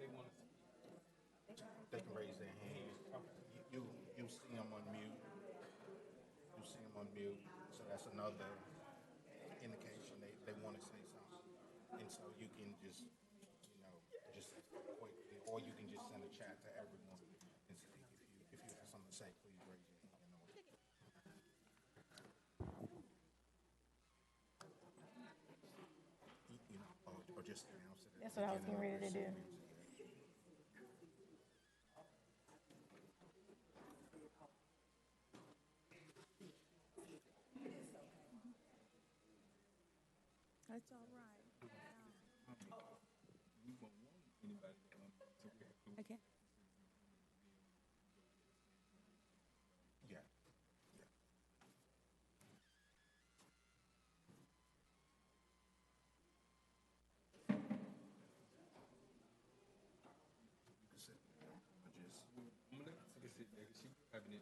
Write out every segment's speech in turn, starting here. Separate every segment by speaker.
Speaker 1: They can raise their hand. You see them on mute. You see them on mute. So that's another indication they want to say something. And so you can just, just quickly, or you can just send a chat to everyone and say, if you have something to say, please raise your hand. Or just announce it at
Speaker 2: That's
Speaker 1: the
Speaker 2: what I was
Speaker 1: beginning
Speaker 2: getting
Speaker 1: of
Speaker 2: ready to do.
Speaker 1: proceedings.
Speaker 3: That's all right. Okay.
Speaker 1: Yeah. Yeah. You can sit there or just. Okay. Okay.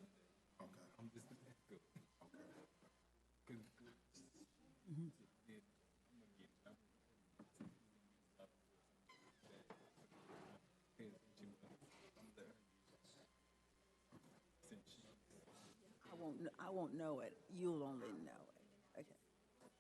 Speaker 3: I won't know it. You'll only know it. Okay. Okay.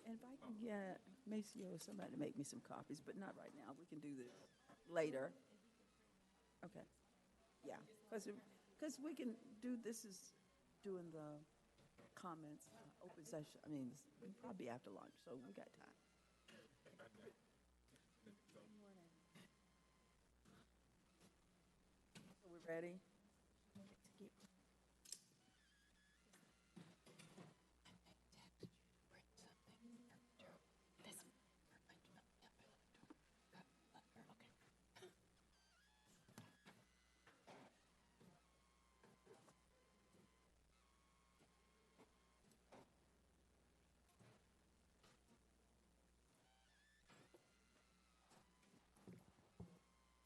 Speaker 3: And if I can get Maceo or somebody to make me some copies, but not right now. We can do this later. Okay. Yeah, because we can do, this is doing the comments, open session. I mean, it'll probably be after lunch, so we got time. So we're ready?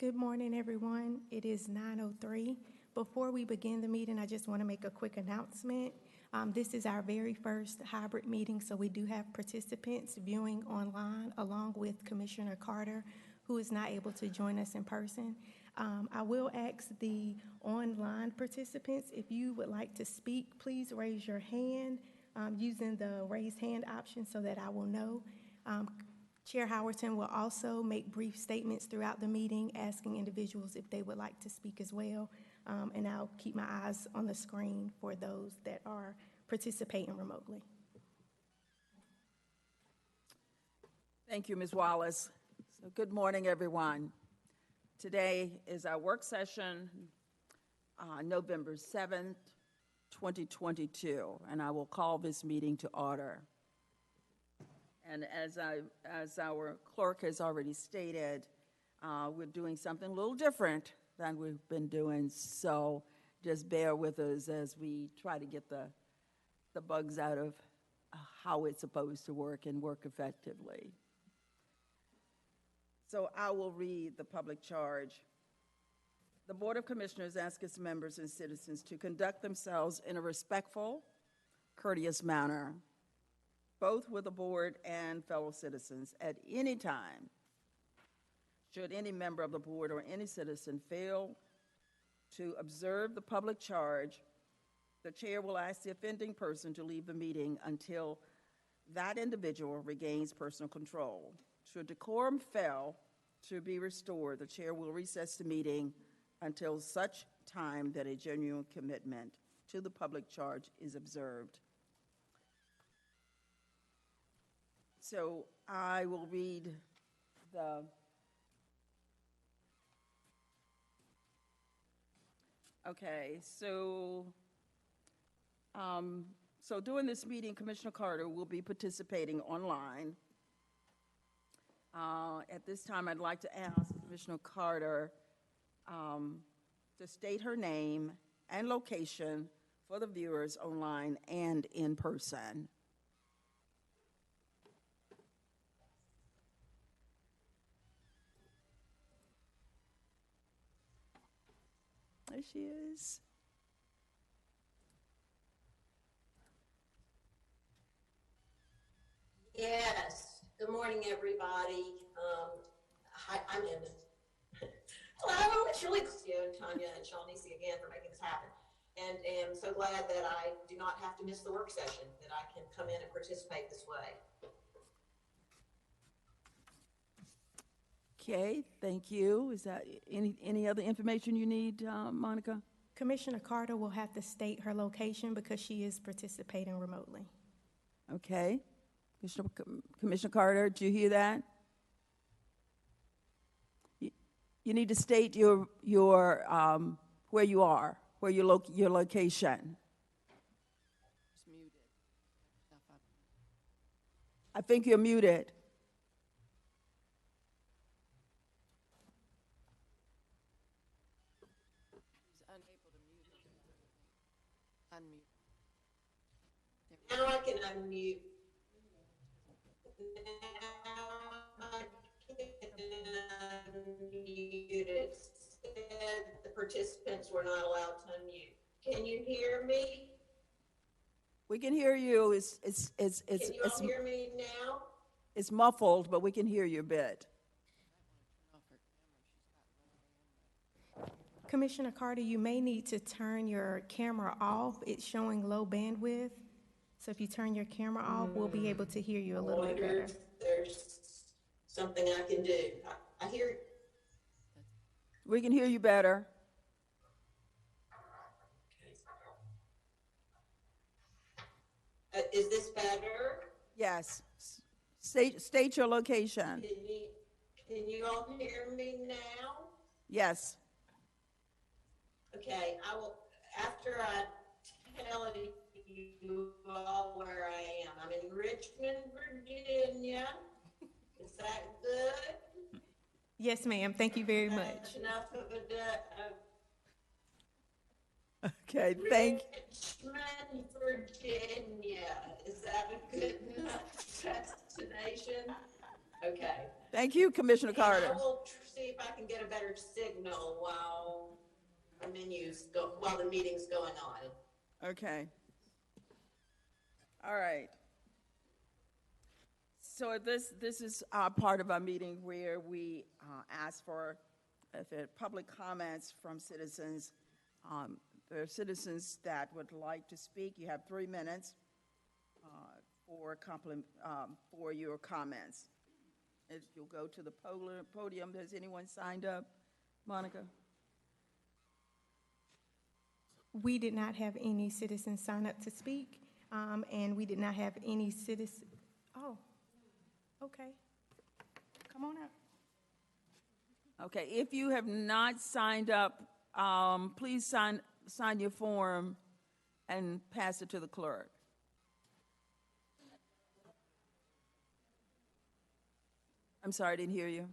Speaker 2: Good morning, everyone. It is 9:03. Before we begin the meeting, I just want to make a quick announcement. This is our very first hybrid meeting, so we do have participants viewing online along with Commissioner Carter, who is not able to join us in person. I will ask the online participants, if you would like to speak, please raise your hand using the raise hand option so that I will know. Chair Howerton will also make brief statements throughout the meeting, asking individuals if they would like to speak as well. And I'll keep my eyes on the screen for those that are participating remotely.
Speaker 3: Thank you, Ms. Wallace. So good morning, everyone. Today is our work session, November 7th, 2022, and I will call this meeting to order. And as our clerk has already stated, we're doing something a little different than we've been doing, so just bear with us as we try to get the bugs out of how it's supposed to work and work effectively. So I will read the public charge. The Board of Commissioners asks its members and citizens to conduct themselves in a respectful, courteous manner, both with the board and fellow citizens at any time. Should any member of the board or any citizen fail to observe the public charge, the chair will ask the offending person to leave the meeting until that individual regains personal control. Should decorum fail to be restored, the chair will recess the meeting until such time that a genuine commitment to the public charge is observed. So I will read the so during this meeting, Commissioner Carter will be participating online. At this time, I'd like to ask Commissioner Carter to state her name and location for the viewers online and in person. There she is.
Speaker 4: Yes. Good morning, everybody. Hi, I'm in. Hello, it's really good to see you, Tanya and Shawnese again for making this happen. And am so glad that I do not have to miss the work session, that I can come in and participate this way.
Speaker 3: Okay, thank you. Is that any other information you need, Monica?
Speaker 2: Commissioner Carter will have to state her location because she is participating remotely.
Speaker 3: Okay. Commissioner Carter, did you hear that? You need to state your where you are, where your location. I think you're muted.
Speaker 4: Now I can unmute. Now I can unmute. It said the participants were not allowed to unmute. Can you hear me?
Speaker 3: We can hear you.
Speaker 4: Can you all hear me now?
Speaker 3: It's muffled, but we can hear you a bit.
Speaker 2: Commissioner Carter, you may need to turn your camera off. It's showing low bandwidth. So if you turn your camera off, we'll be able to hear you a little bit better.
Speaker 4: If there's something I can do. I hear.
Speaker 3: We can hear you better.
Speaker 4: Is this better?
Speaker 3: Yes. State your location.
Speaker 4: Can you all hear me now?
Speaker 3: Yes.
Speaker 4: Okay, I will, after I tell you all where I am. I'm in Richmond, Virginia. Is that good?
Speaker 2: Yes, ma'am. Thank you very much.
Speaker 4: That's enough of a
Speaker 3: Okay, thank
Speaker 4: Richmond, Virginia. Is that a good enough destination? Okay.
Speaker 3: Thank you, Commissioner Carter.
Speaker 4: And I will see if I can get a better signal while the meeting's going on.
Speaker 3: Okay. All right. So this is part of our meeting where we ask for if there are public comments from citizens. There are citizens that would like to speak. You have 3 minutes for your comments. If you'll go to the podium, has anyone signed up? Monica?
Speaker 2: We did not have any citizens sign up to speak, and we did not have any citizens. Oh, okay. Come on up.
Speaker 3: Okay, if you have not signed up, please sign your form and pass it to the clerk. I'm sorry, I didn't hear you.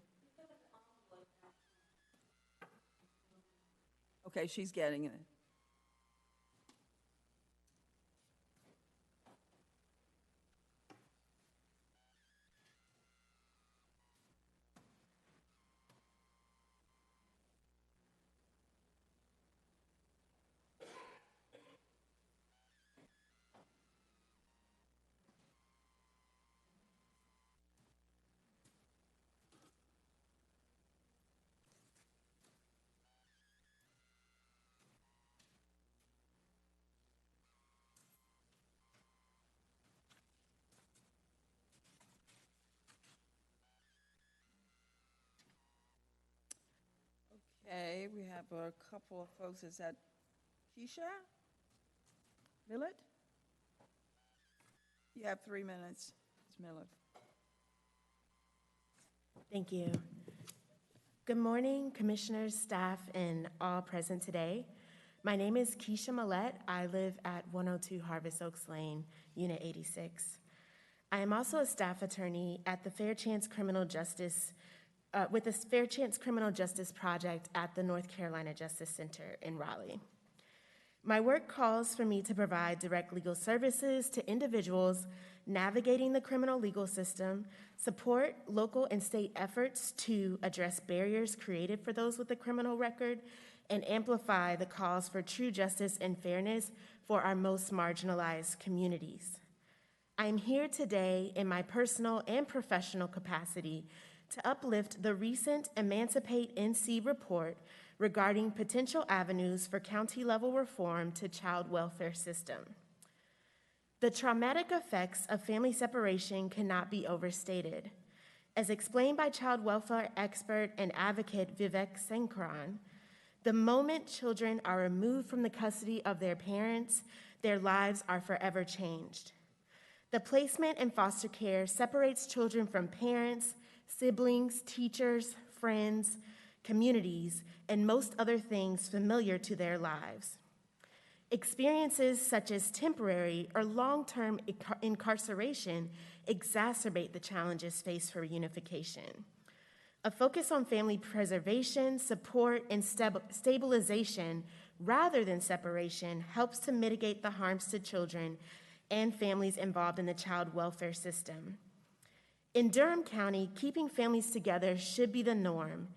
Speaker 3: Okay, she's getting it. Okay, we have a couple of folks. Is that Keisha Millett? You have 3 minutes, Ms. Millett.
Speaker 5: Thank you. Good morning, commissioners, staff, and all present today. My name is Keisha Millett. I live at 102 Harvest Oaks Lane, Unit 86. I am also a staff attorney at the Fair Chance Criminal Justice with the Fair Chance Criminal Justice Project at the North Carolina Justice Center in Raleigh. My work calls for me to provide direct legal services to individuals navigating the criminal legal system, support local and state efforts to address barriers created for those with a criminal record, and amplify the calls for true justice and fairness for our most marginalized communities. I am here today in my personal and professional capacity to uplift the recent Emancipate NC report regarding potential avenues for county-level reform to child welfare system. The traumatic effects of family separation cannot be overstated. As explained by child welfare expert and advocate Vivek Sankaran, the moment children are removed from the custody of their parents, their lives are forever changed. The placement in foster care separates children from parents, siblings, teachers, friends, communities, and most other things familiar to their lives. Experiences such as temporary or long-term incarceration exacerbate the challenges faced for reunification. A focus on family preservation, support, and stabilization rather than separation helps to mitigate the harms to children and families involved in the child welfare system. In Durham County, keeping families together should be the norm,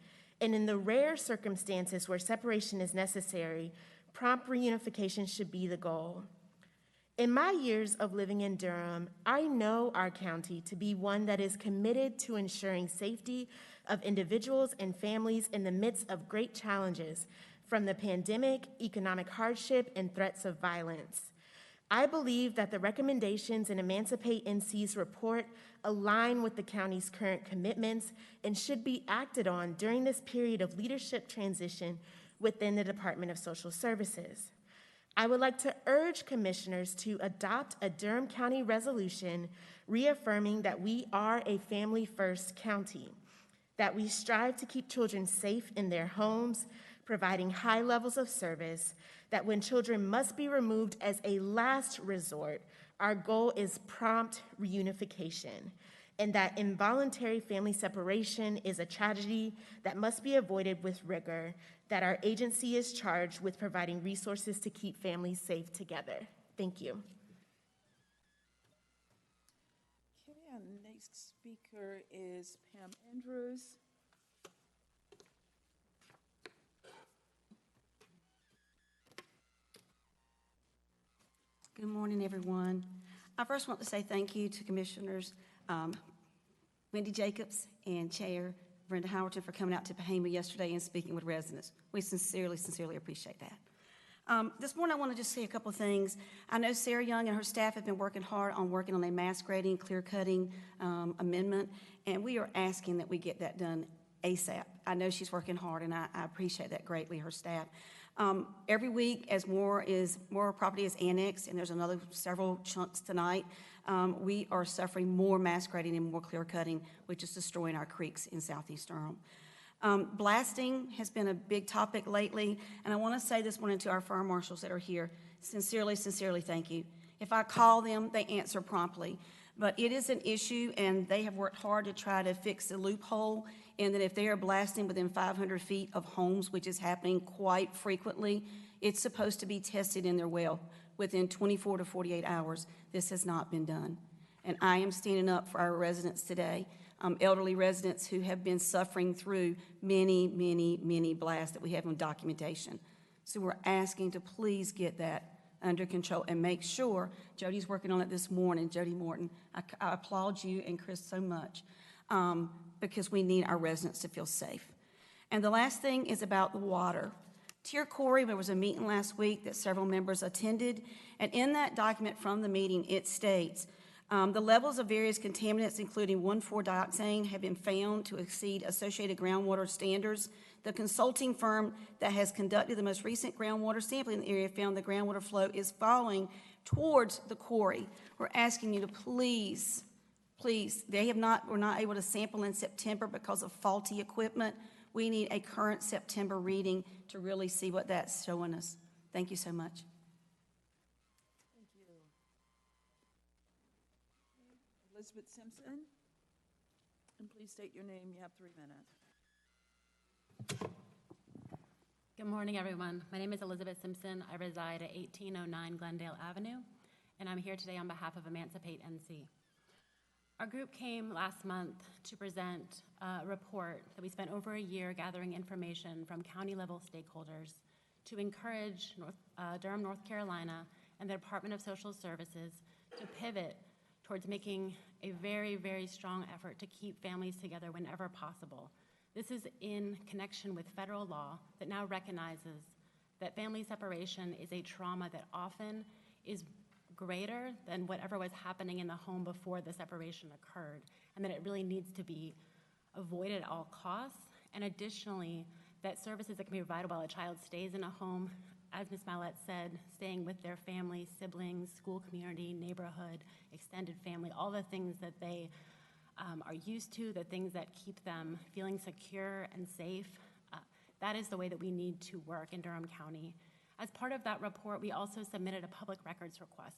Speaker 5: and in the rare circumstances where separation is necessary, prompt reunification should be the goal. In my years of living in Durham, I know our county to be one that is committed to ensuring safety of individuals and families in the midst of great challenges, from the pandemic, economic hardship, and threats of violence. I believe that the recommendations in Emancipate NC's report align with the county's current commitments and should be acted on during this period of leadership transition within the Department of Social Services. I would like to urge commissioners to adopt a Durham County resolution reaffirming that we are a family-first county, that we strive to keep children safe in their homes, providing high levels of service, that when children must be removed as a last resort, our goal is prompt reunification, and that involuntary family separation is a tragedy that must be avoided with rigor, that our agency is charged with providing resources to keep families safe together. Thank you.
Speaker 3: Okay, our next speaker is Pam Andrews.
Speaker 6: Good morning, everyone. I first want to say thank you to Commissioners Wendy Jacobs and Chair Brenda Howerton for coming out to Bahama yesterday and speaking with residents. We sincerely appreciate that. This morning, I want to just say a couple of things. I know Sarah Young and her staff have been working hard on working on a mass grading, clear cutting amendment, and we are asking that we get that done ASAP. I know she's working hard, and I appreciate that greatly, her staff. Every week, as more property is annexed, and there's another several chunks tonight, we are suffering more mass grading and more clear cutting, which is destroying our creeks in southeast Durham. Blasting has been a big topic lately, and I want to say this morning to our fire marshals that are here, sincerely thank you. If I call them, they answer promptly. But it is an issue, and they have worked hard to try to fix the loophole in that if they are blasting within 500 feet of homes, which is happening quite frequently, it's supposed to be tested in their well within 24 to 48 hours. This has not been done. And I am standing up for our residents today, elderly residents who have been suffering through many blasts that we have on documentation. So we're asking to please get that under control and make sure, Jody's working on it this morning, Jody Morton, I applaud you and Chris so much because we need our residents to feel safe. And the last thing is about the water. Tier Corey, there was a meeting last week that several members attended, and in that document from the meeting, it states, the levels of various contaminants, including 1,4-dioxane, have been found to exceed associated groundwater standards. The consulting firm that has conducted the most recent groundwater sampling in the area found the groundwater flow is falling towards the quarry. We're asking you to please, we're not able to sample in September because of faulty equipment. We need a current September reading to really see what that's showing us. Thank you so much.
Speaker 3: Thank you. Elizabeth Simpson, and please state your name. You have 3 minutes.
Speaker 7: Good morning, everyone. My name is Elizabeth Simpson. I reside at 1809 Glendale Avenue, and I'm here today on behalf of Emancipate NC. Our group came last month to present a report that we spent over a year gathering information from county-level stakeholders to encourage Durham, North Carolina, and the Department of Social Services to pivot towards making a very, very strong effort to keep families together whenever possible. This is in connection with federal law that now recognizes that family separation is a trauma that often is greater than whatever was happening in the home before the separation occurred, and that it really needs to be avoided at all costs. And additionally, that services that can be provided while a child stays in a home, as Ms. Mallette said, staying with their family, siblings, school community, neighborhood, extended family, all the things that they are used to, the things that keep them feeling secure and safe. That is the way that we need to work in Durham County. As part of that report, we also submitted a public records request.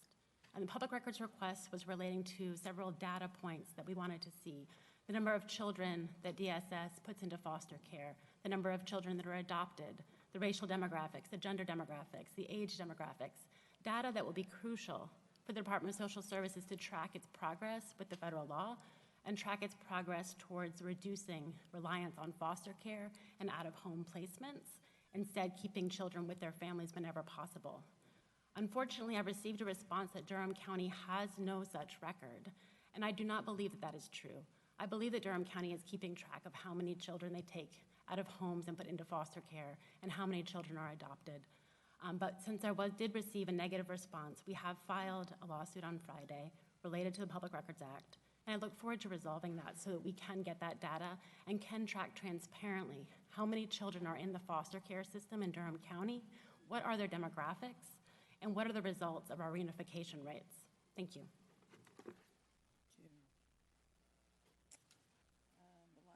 Speaker 7: And the public records request was relating to several data points that we wanted to see. The number of children that DSS puts into foster care, the number of children that are adopted, the racial demographics, the gender demographics, the age demographics, data that will be crucial for the Department of Social Services to track its progress with the federal law and track its progress towards reducing reliance on foster care and out-of-home placements, instead keeping children with their families whenever possible. Unfortunately, I received a response that Durham County has no such record, and I do not believe that that is true. I believe that Durham County is keeping track of how many children they take out of homes and put into foster care and how many children are adopted. But since I did receive a negative response, we have filed a lawsuit on Friday related to the Public Records Act. And I look forward to resolving that so that we can get that data and can track transparently how many children are in the foster care system in Durham County, what are their demographics, and what are the results of our reunification rates. Thank you.
Speaker 3: The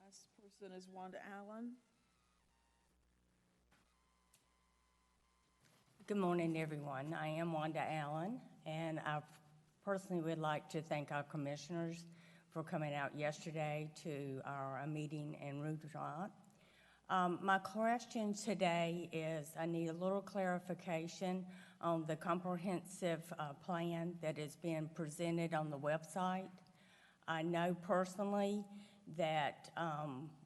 Speaker 3: last person is Wanda Allen.
Speaker 8: Good morning, everyone. I am Wanda Allen, and I personally would like to thank our commissioners for coming out yesterday to our meeting in Rougemont. My question today is I need a little clarification on the comprehensive plan that is being presented on the website. I know personally that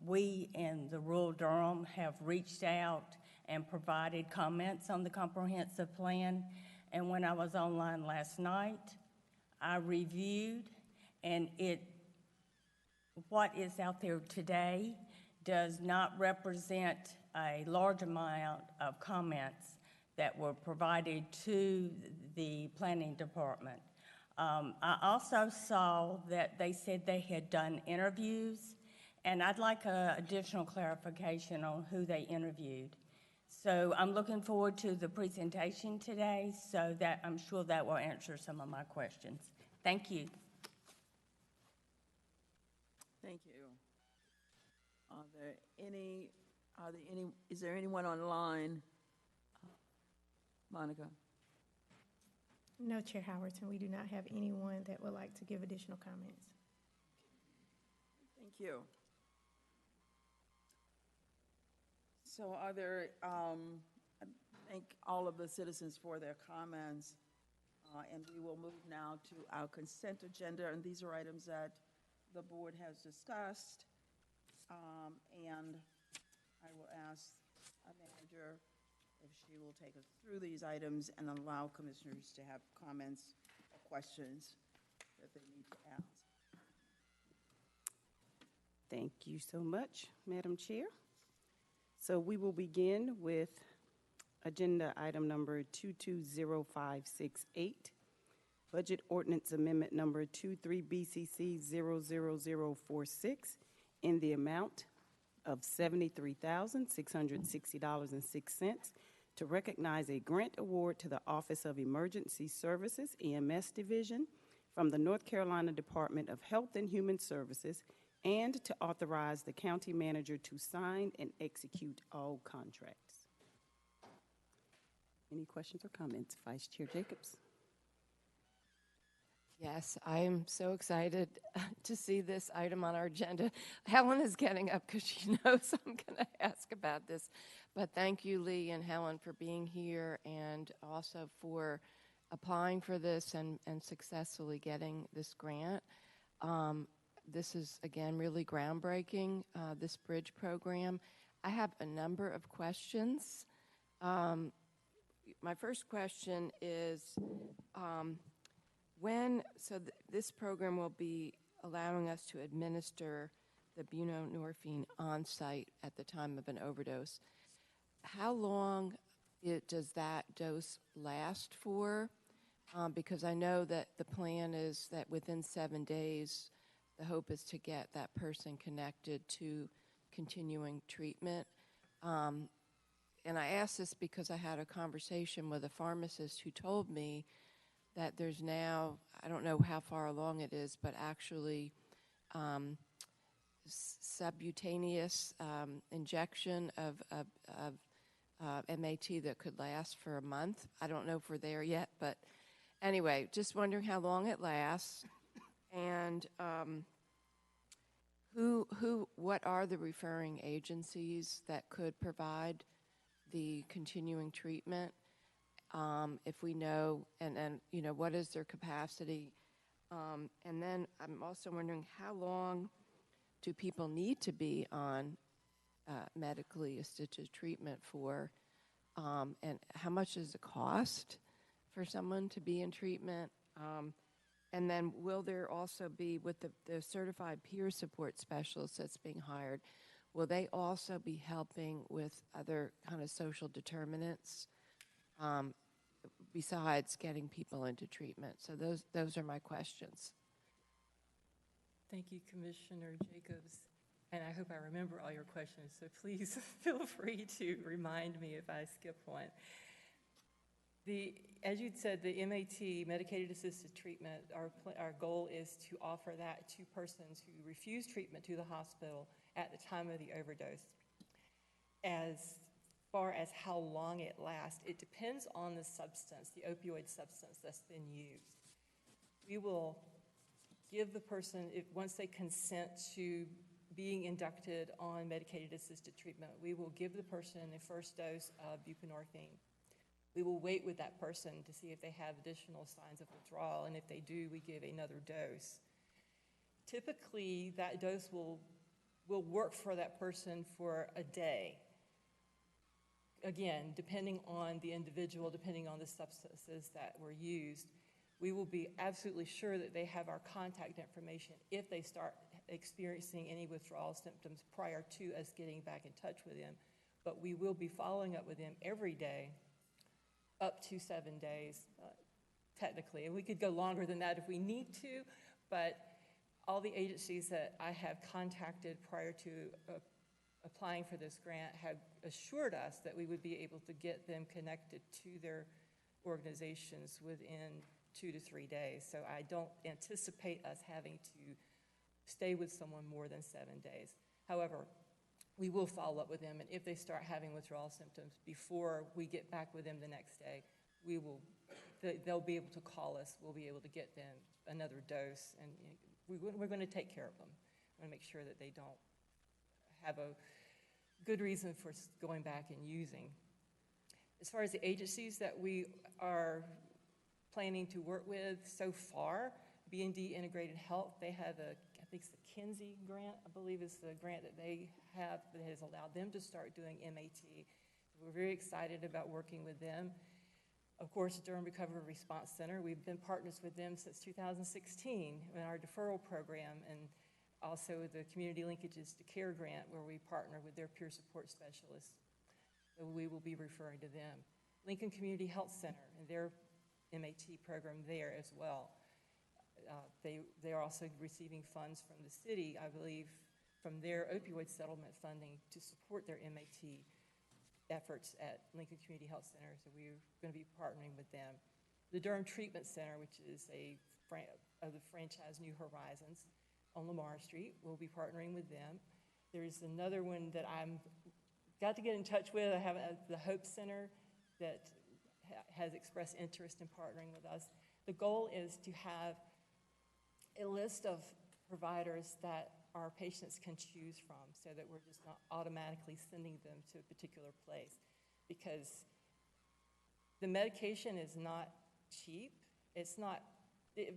Speaker 8: we in the rural Durham have reached out and provided comments on the comprehensive plan. And when I was online last night, I reviewed, and what is out there today does not represent a large amount of comments that were provided to the planning department. I also saw that they said they had done interviews, and I'd like additional clarification on who they interviewed. So I'm looking forward to the presentation today, so that I'm sure that will answer some of my questions. Thank you.
Speaker 3: Thank you. Is there anyone online? Monica?
Speaker 2: No, Chair Howerton, we do not have anyone that would like to give additional comments.
Speaker 3: Thank you. So are there, I thank all of the citizens for their comments, and we will move now to our consent agenda, and these are items that the board has discussed, and I will ask our manager if she will take us through these items and allow commissioners to have comments or questions that they need to ask.
Speaker 9: Thank you so much, Madam Chair. So we will begin with agenda item number 220568, Budget Ordinance Amendment number 23 BCC 00046 in the amount of $73,660.06 to recognize a grant award to the Office of Emergency Services, EMS Division, from the North Carolina Department of Health and Human Services, and to authorize the county manager to sign and execute all contracts. Any questions or comments? Vice Chair Jacobs.
Speaker 10: Yes, I am so excited to see this item on our agenda. Helen is getting up because she knows I'm going to ask about this. But thank you, Lee and Helen, for being here and also for applying for this and successfully getting this grant. This is, again, really groundbreaking, this bridge program. I have a number of questions. My first question is, this program will be allowing us to administer the buprenorphine on site at the time of an overdose. How long does that dose last for? Because I know that the plan is that within 7 days, the hope is to get that person connected to continuing treatment. And I ask this because I had a conversation with a pharmacist who told me that there's now, I don't know how far along it is, but actually subcutaneous injection of MAT that could last for a month. I don't know if we're there yet, but anyway, just wondering how long it lasts, and what are the referring agencies that could provide the continuing treatment? If we know, and what is their capacity? And then I'm also wondering, how long do people need to be on medically assisted treatment for, and how much does it cost for someone to be in treatment? And then will there also be, with the certified peer support specialist that's being hired, will they also be helping with other kind of social determinants besides getting people into treatment? So those are my questions.
Speaker 11: Thank you, Commissioner Jacobs. And I hope I remember all your questions, so please feel free to remind me if I skip one. As you said, the MAT, medicated assisted treatment, our goal is to offer that to persons who refuse treatment to the hospital at the time of the overdose. As far as how long it lasts, it depends on the substance, the opioid substance that's been used. We will give the person, once they consent to being inducted on medicated assisted treatment, we will give the person the first dose of buprenorphine. We will wait with that person to see if they have additional signs of withdrawal, and if they do, we give another dose. Typically, that dose will work for that person for a day. Again, depending on the individual, depending on the substances that were used, we will be absolutely sure that they have our contact information if they start experiencing any withdrawal symptoms prior to us getting back in touch with them. But we will be following up with them every day, up to 7 days, technically. And we could go longer than that if we need to, but all the agencies that I have contacted prior to applying for this grant have assured us that we would be able to get them connected to their organizations within 2 to 3 days. So I don't anticipate us having to stay with someone more than 7 days. However, we will follow up with them, and if they start having withdrawal symptoms before we get back with them the next day, they'll be able to call us. We'll be able to get them another dose, and we're going to take care of them. We're going to make sure that they don't have a good reason for going back and using. As far as the agencies that we are planning to work with so far, B&D Integrated Health, they have I think it's the Kinsey grant, I believe is the grant that they have that has allowed them to start doing MAT. We're very excited about working with them. Of course, Durham Recovery Response Center, we've been partners with them since 2016 in our deferral program, and also the Community Linkages to Care grant, where we partner with their peer support specialists. So we will be referring to them. Lincoln Community Health Center and their MAT program there as well. They are also receiving funds from the city, I believe, from their opioid settlement funding to support their MAT efforts at Lincoln Community Health Center, so we're going to be partnering with them. The Durham Treatment Center, which is of the franchise New Horizons on Lamar Street, we'll be partnering with them. There's another one that I'm got to get in touch with. I have the Hope Center that has expressed interest in partnering with us. The goal is to have a list of providers that our patients can choose from so that we're just not automatically sending them to a particular place. Because the medication is not cheap. It's not,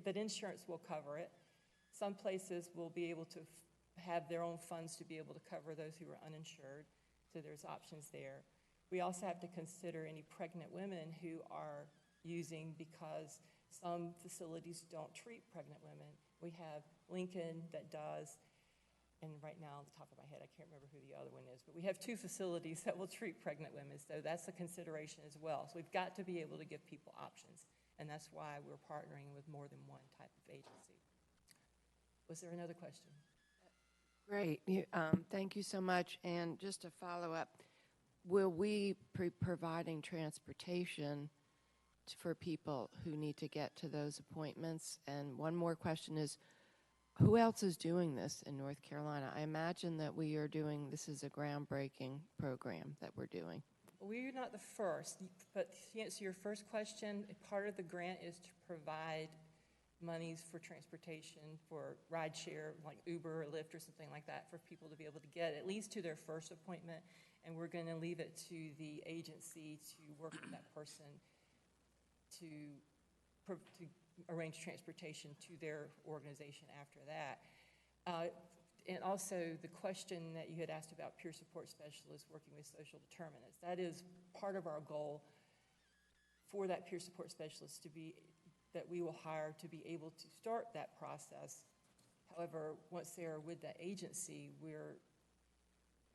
Speaker 11: but insurance will cover it. Some places will be able to have their own funds to be able to cover those who are uninsured, so there's options there. We also have to consider any pregnant women who are using, because some facilities don't treat pregnant women. We have Lincoln that does, and right now, on the top of my head, I can't remember who the other one is, but we have 2 facilities that will treat pregnant women, so that's a consideration as well. So we've got to be able to give people options, and that's why we're partnering with more than one type of agency. Was there another question?
Speaker 10: Great. Thank you so much. And just to follow up, will we be providing transportation for people who need to get to those appointments? And one more question is, who else is doing this in North Carolina? I imagine that we are doing, this is a groundbreaking program that we're doing.
Speaker 11: We're not the first, but to answer your first question, part of the grant is to provide monies for transportation, for ride share, like Uber or Lyft or something like that, for people to be able to get at least to their first appointment. And we're going to leave it to the agency to work with that person to arrange transportation to their organization after that. And also the question that you had asked about peer support specialists working with social determinants. That is part of our goal for that peer support specialist to be, that we will hire to be able to start that process. However, once they are with that agency, we're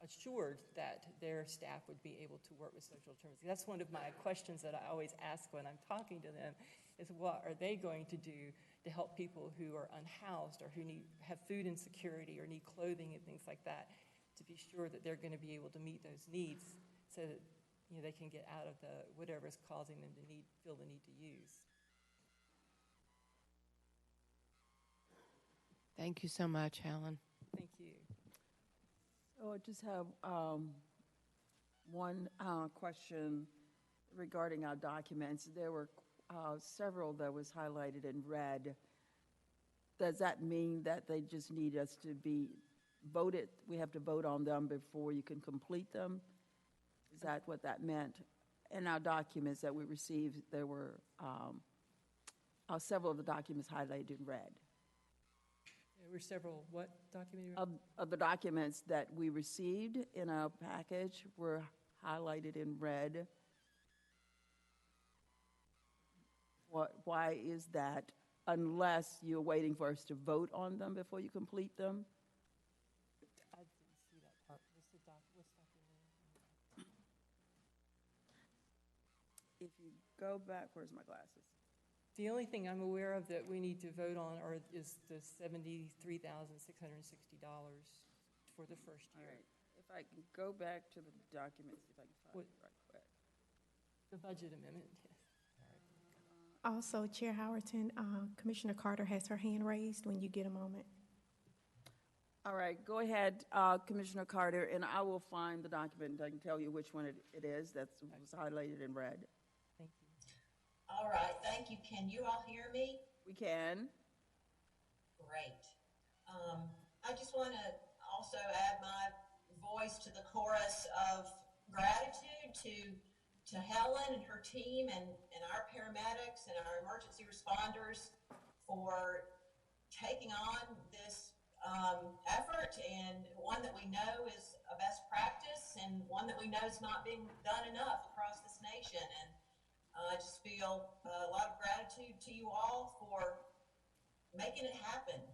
Speaker 11: assured that their staff would be able to work with social determinants. That's one of my questions that I always ask when I'm talking to them, is what are they going to do to help people who are unhoused or who have food insecurity or need clothing and things like that, to be sure that they're going to be able to meet those needs so that they can get out of whatever is causing them to feel the need to use.
Speaker 10: Thank you so much, Helen.
Speaker 11: Thank you.
Speaker 3: So I just have one question regarding our documents. There were several that was highlighted in red. Does that mean that they just need us to be voted? We have to vote on them before you can complete them? Is that what that meant? In our documents that we received, there were several of the documents highlighted in red.
Speaker 11: There were several what documents?
Speaker 3: Of the documents that we received in our package were highlighted in red. Why is that, unless you're waiting for us to vote on them before you complete them?
Speaker 11: I didn't see that part. What's document?
Speaker 3: If you go back, where's my glasses?
Speaker 11: The only thing I'm aware of that we need to vote on is the $73,660 for the first year.
Speaker 3: All right. If I can go back to the documents, if I can find it right quick.
Speaker 11: The budget amendment, yes.
Speaker 2: Also, Chair Howerton, Commissioner Carter has her hand raised when you get a moment.
Speaker 3: All right, go ahead, Commissioner Carter, and I will find the document and I can tell you which one it is that was highlighted in red.
Speaker 11: Thank you.
Speaker 4: All right, thank you. Can you all hear me?
Speaker 3: We can.
Speaker 4: Great. I just want to also add my voice to the chorus of gratitude to Helen and her team and our paramedics and our emergency responders for taking on this effort, and one that we know is a best practice and one that we know is not being done enough across this nation. And I just feel a lot of gratitude to you all for making it happen.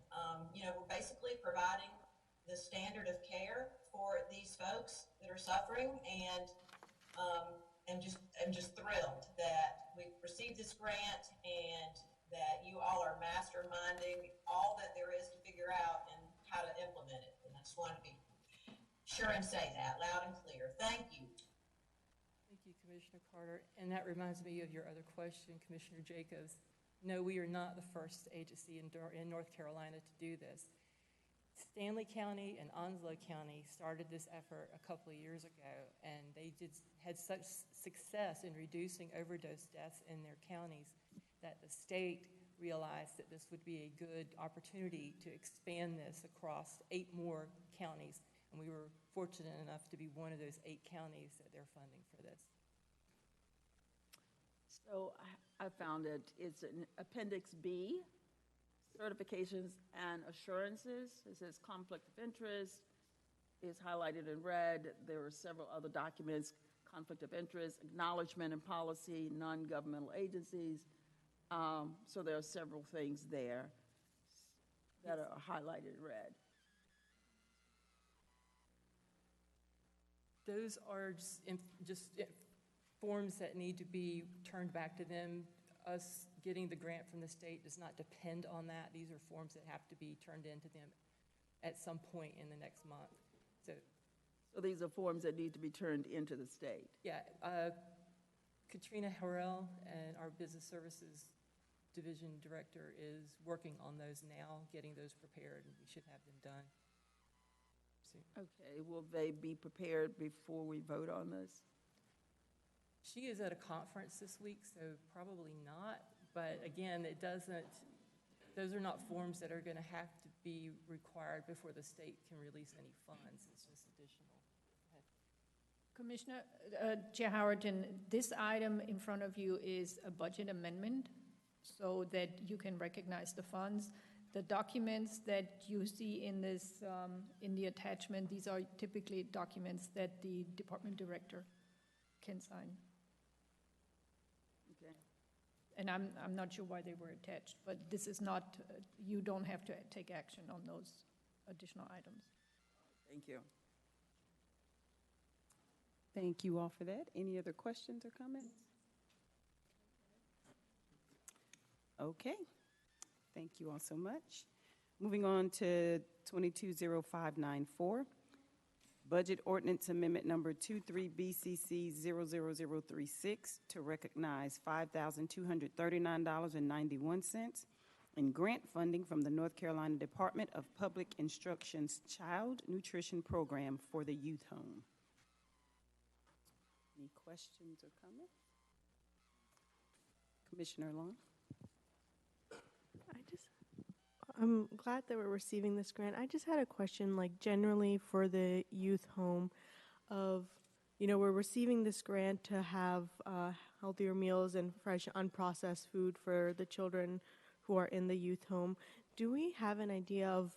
Speaker 4: We're basically providing the standard of care for these folks that are suffering, and I'm just thrilled that we've received this grant and that you all are masterminding all that there is to figure out and how to implement it. And I just want to be sure and say that loud and clear. Thank you.
Speaker 11: Thank you, Commissioner Carter. And that reminds me of your other question, Commissioner Jacobs. No, we are not the first agency in North Carolina to do this. Stanley County and Onslow County started this effort a couple of years ago, and they had such success in reducing overdose deaths in their counties that the state realized that this would be a good opportunity to expand this across 8 more counties. And we were fortunate enough to be one of those 8 counties that they're funding for this.
Speaker 3: So I found it, it's in Appendix B, certifications and assurances. It says conflict of interest is highlighted in red. There are several other documents, conflict of interest, acknowledgement and policy, non-governmental agencies. So there are several things there that are highlighted in red.
Speaker 11: Those are just forms that need to be turned back to them. Us getting the grant from the state does not depend on that. These are forms that have to be turned into them at some point in the next month.
Speaker 3: So these are forms that need to be turned into the state?
Speaker 11: Yeah, Katrina Harrell and our Business Services Division Director is working on those now, getting those prepared, and we should have them done soon.
Speaker 3: Okay, will they be prepared before we vote on this?
Speaker 11: She is at a conference this week, so probably not. But again, those are not forms that are going to have to be required before the state can release any funds. It's just additional.
Speaker 12: Commissioner, Chair Howerton, this item in front of you is a budget amendment so that you can recognize the funds. The documents that you see in this, in the attachment, these are typically documents that the department director can sign.
Speaker 3: Okay.
Speaker 12: And I'm not sure why they were attached, but this is not, you don't have to take action on those additional items.
Speaker 3: Thank you.
Speaker 9: Thank you all for that. Any other questions or comments? Okay. Thank you all so much. Moving on to 220594, Budget Ordinance Amendment Number 23 BCC 00036 to recognize $5,239.91 in grant funding from the North Carolina Department of Public Instruction's Child Nutrition Program for the Youth Home. Any questions or comments? Commissioner Long?
Speaker 13: I'm glad that we're receiving this grant. I just had a question, like generally for the youth home of, we're receiving this grant to have healthier meals and fresh unprocessed food for the children who are in the youth home. Do we have an idea of,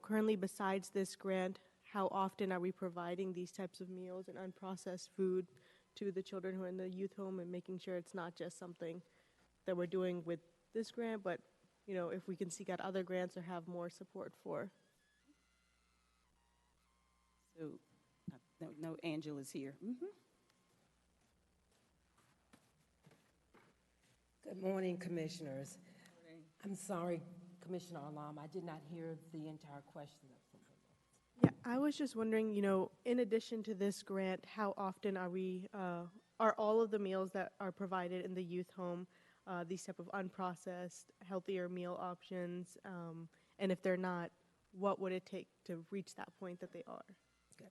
Speaker 13: currently besides this grant, how often are we providing these types of meals and unprocessed food to the children who are in the youth home and making sure it's not just something that we're doing with this grant, but if we can seek out other grants or have more support for.
Speaker 9: So, no, Angela's here.
Speaker 14: Good morning, Commissioners. Good morning. I'm sorry, Commissioner Alam, I did not hear the entire question.
Speaker 13: Yeah, I was just wondering, in addition to this grant, how often are all of the meals that are provided in the youth home these type of unprocessed, healthier meal options, and if they're not, what would it take to reach that point that they are?
Speaker 14: Okay.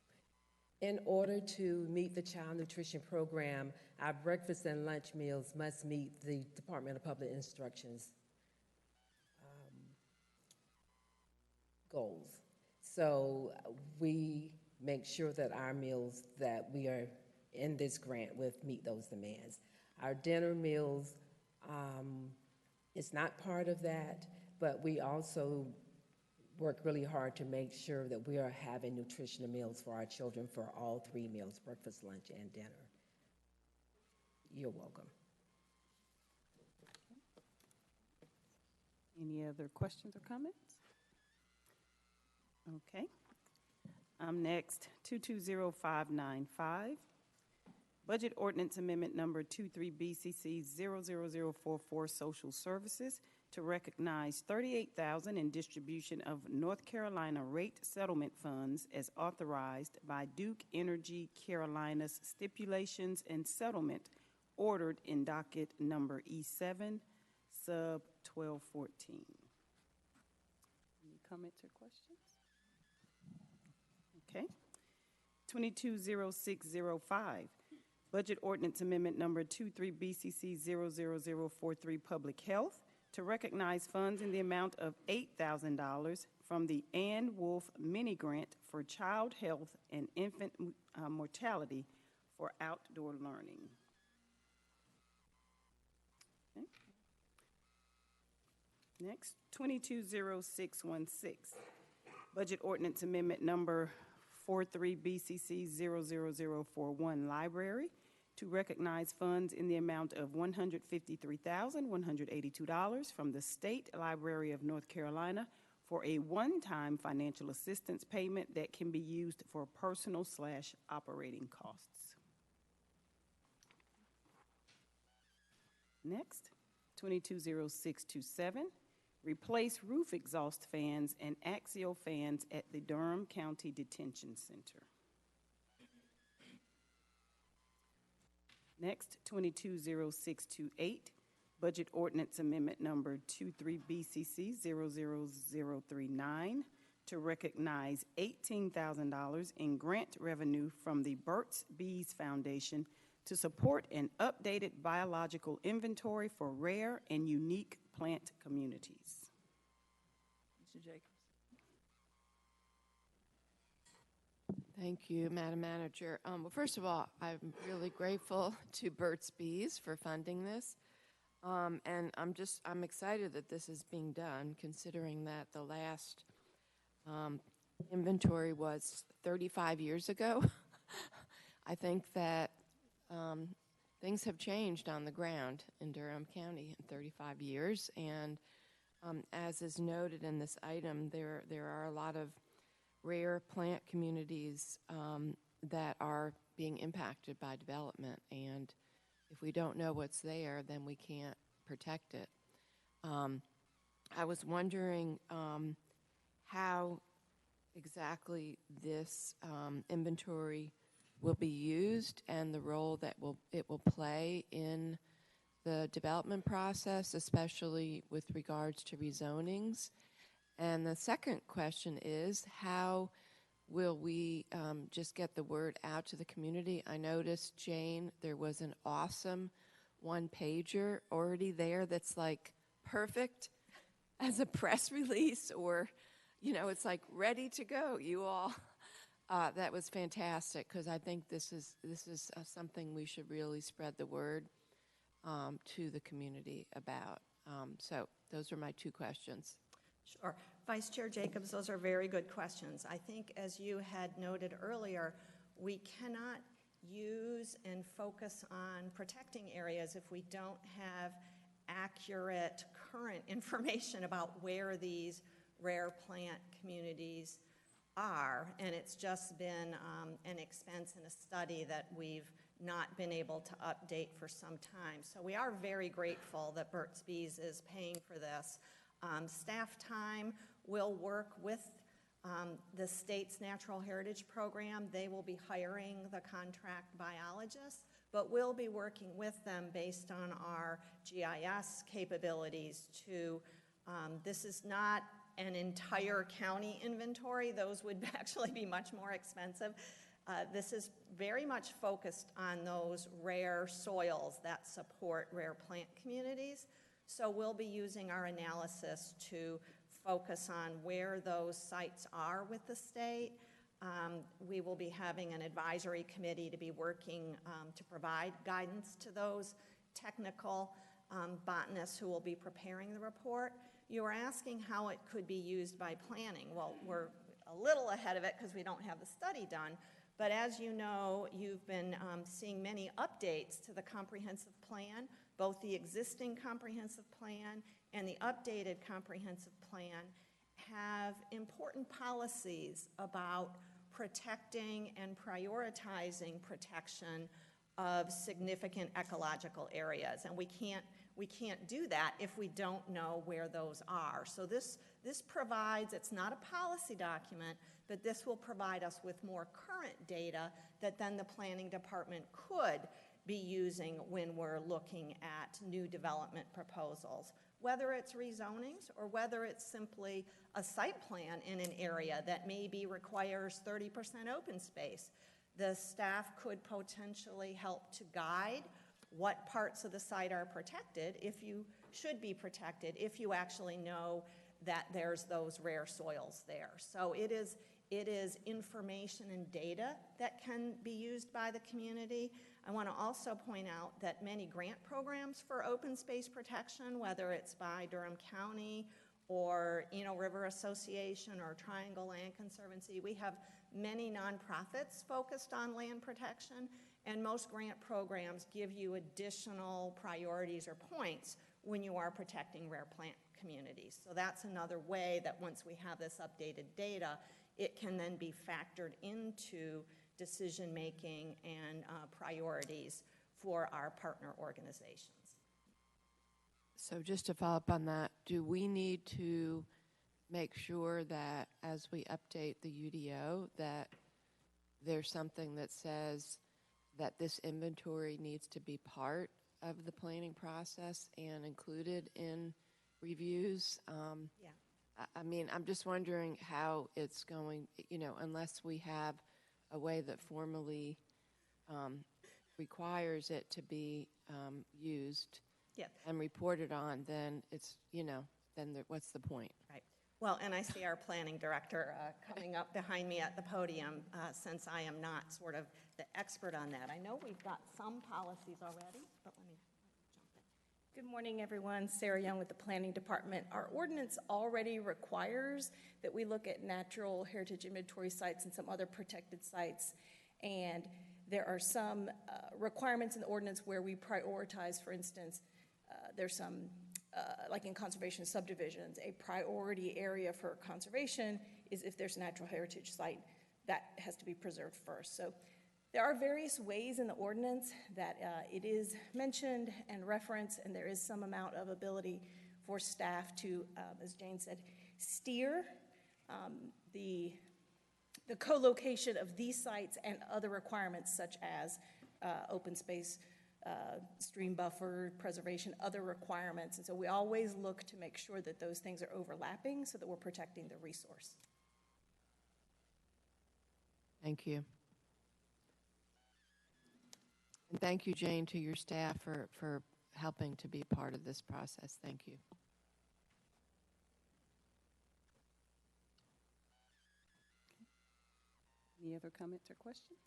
Speaker 14: In order to meet the child nutrition program, our breakfast and lunch meals must meet the Department of Public Instruction's goals. So we make sure that our meals that we are in this grant with meet those demands. Our dinner meals, it's not part of that, but we also work really hard to make sure that we are having nutritional meals for our children for all 3 meals, breakfast, lunch, and dinner. You're welcome.
Speaker 9: Any other questions or comments? Okay. Next, 220595. Budget Ordinance Amendment Number 23 BCC 00044 Social Services to recognize $38,000 in distribution of North Carolina rate settlement funds as authorized by Duke Energy Carolina's stipulations and settlement ordered in docket number E7, sub 1214. Any comments or questions? Okay. 220605. Budget Ordinance Amendment Number 23 BCC 00043 Public Health to recognize funds in the amount of $8,000 from the Ann Wolf Mini Grant for Child Health and Infant Mortality for Outdoor Learning. Okay. Next, 220616, Budget Ordinance Amendment Number 43 BCC 00041, Library, to recognize funds in the amount of $153,182 from the State Library of North Carolina for a one-time financial assistance payment that can be used for personal/operating costs. Next, 220627, replace roof exhaust fans and axial fans at the Durham County Detention Center. Next, 220628, Budget Ordinance Amendment Number 23 BCC 00039, to recognize $18,000 in grant revenue from the Burt's Bees Foundation to support an updated biological inventory for rare and unique plant communities.
Speaker 3: Mr. Jacobs.
Speaker 10: Thank you, Madam Manager. Well, first of all, I'm really grateful to Burt's Bees for funding this. And I'm excited that this is being done, considering that the last inventory was 35 years ago. I think that things have changed on the ground in Durham County in 35 years. And as is noted in this item, there are a lot of rare plant communities that are being impacted by development, and if we don't know what's there, then we can't protect it. I was wondering how exactly this inventory will be used and the role that it will play in the development process, especially with regards to rezonings. And the second question is, how will we just get the word out to the community? I noticed, Jane, there was an awesome one-pager already there that's like perfect as a press release, or, you know, it's like ready to go, you all. That was fantastic, because I think this is something we should really spread the word to the community about. So those are my two questions.
Speaker 15: Sure. Vice Chair Jacobs, those are very good questions. I think, as you had noted earlier, we cannot use and focus on protecting areas if we don't have accurate current information about where these rare plant communities are. And it's just been an expense and a study that we've not been able to update for some time. So we are very grateful that Burt's Bees is paying for this. Staff time will work with the state's Natural Heritage Program. They will be hiring the contract biologists, but we'll be working with them based on our GIS capabilities to, this is not an entire county inventory. Those would actually be much more expensive. This is very much focused on those rare soils that support rare plant communities. So we'll be using our analysis to focus on where those sites are with the state. We will be having an advisory committee to be working to provide guidance to those technical botanists who will be preparing the report. You were asking how it could be used by planning. Well, we're a little ahead of it because we don't have the study done. But as you know, you've been seeing many updates to the comprehensive plan. Both the existing comprehensive plan and the updated comprehensive plan have important policies about protecting and prioritizing protection of significant ecological areas. And we can't do that if we don't know where those are. So this provides, it's not a policy document, but this will provide us with more current data that then the planning department could be using when we're looking at new development proposals, whether it's rezonings or whether it's simply a site plan in an area that maybe requires 30% open space. The staff could potentially help to guide what parts of the site are protected, if you should be protected, if you actually know that there's those rare soils there. So it is information and data that can be used by the community. I want to also point out that many grant programs for open space protection, whether it's by Durham County or Eno River Association or Triangle Land Conservancy, we have many nonprofits focused on land protection, and most grant programs give you additional priorities or points when you are protecting rare plant communities. So that's another way that once we have this updated data, it can then be factored into decision-making and priorities for our partner organizations.
Speaker 10: So just to follow up on that, do we need to make sure that as we update the UDO that there's something that says that this inventory needs to be part of the planning process and included in reviews?
Speaker 15: Yeah.
Speaker 10: I mean, I'm just wondering how it's going, unless we have a way that formally requires it to be used and reported on, then it's, what's the point?
Speaker 15: Right. Well, and I see our planning director coming up behind me at the podium, since I am not sort of the expert on that. I know we've got some policies already, but let me jump in.
Speaker 16: Good morning, everyone. Sarah Young with the Planning Department. Our ordinance already requires that we look at natural heritage inventory sites and some other protected sites. And there are some requirements in the ordinance where we prioritize, for instance, there's some, like in conservation subdivisions, a priority area for conservation is if there's a natural heritage site that has to be preserved first. So there are various ways in the ordinance that it is mentioned and referenced, and there is some amount of ability for staff to, as Jane said, steer the co-location of these sites and other requirements such as open space, stream buffer, preservation, other requirements. And so we always look to make sure that those things are overlapping so that we're protecting the resource.
Speaker 10: Thank you. And thank you, Jane, to your staff for helping to be part of this process. Thank you.
Speaker 9: Any other comments or questions?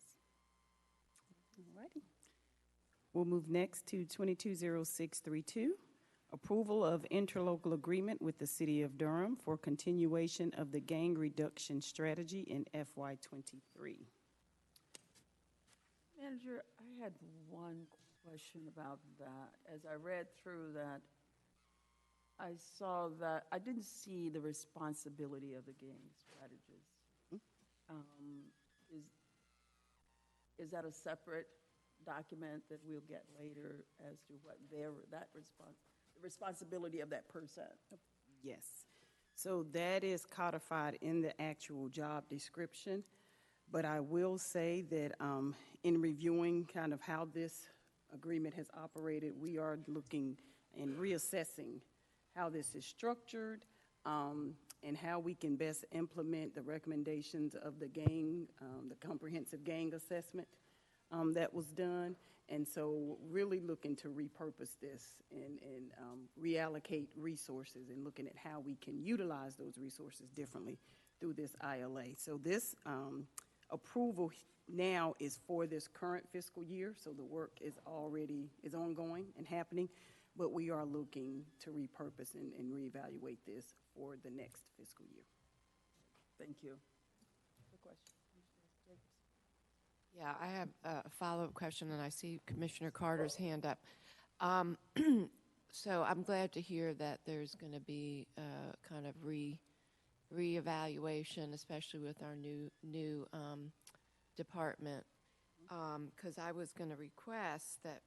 Speaker 9: All righty. We'll move next to 220632, approval of interlocal agreement with the City of Durham for continuation of the gang reduction strategy in FY23.
Speaker 3: Manager, I had one question about that. As I read through that, I saw that I didn't see the responsibility of the gang strategist. Is that a separate document that we'll get later as to what the responsibility of that person?
Speaker 9: Yes. So that is codified in the actual job description. But I will say that in reviewing kind of how this agreement has operated, we are looking and reassessing how this is structured and how we can best implement the recommendations of the gang, the comprehensive gang assessment that was done. And so really looking to repurpose this and reallocate resources and looking at how we can utilize those resources differently through this ILA. So this approval now is for this current fiscal year, so the work is ongoing and happening, but we are looking to repurpose and reevaluate this for the next fiscal year.
Speaker 3: Thank you.
Speaker 9: Good question.
Speaker 10: Yeah, I have a follow-up question, and I see Commissioner Carter's hand up. So I'm glad to hear that there's going to be kind of reevaluation, especially with our new department, because I was going to request that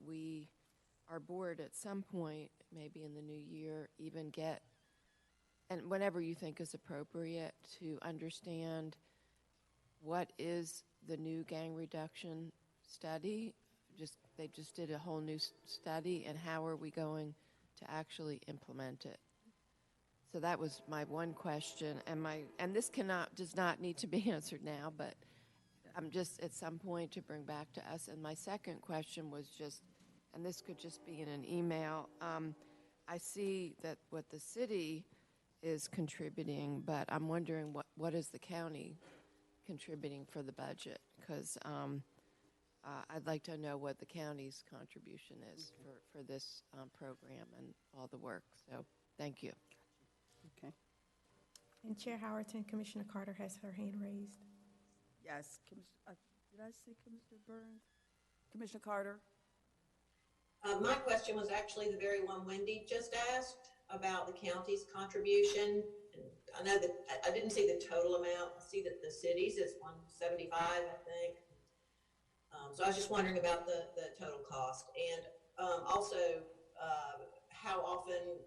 Speaker 10: our board at some point, maybe in the new year, even get, and whenever you think is appropriate, to understand what is the new gang reduction study. They just did a whole new study, and how are we going to actually implement it? So that was my one question, and this does not need to be answered now, but I'm just at some point to bring back to us. And my second question was just, and this could just be in an email. I see that what the city is contributing, but I'm wondering what is the county contributing for the budget? Because I'd like to know what the county's contribution is for this program and all the work. So thank you.
Speaker 9: Okay.
Speaker 2: And Chair Howerton, Commissioner Carter has her hand raised.
Speaker 3: Yes, did I say Commissioner Burns? Commissioner Carter?
Speaker 4: My question was actually the very one Wendy just asked about the county's contribution. And I know that I didn't see the total amount. I see that the cities is 175, I think. So I was just wondering about the total cost, and also how often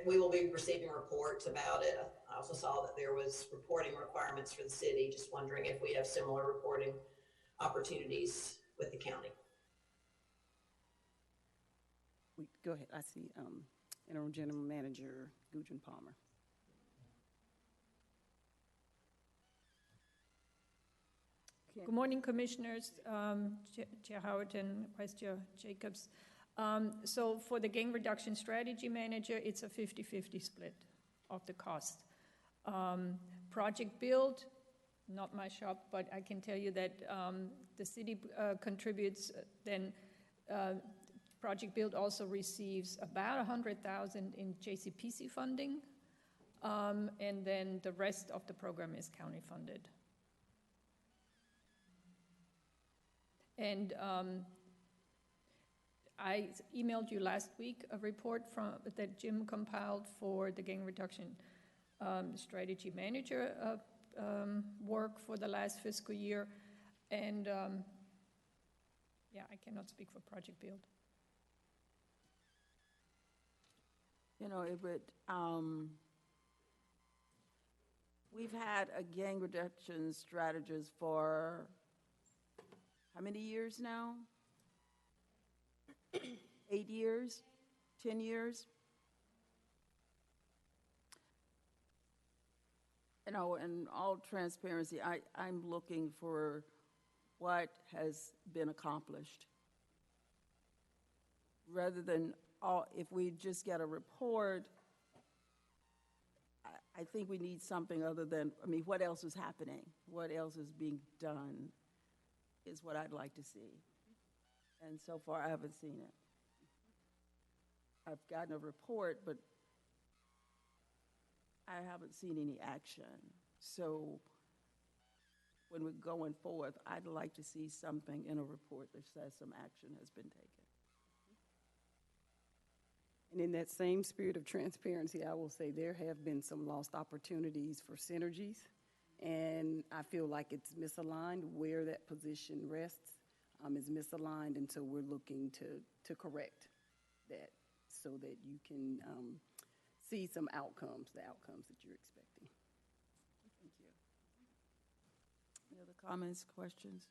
Speaker 4: we will be receiving reports about it. I also saw that there was reporting requirements for the city. Just wondering if we have similar reporting opportunities with the county.
Speaker 9: Go ahead. I see Interim General Manager Gudrun Palmer.
Speaker 12: Good morning, Commissioners, Chair Howerton, Vice Chair Jacobs. So for the Gang Reduction Strategy Manager, it's a 50-50 split of the cost. Project Build, not my shop, but I can tell you that the city contributes. Then Project Build also receives about $100,000 in JCPC funding, and then the rest of the program is county funded. And I emailed you last week a report that Jim compiled for the Gang Reduction Strategy Manager work for the last fiscal year. And yeah, I cannot speak for Project Build.
Speaker 3: You know, it would, we've had a gang reduction strategist for how many years now? 8 years? 10 years? You know, in all transparency, I'm looking for what has been accomplished. Rather than if we just get a report, I think we need something other than, I mean, what else is happening? What else is being done is what I'd like to see. And so far, I haven't seen it. I've gotten a report, but I haven't seen any action. So when we're going forth, I'd like to see something in a report that says some action has been taken.
Speaker 9: And in that same spirit of transparency, I will say there have been some lost opportunities for synergies, and I feel like it's misaligned where that position rests is misaligned, and so we're looking to correct that so that you can see some outcomes, the outcomes that you're expecting.
Speaker 3: Thank you. Any other comments, questions?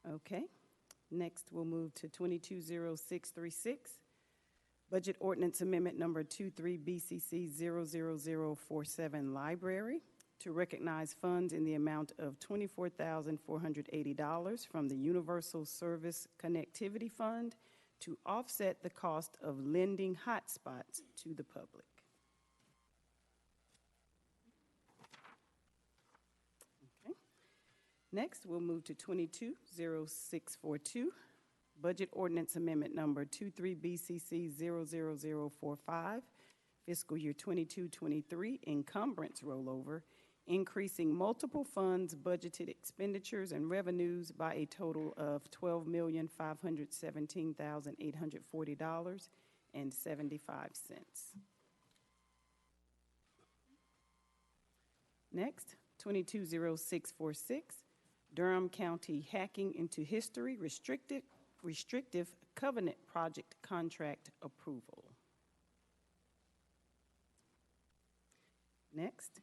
Speaker 9: Okay. Next, we'll move to 220636, Budget Ordinance Amendment Number 23 BCC 00047 Library, to recognize funds in the amount of $24,480 from the Universal Service Connectivity Fund to offset the cost of lending hotspots to the public. Next, we'll move to 220642, Budget Ordinance Amendment Number 23 BCC 00045, Fiscal Year 22-23 Encumbrance Rollover, increasing multiple funds budgeted expenditures and revenues by a total of $12,517,840.75. Next, 220646, Durham County Hacking into History Restrictive Covenant Project Contract Approval. Next,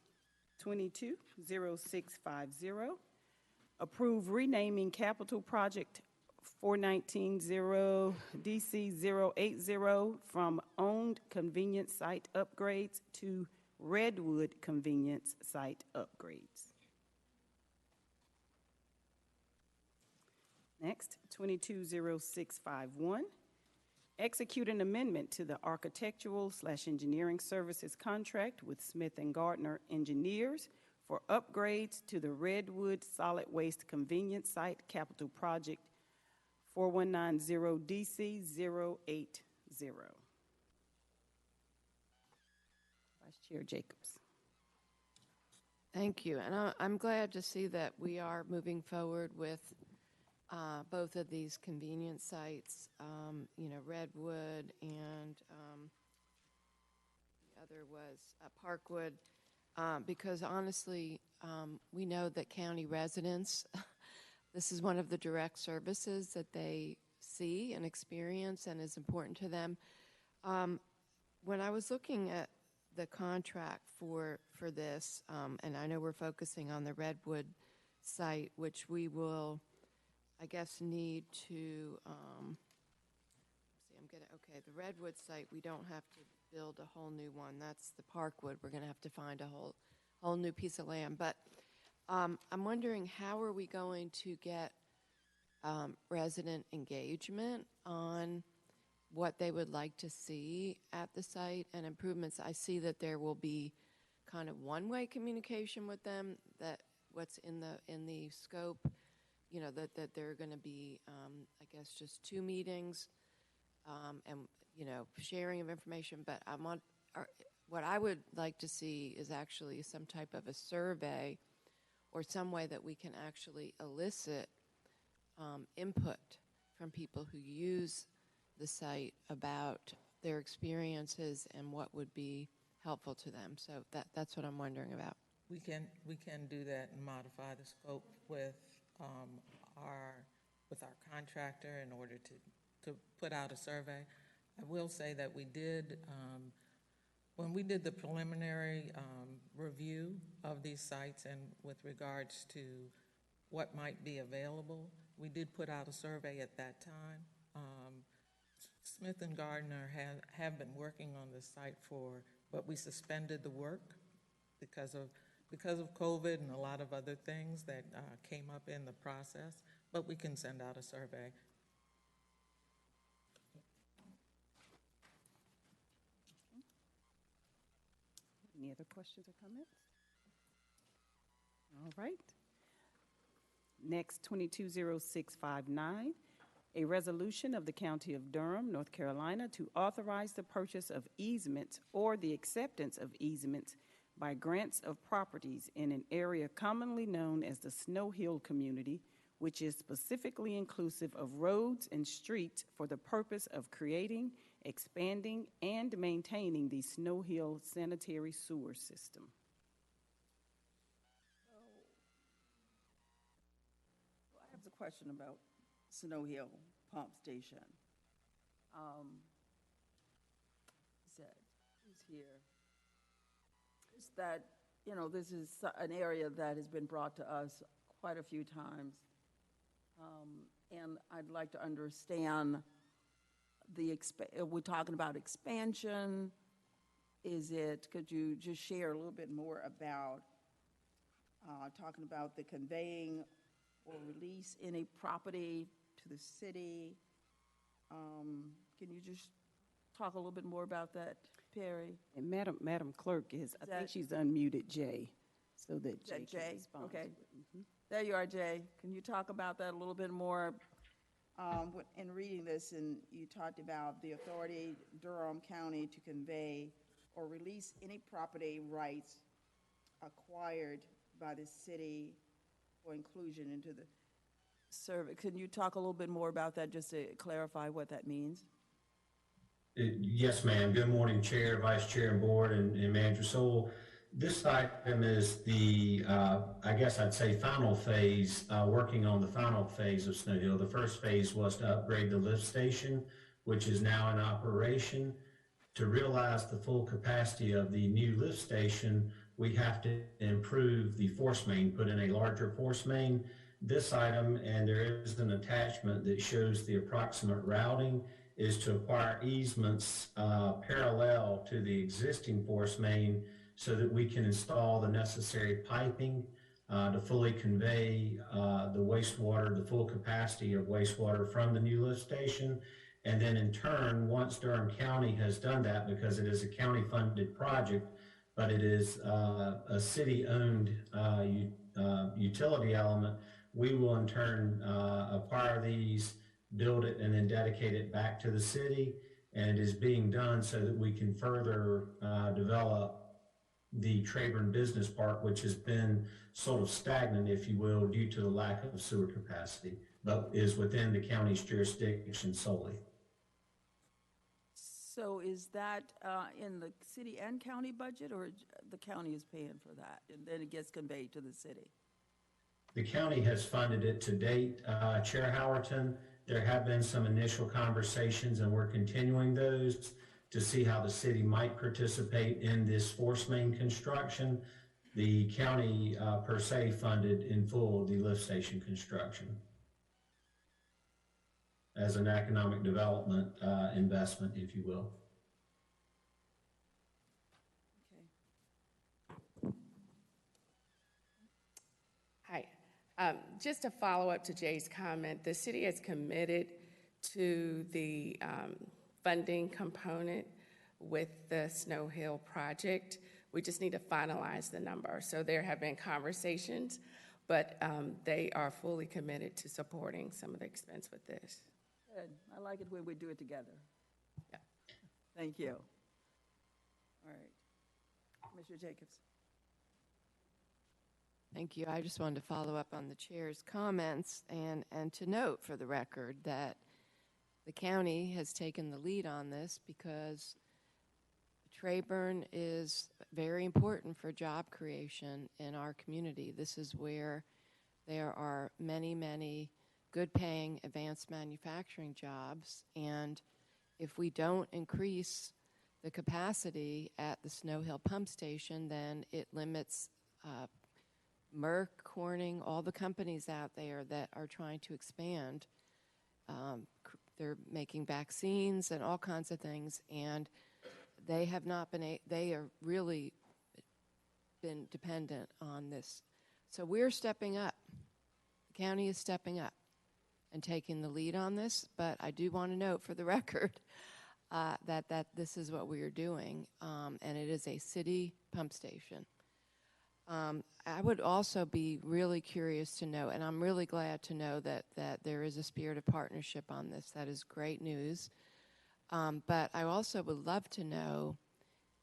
Speaker 9: 220650, approve renaming Capital Project 4190 DC 080 from Owned Convenience Site Upgrades to Redwood Convenience Site Upgrades. Next, 220651. Execute an amendment to the architectural/engineering services contract with Smith & Gardner Engineers for upgrades to the Redwood Solid Waste Convenience Site Capital Project 4190DC080. Vice Chair Jacobs.
Speaker 10: Thank you, and I'm glad to see that we are moving forward with both of these convenience sites, Redwood and the other was Parkwood, because honestly, we know that county residents, this is one of the direct services that they see and experience and is important to them. When I was looking at the contract for this, and I know we're focusing on the Redwood site, which we will, I guess, need to, the Redwood site, we don't have to build a whole new one. That's the Parkwood. We're going to have to find a whole new piece of land. But I'm wondering, how are we going to get resident engagement on what they would like to see at the site and improvements? I see that there will be kind of one-way communication with them, that what's in the scope, that there are going to be, I guess, just 2 meetings and, sharing of information. But what I would like to see is actually some type of a survey or some way that we can actually elicit input from people who use the site about their experiences and what would be helpful to them. So that's what I'm wondering about.
Speaker 17: We can do that and modify the scope with our contractor in order to put out a survey. I will say that we did, when we did the preliminary review of these sites and with regards to what might be available, we did put out a survey at that time. Smith & Gardner have been working on this site but we suspended the work because of COVID and a lot of other things that came up in the process, but we can send out a survey.
Speaker 9: Any other questions or comments? All right. Next, 220659. A resolution of the County of Durham, North Carolina, to authorize the purchase of easements or the acceptance of easements by grants of properties in an area commonly known as the Snow Hill community, which is specifically inclusive of roads and streets for the purpose of creating, expanding, and maintaining the Snow Hill sanitary sewer system.
Speaker 3: I have a question about Snow Hill Pump Station. Who's here? Is that, this is an area that has been brought to us quite a few times. And I'd like to understand we're talking about expansion. Could you just share a little bit more about talking about the conveying or release any property to the city? Can you just talk a little bit more about that, Perry?
Speaker 9: And Madam Clerk I think she's unmuted Jay, so that Jay can respond.
Speaker 3: Okay. There you are, Jay. Can you talk about that a little bit more? In reading this, and you talked about the authority, Durham County, to convey or release any property rights acquired by the city for inclusion into the survey. Can you talk a little bit more about that, just to clarify what that means?
Speaker 18: Yes, ma'am. Good morning, Chair, Vice Chair, and Board, and Manager Sewell. This item is the, I guess I'd say, final phase, working on the final phase of Snow Hill. The first phase was to upgrade the lift station, which is now in operation. To realize the full capacity of the new lift station, we have to improve the force main, put in a larger force main. This item, and there is an attachment that shows the approximate routing, is to acquire easements parallel to the existing force main so that we can install the necessary piping to fully convey the wastewater, the full capacity of wastewater from the new lift station. And then in turn, once Durham County has done that, because it is a county-funded project, but it is a city-owned utility element, we will in turn acquire these, build it, and then dedicate it back to the city. And it is being done so that we can further develop the Trayburn Business Park, which has been sort of stagnant, if you will, due to the lack of sewer capacity, but is within the county's jurisdiction solely.
Speaker 3: So is that in the city and county budget, or the county is paying for that, and then it gets conveyed to the city?
Speaker 18: The county has funded it to date, Chair Howerton. There have been some initial conversations, and we're continuing those to see how the city might participate in this force main construction. The county per se funded in full the lift station construction as an economic development investment, if you will.
Speaker 19: Hi. Just a follow-up to Jay's comment, the city is committed to the funding component with the Snow Hill project. We just need to finalize the number. So there have been conversations, but they are fully committed to supporting some of the expense with this.
Speaker 3: Good. I like it when we do it together.
Speaker 19: Yeah.
Speaker 3: Thank you. All right. Commissioner Jacobs.
Speaker 10: Thank you. I just wanted to follow up on the chair's comments and to note for the record that the county has taken the lead on this because Trayburn is very important for job creation in our community. This is where there are many, many good-paying advanced manufacturing jobs, and if we don't increase the capacity at the Snow Hill pump station, then it limits Merck, Corning, all the companies out there that are trying to expand. They're making vaccines and all kinds of things, and they have not been, they are really been dependent on this. So we're stepping up. The county is stepping up and taking the lead on this, but I do want to note for the record that this is what we are doing, and it is a city pump station. I would also be really curious to know, and I'm really glad to know that there is a spirit of partnership on this. That is great news. But I also would love to know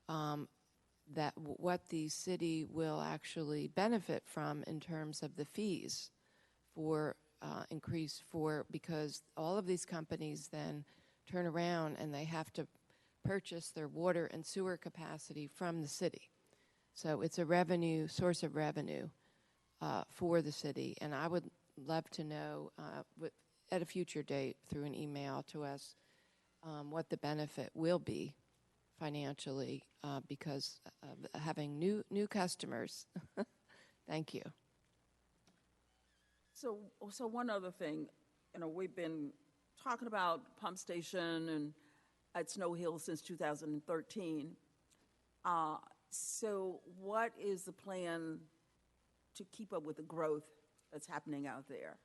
Speaker 10: that what the city will actually benefit from in terms of the fees for because all of these companies then turn around and they have to purchase their water and sewer capacity from the city. So it's a source of revenue for the city. And I would love to know at a future date through an email to us what the benefit will be financially because of having new customers. Thank you.
Speaker 3: So one other thing, we've been talking about pump station and at Snow Hill since 2013. So what is the plan to keep up with the growth that's happening out there?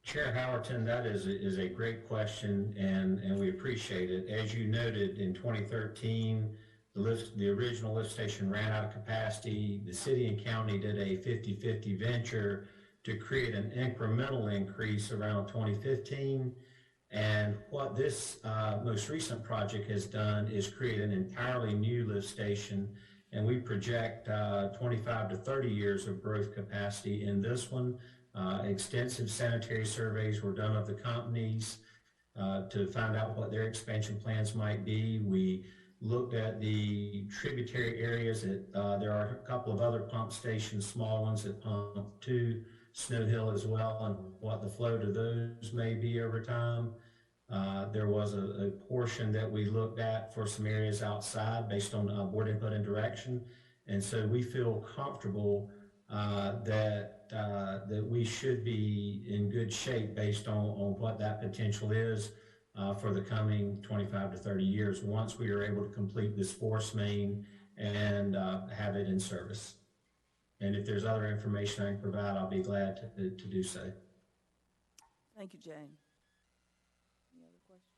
Speaker 18: Chair Howerton, that is a great question, and we appreciate it. As you noted, in 2013, the original lift station ran out of capacity. The city and county did a 50-50 venture to create an incremental increase around 2015. And what this most recent project has done is create an entirely new lift station, and we project 25 to 30 years of growth capacity in this one. Extensive sanitary surveys were done of the companies to find out what their expansion plans might be. We looked at the tributary areas. There are a couple of other pump stations, small ones that pump to Snow Hill as well, and what the flow to those may be over time. There was a portion that we looked at for some areas outside based on board input and direction. And so we feel comfortable that we should be in good shape based on what that potential is for the coming 25 to 30 years once we are able to complete this force main and have it in service. And if there's other information I can provide, I'll be glad to do so.
Speaker 3: Thank you, Jane. Any other questions?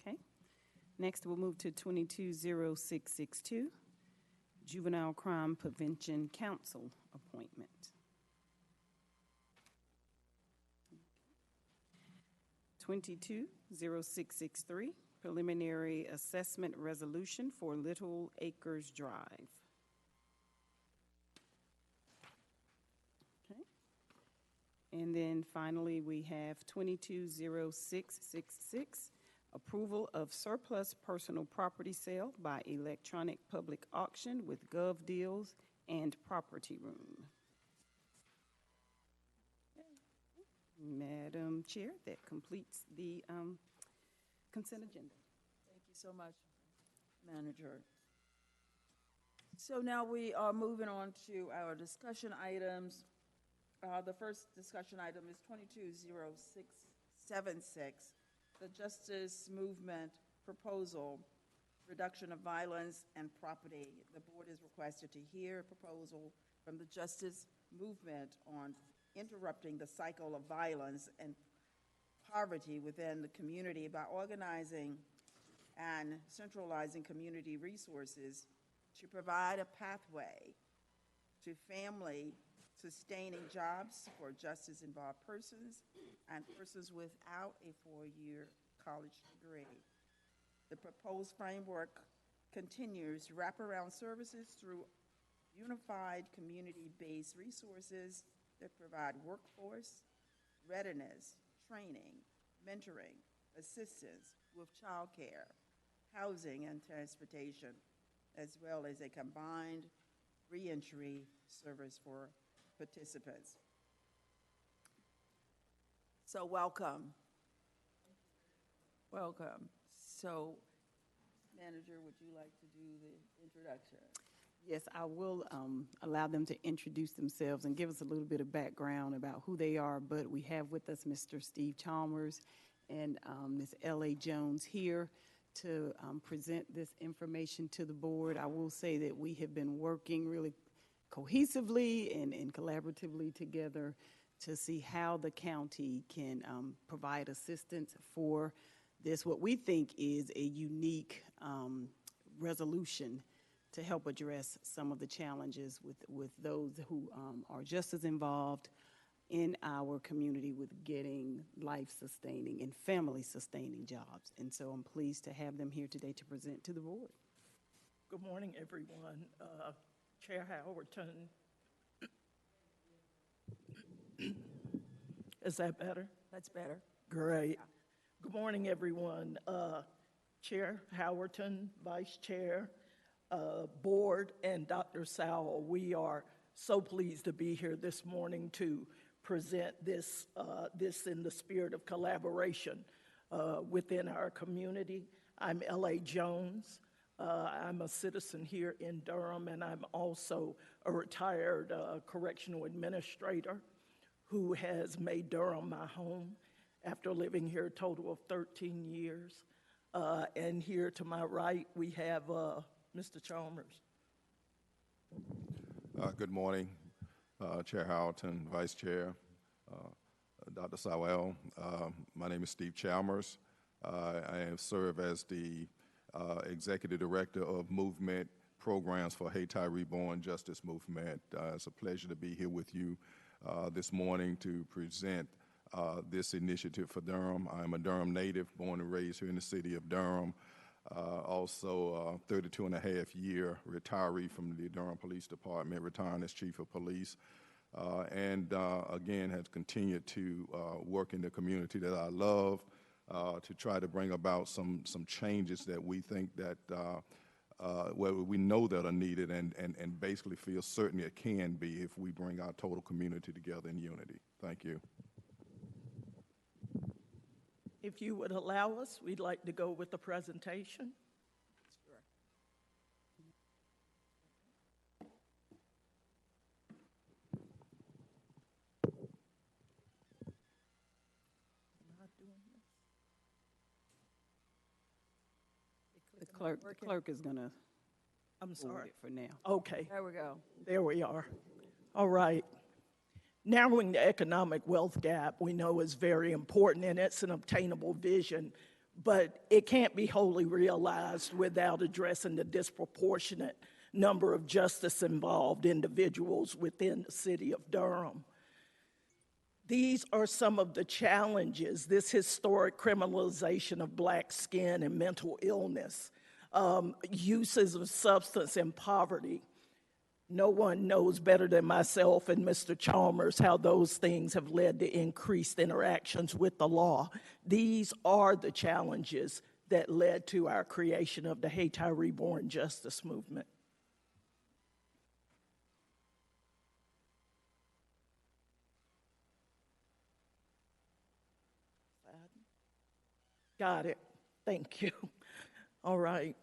Speaker 9: Okay. Next, we'll move to 220662, Juvenile Crime Prevention Council appointment. 220663, Preliminary Assessment Resolution for Little Acres Drive. Okay. And then finally, we have 220666, Approval of Surplus Personal Property Sale by Electronic Public Auction with Gov Deals and Property Room. Madam Chair, that completes the consent agenda.
Speaker 3: Thank you so much, Manager. So now we are moving on to our discussion items. The first discussion item is 220676, the Justice Movement Proposal, Reduction of Violence and Property. The board is requested to hear a proposal from the Justice Movement on interrupting the cycle of violence and poverty within the community by organizing and centralizing community resources to provide a pathway to family-sustaining jobs for justice-involved persons and persons without a four-year college degree. The proposed framework continues wraparound services through unified community-based resources that provide workforce, readiness, training, mentoring, assistance with childcare, housing, and transportation, as well as a combined reentry service for participants. So welcome. Welcome. So, Manager, would you like to do the introduction?
Speaker 9: Yes, I will allow them to introduce themselves and give us a little bit of background about who they are, but we have with us Mr. Steve Chalmers and Ms. L.A. Jones here to present this information to the board. I will say that we have been working really cohesively and collaboratively together to see how the county can provide assistance for this, what we think is a unique resolution to help address some of the challenges with those who are just as involved in our community with getting life-sustaining and family-sustaining jobs. And so I'm pleased to have them here today to present to the board.
Speaker 20: Good morning, everyone. Chair Howerton. Is that better?
Speaker 3: That's better.
Speaker 20: Great. Good morning, everyone. Chair Howerton, Vice Chair, Board, and Dr. Sowell, we are so pleased to be here this morning to present this in the spirit of collaboration within our community. I'm L.A. Jones. I'm a citizen here in Durham, and I'm also a retired correctional administrator who has made Durham my home after living here a total of 13 years. And here to my right, we have Mr. Chalmers.
Speaker 21: Good morning, Chair Howerton, Vice Chair, Dr. Sowell. My name is Steve Chalmers. I serve as the Executive Director of Movement Programs for Haiti Reborn Justice Movement. It's a pleasure to be here with you this morning to present this initiative for Durham. I'm a Durham native, born and raised here in the city of Durham. Also, 32 and a half year retiree from the Durham Police Department, retiring as Chief of Police. And again, has continued to work in the community that I love to try to bring about some changes that we think that, well, we know that are needed and basically feel certain it can be if we bring our total community together in unity. Thank you.
Speaker 20: If you would allow us, we'd like to go with the presentation.
Speaker 3: Sure.
Speaker 9: Clerk is going to
Speaker 20: I'm sorry.
Speaker 9: it for now.
Speaker 20: Okay.
Speaker 3: There we go.
Speaker 20: There we are. All right. Narrowing the economic wealth gap we know is very important, and it's an obtainable vision, but it can't be wholly realized without addressing the disproportionate number of justice-involved individuals within the city of Durham. These are some of the challenges, this historic criminalization of black skin and mental illness, uses of substance and poverty. No one knows better than myself and Mr. Chalmers how those things have led to increased interactions with the law. These are the challenges that led to our creation of the Hayti Reborn Justice Movement. Got it. Thank you. All right.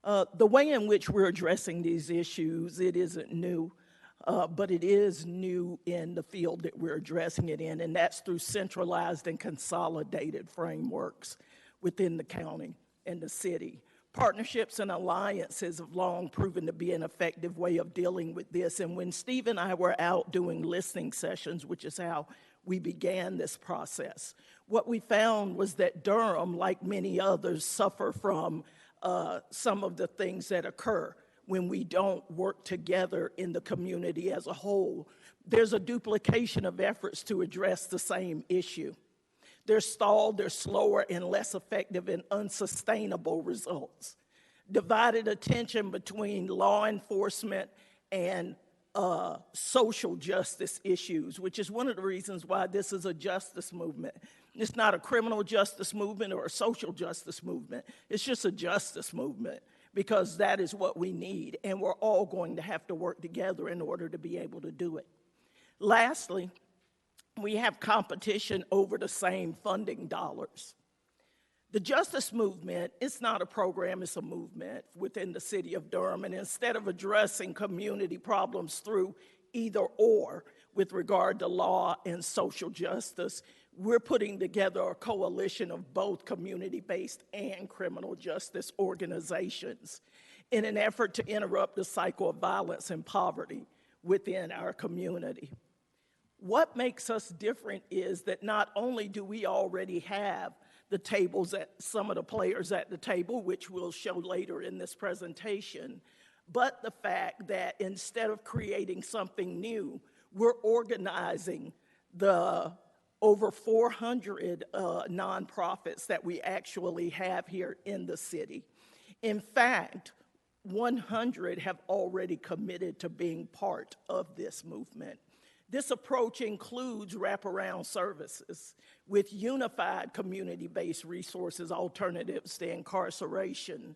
Speaker 20: The way in which we're addressing these issues, it isn't new, but it is new in the field that we're addressing it in, and that's through centralized and consolidated frameworks within the county and the city. Partnerships and alliances have long proven to be an effective way of dealing with this, and when Steve and I were out doing listening sessions, which is how we began this process, what we found was that Durham, like many others, suffer from some of the things that occur when we don't work together in the community as a whole. There's a duplication of efforts to address the same issue. They're stalled, they're slower, and less effective and unsustainable results. Divided attention between law enforcement and social justice issues, which is one of the reasons why this is a justice movement. It's not a criminal justice movement or a social justice movement. It's just a justice movement because that is what we need, and we're all going to have to work together in order to be able to do it. Lastly, we have competition over the same funding dollars. The justice movement, it's not a program, it's a movement within the city of Durham, and instead of addressing community problems through either or with regard to law and social justice, we're putting together a coalition of both community-based and criminal justice organizations in an effort to interrupt the cycle of violence and poverty within our community. What makes us different is that not only do we already have the tables at some of the players at the table, which we'll show later in this presentation, but the fact that instead of creating something new, we're organizing the over 400 nonprofits that we actually have here in the city. In fact, 100 have already committed to being part of this movement. This approach includes wraparound services with unified community-based resources, alternatives to incarceration.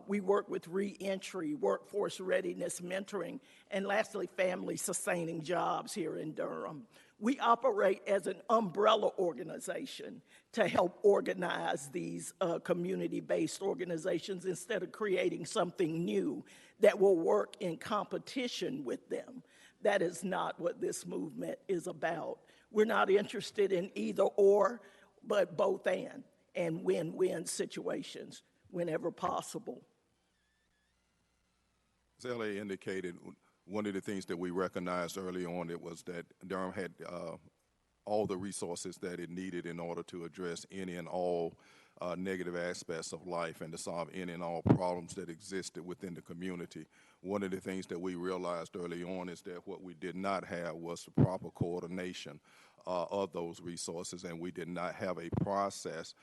Speaker 20: We work with reentry, workforce readiness, mentoring, and lastly, family-sustaining jobs here in Durham. We operate as an umbrella organization to help organize these community-based organizations instead of creating something new that will work in competition with them. That is not what this movement is about. We're not interested in either or, but both and win-win situations whenever possible.
Speaker 21: As Ellie indicated, one of the things that we recognized early on it was that Durham had all the resources that it needed in order to address any and all negative aspects of life and to solve any and all problems that existed within the community. One of the things that we realized early on is that what we did not have was the proper coordination of those resources, and we did not have a process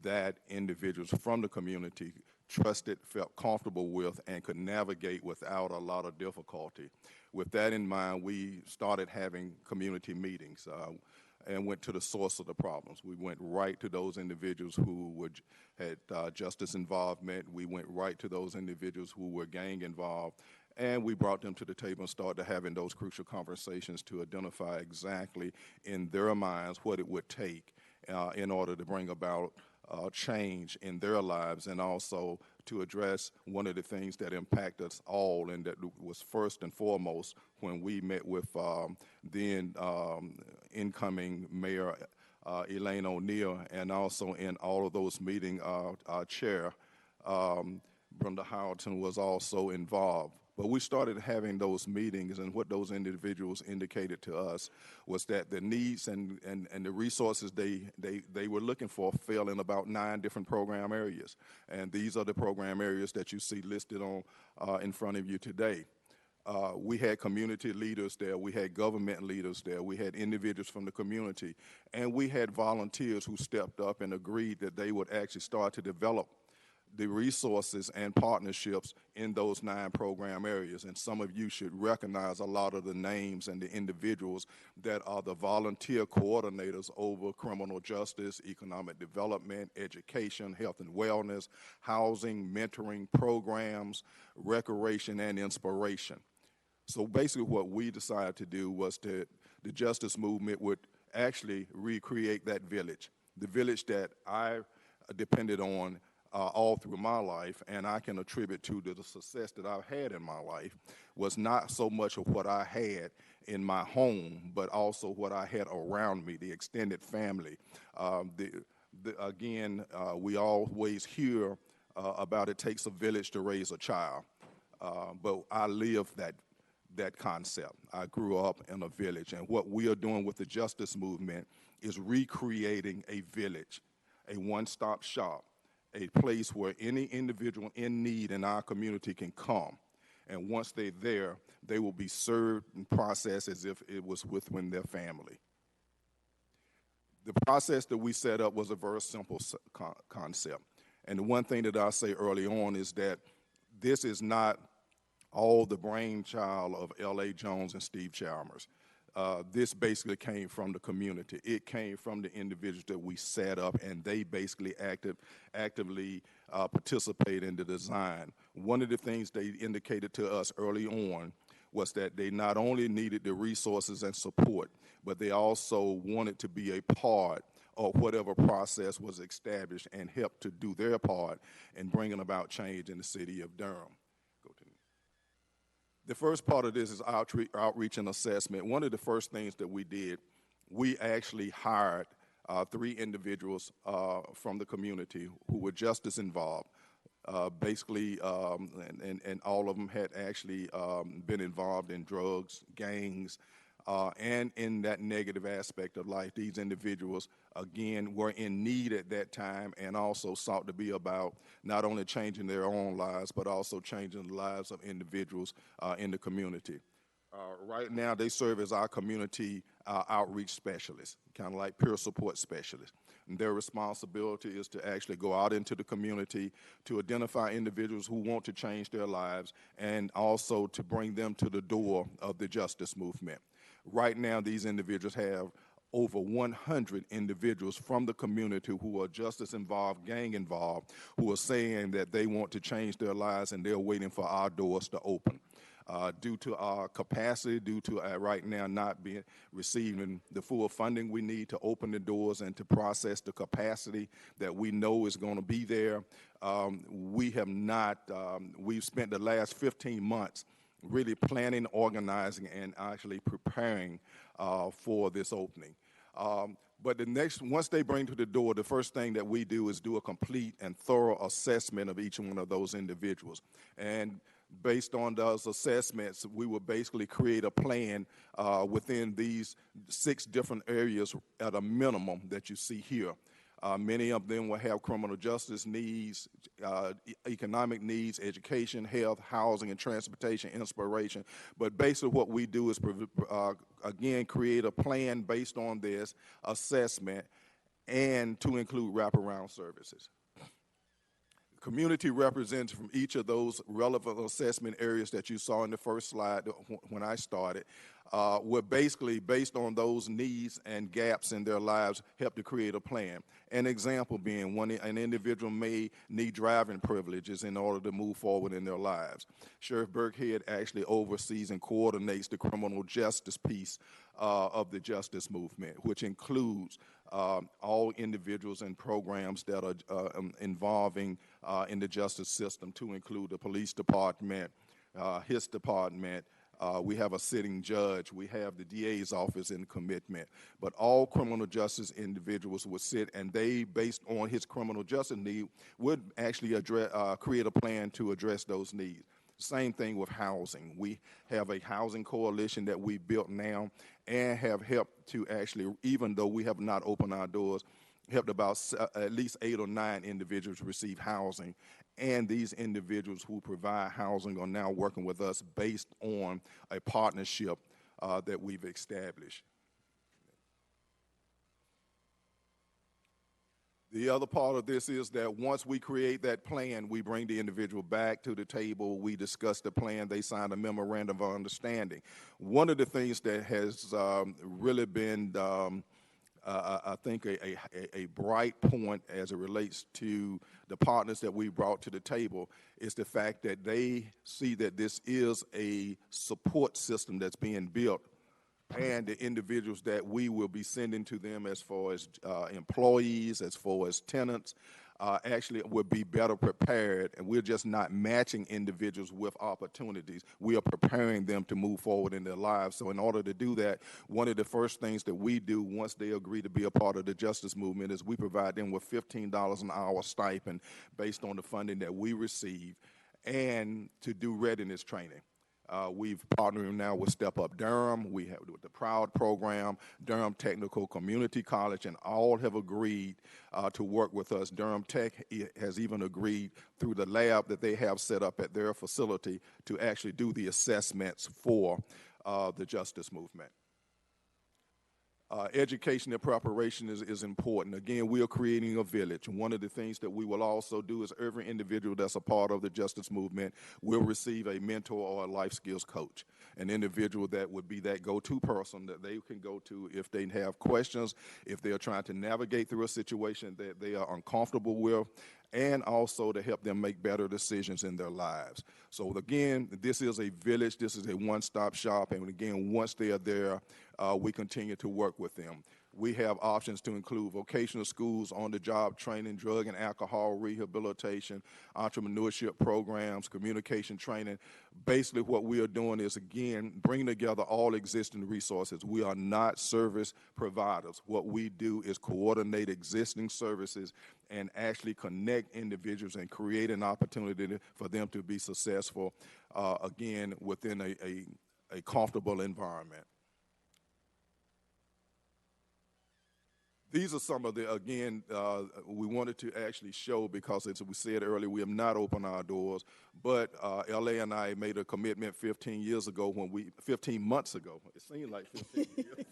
Speaker 21: that individuals from the community trusted, felt comfortable with, and could navigate without a lot of difficulty. With that in mind, we started having community meetings and went to the source of the problems. We went right to those individuals who had justice involvement. We went right to those individuals who were gang involved, and we brought them to the table and started having those crucial conversations to identify exactly in their minds what it would take in order to bring about change in their lives, and also to address one of the things that impact us all, and that was first and foremost when we met with then incoming Mayor Elaine O'Neill, and also in all of those meetings, our chair, Brenda Houghton was also involved. But we started having those meetings, and what those individuals indicated to us was that the needs and the resources they were looking for fell in about 9 different program areas. And these are the program areas that you see listed on in front of you today. We had community leaders there, we had government leaders there, we had individuals from the community, and we had volunteers who stepped up and agreed that they would actually start to develop the resources and partnerships in those 9 program areas. And some of you should recognize a lot of the names and the individuals that are the volunteer coordinators over criminal justice, economic development, education, health and wellness, housing, mentoring programs, recreation, and inspiration. So basically what we decided to do was that the justice movement would actually recreate that village, the village that I depended on all through my life, and I can attribute to the success that I've had in my life, was not so much of what I had in my home, but also what I had around me, the extended family. We always hear about it takes a village to raise a child, but I live that concept. I grew up in a village, and what we are doing with the justice movement is recreating a village, a one-stop shop, a place where any individual in need in our community can come. And once they're there, they will be served and processed as if it was within their family. The process that we set up was a very simple concept. And the one thing that I say early on is that this is not all the brainchild of L.A. Jones and Steve Chalmers. This basically came from the community. It came from the individuals that we set up, and they basically actively participate in the design. One of the things they indicated to us early on was that they not only needed the resources and support, but they also wanted to be a part of whatever process was established and help to do their part in bringing about change in the city of Durham. The first part of this is outreach and assessment. One of the first things that we did, we actually hired 3 individuals from the community who were justice involved. And all of them had actually been involved in drugs, gangs, and in that negative aspect of life. These individuals, again, were in need at that time and also sought to be about not only changing their own lives, but also changing the lives of individuals in the community. Right now, they serve as our community outreach specialists, kind of like peer support specialists. And their responsibility is to actually go out into the community to identify individuals who want to change their lives and also to bring them to the door of the justice movement. Right now, these individuals have over 100 individuals from the community who are justice involved, gang involved, who are saying that they want to change their lives and they're waiting for our doors to open. Due to our capacity, due to right now not being receiving the full funding we need to open the doors and to process the capacity that we know is going to be there, we've spent the last 15 months really planning, organizing, and actually preparing for this opening. But once they bring to the door, the first thing that we do is do a complete and thorough assessment of each one of those individuals. And based on those assessments, we will basically create a plan within these 6 different areas at a minimum that you see here. Many of them will have criminal justice needs, economic needs, education, health, housing, and transportation, inspiration. But basically what we do is, again, create a plan based on this assessment and to include wraparound services. Community representatives from each of those relevant assessment areas that you saw in the first slide when I started were basically, based on those needs and gaps in their lives, help to create a plan. An example being an individual may need driving privileges in order to move forward in their lives. Sheriff Burkhead actually oversees and coordinates the criminal justice piece of the justice movement, which includes all individuals and programs that are involving in the justice system, to include the police department, his department, We have a sitting judge. We have the DA's office in commitment. But all criminal justice individuals would sit, and they, based on his criminal justice need, would actually create a plan to address those needs. Same thing with housing. We have a housing coalition that we built now and have helped to actually, even though we have not opened our doors, helped about at least 8 or 9 individuals receive housing. And these individuals who provide housing are now working with us based on a partnership that we've established. The other part of this is that once we create that plan, we bring the individual back to the table, we discuss the plan, they sign a memorandum of understanding. One of the things that has really been, I think, a bright point as it relates to the partners that we brought to the table is the fact that they see that this is a support system that's being built, and the individuals that we will be sending to them as far as employees, as far as tenants, actually will be better prepared, and we're just not matching individuals with opportunities. We are preparing them to move forward in their lives. So in order to do that, one of the first things that we do once they agree to be a part of the justice movement is we provide them with $15 an hour stipend based on the funding that we receive, and to do readiness training. We've partnered now with Step Up Durham. We have with the Proud program, Durham Technical Community College, and all have agreed to work with us. Durham Tech has even agreed through the lab that they have set up at their facility to actually do the assessments for the justice movement. Education and preparation is important. Again, we are creating a village. One of the things that we will also do is every individual that's a part of the justice movement will receive a mentor or a life skills coach, an individual that would be that go-to person that they can go to if they have questions, if they're trying to navigate through a situation that they are uncomfortable with, and also to help them make better decisions in their lives. So again, this is a village, this is a one-stop shop, and again, once they are there, we continue to work with them. We have options to include vocational schools, on-the-job training, drug and alcohol rehabilitation, entrepreneurship programs, communication training. Basically, what we are doing is, again, bringing together all existing resources. We are not service providers. What we do is coordinate existing services and actually connect individuals and create an opportunity for them to be successful, again, within a comfortable environment. These are some of the, again, we wanted to actually show, because as we said earlier, we have not opened our doors, but LA and I made a commitment 15 months ago, it seemed like 15 years,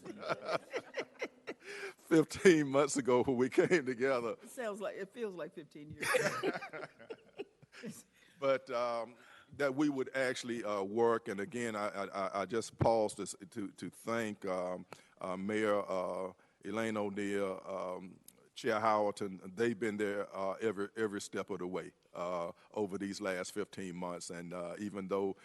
Speaker 21: 15 months ago when we came together.
Speaker 3: It feels like 15 years.
Speaker 21: But that we would actually work, and again, I just paused to thank Mayor Elaine O'Neill, Chair Howerton. They've been there every step of the way over these last 15 months. And even though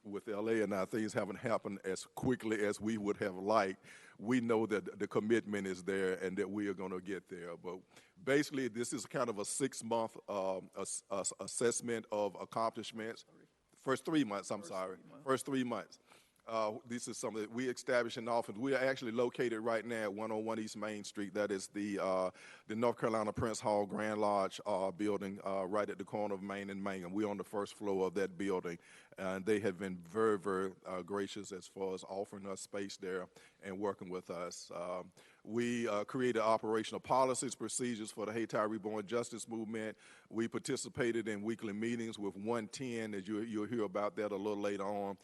Speaker 21: with LA and our things haven't happened as quickly as we would have liked, we know that the commitment is there and that we are going to get there. But basically, this is kind of a 6-month assessment of accomplishments. First 3 months. This is something that we established in the office. We are actually located right now at 101 East Main Street. That is the North Carolina Prince Hall Grand Lodge building right at the corner of Main and Mangum. We're on the first floor of that building, and they have been very, very gracious as far as offering us space there and working with us. We created operational policies, procedures for the Haiti Reborn Justice Movement. We participated in weekly meetings with 110, as you'll hear about that a little later on.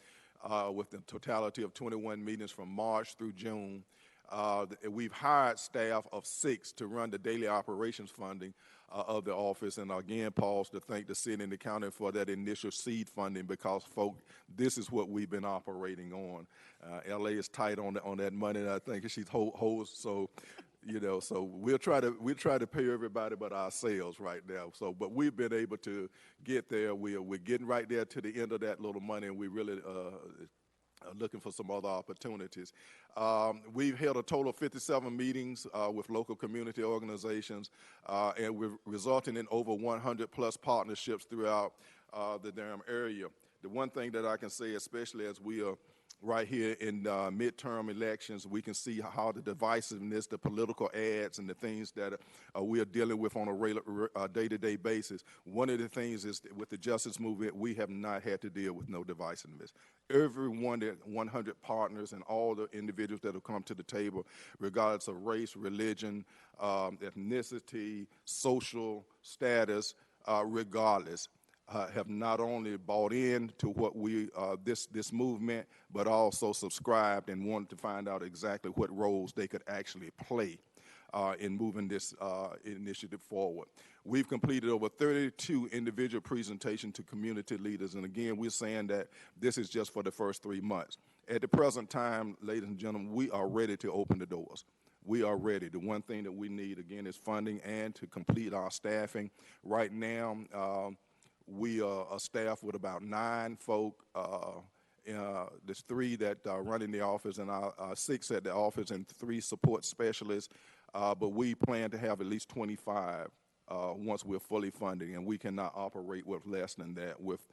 Speaker 21: With the totality of 21 meetings from March through June. We've hired staff of 6 to run the daily operations funding of the office. And again, pause to thank the city and the county for that initial seed funding, because, folks, this is what we've been operating on. LA is tight on that money, and I think she's holds. So, so we'll try to pay everybody but ourselves right now. So, but we've been able to get there. We're getting right there to the end of that little money, and we really looking for some other opportunities. We've held a total of 57 meetings with local community organizations, and we're resulting in over 100 plus partnerships throughout the Durham area. The one thing that I can say, especially as we are right here in midterm elections, we can see how the divisiveness, the political ads, and the things that we are dealing with on a day-to-day basis. One of the things is that with the justice movement, we have not had to deal with no divisiveness. Every 100 partners and all the individuals that have come to the table, regardless of race, religion, ethnicity, social status, regardless, have not only bought in to what this movement, but also subscribed and wanted to find out exactly what roles they could actually play in moving this initiative forward. We've completed over 32 individual presentations to community leaders, and again, we're saying that this is just for the first 3 months. At the present time, ladies and gentlemen, we are ready to open the doors. We are ready. The one thing that we need, again, is funding and to complete our staffing. Right now, we are staffed with about 9 folk. There's 3 that run in the office, and 6 at the office, and 3 support specialists. But we plan to have at least 25 once we're fully funded, and we cannot operate with less than that with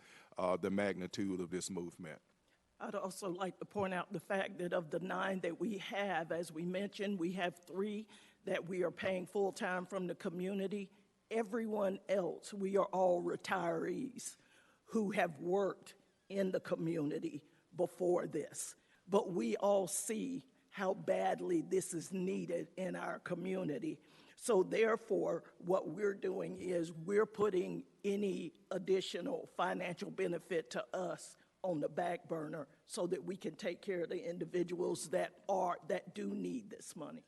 Speaker 21: the magnitude of this movement.
Speaker 20: I'd also like to point out the fact that of the 9 that we have, as we mentioned, we have 3 that we are paying full-time from the community. Everyone else, we are all retirees who have worked in the community before this. But we all see how badly this is needed in our community. So therefore, what we're doing is we're putting any additional financial benefit to us on the back burner so that we can take care of the individuals that do need this money.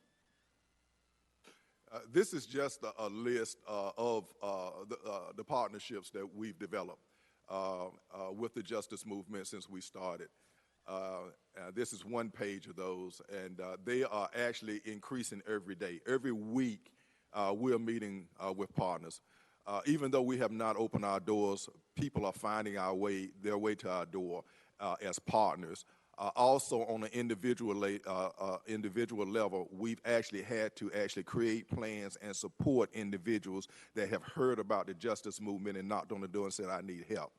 Speaker 21: This is just a list of the partnerships that we've developed with the justice movement since we started. This is one page of those, and they are actually increasing every day. Every week, we're meeting with partners. Even though we have not opened our doors, people are finding their way to our door as partners. Also, on an individual level, we've actually had to create plans and support individuals that have heard about the justice movement and knocked on the door and said, I need help.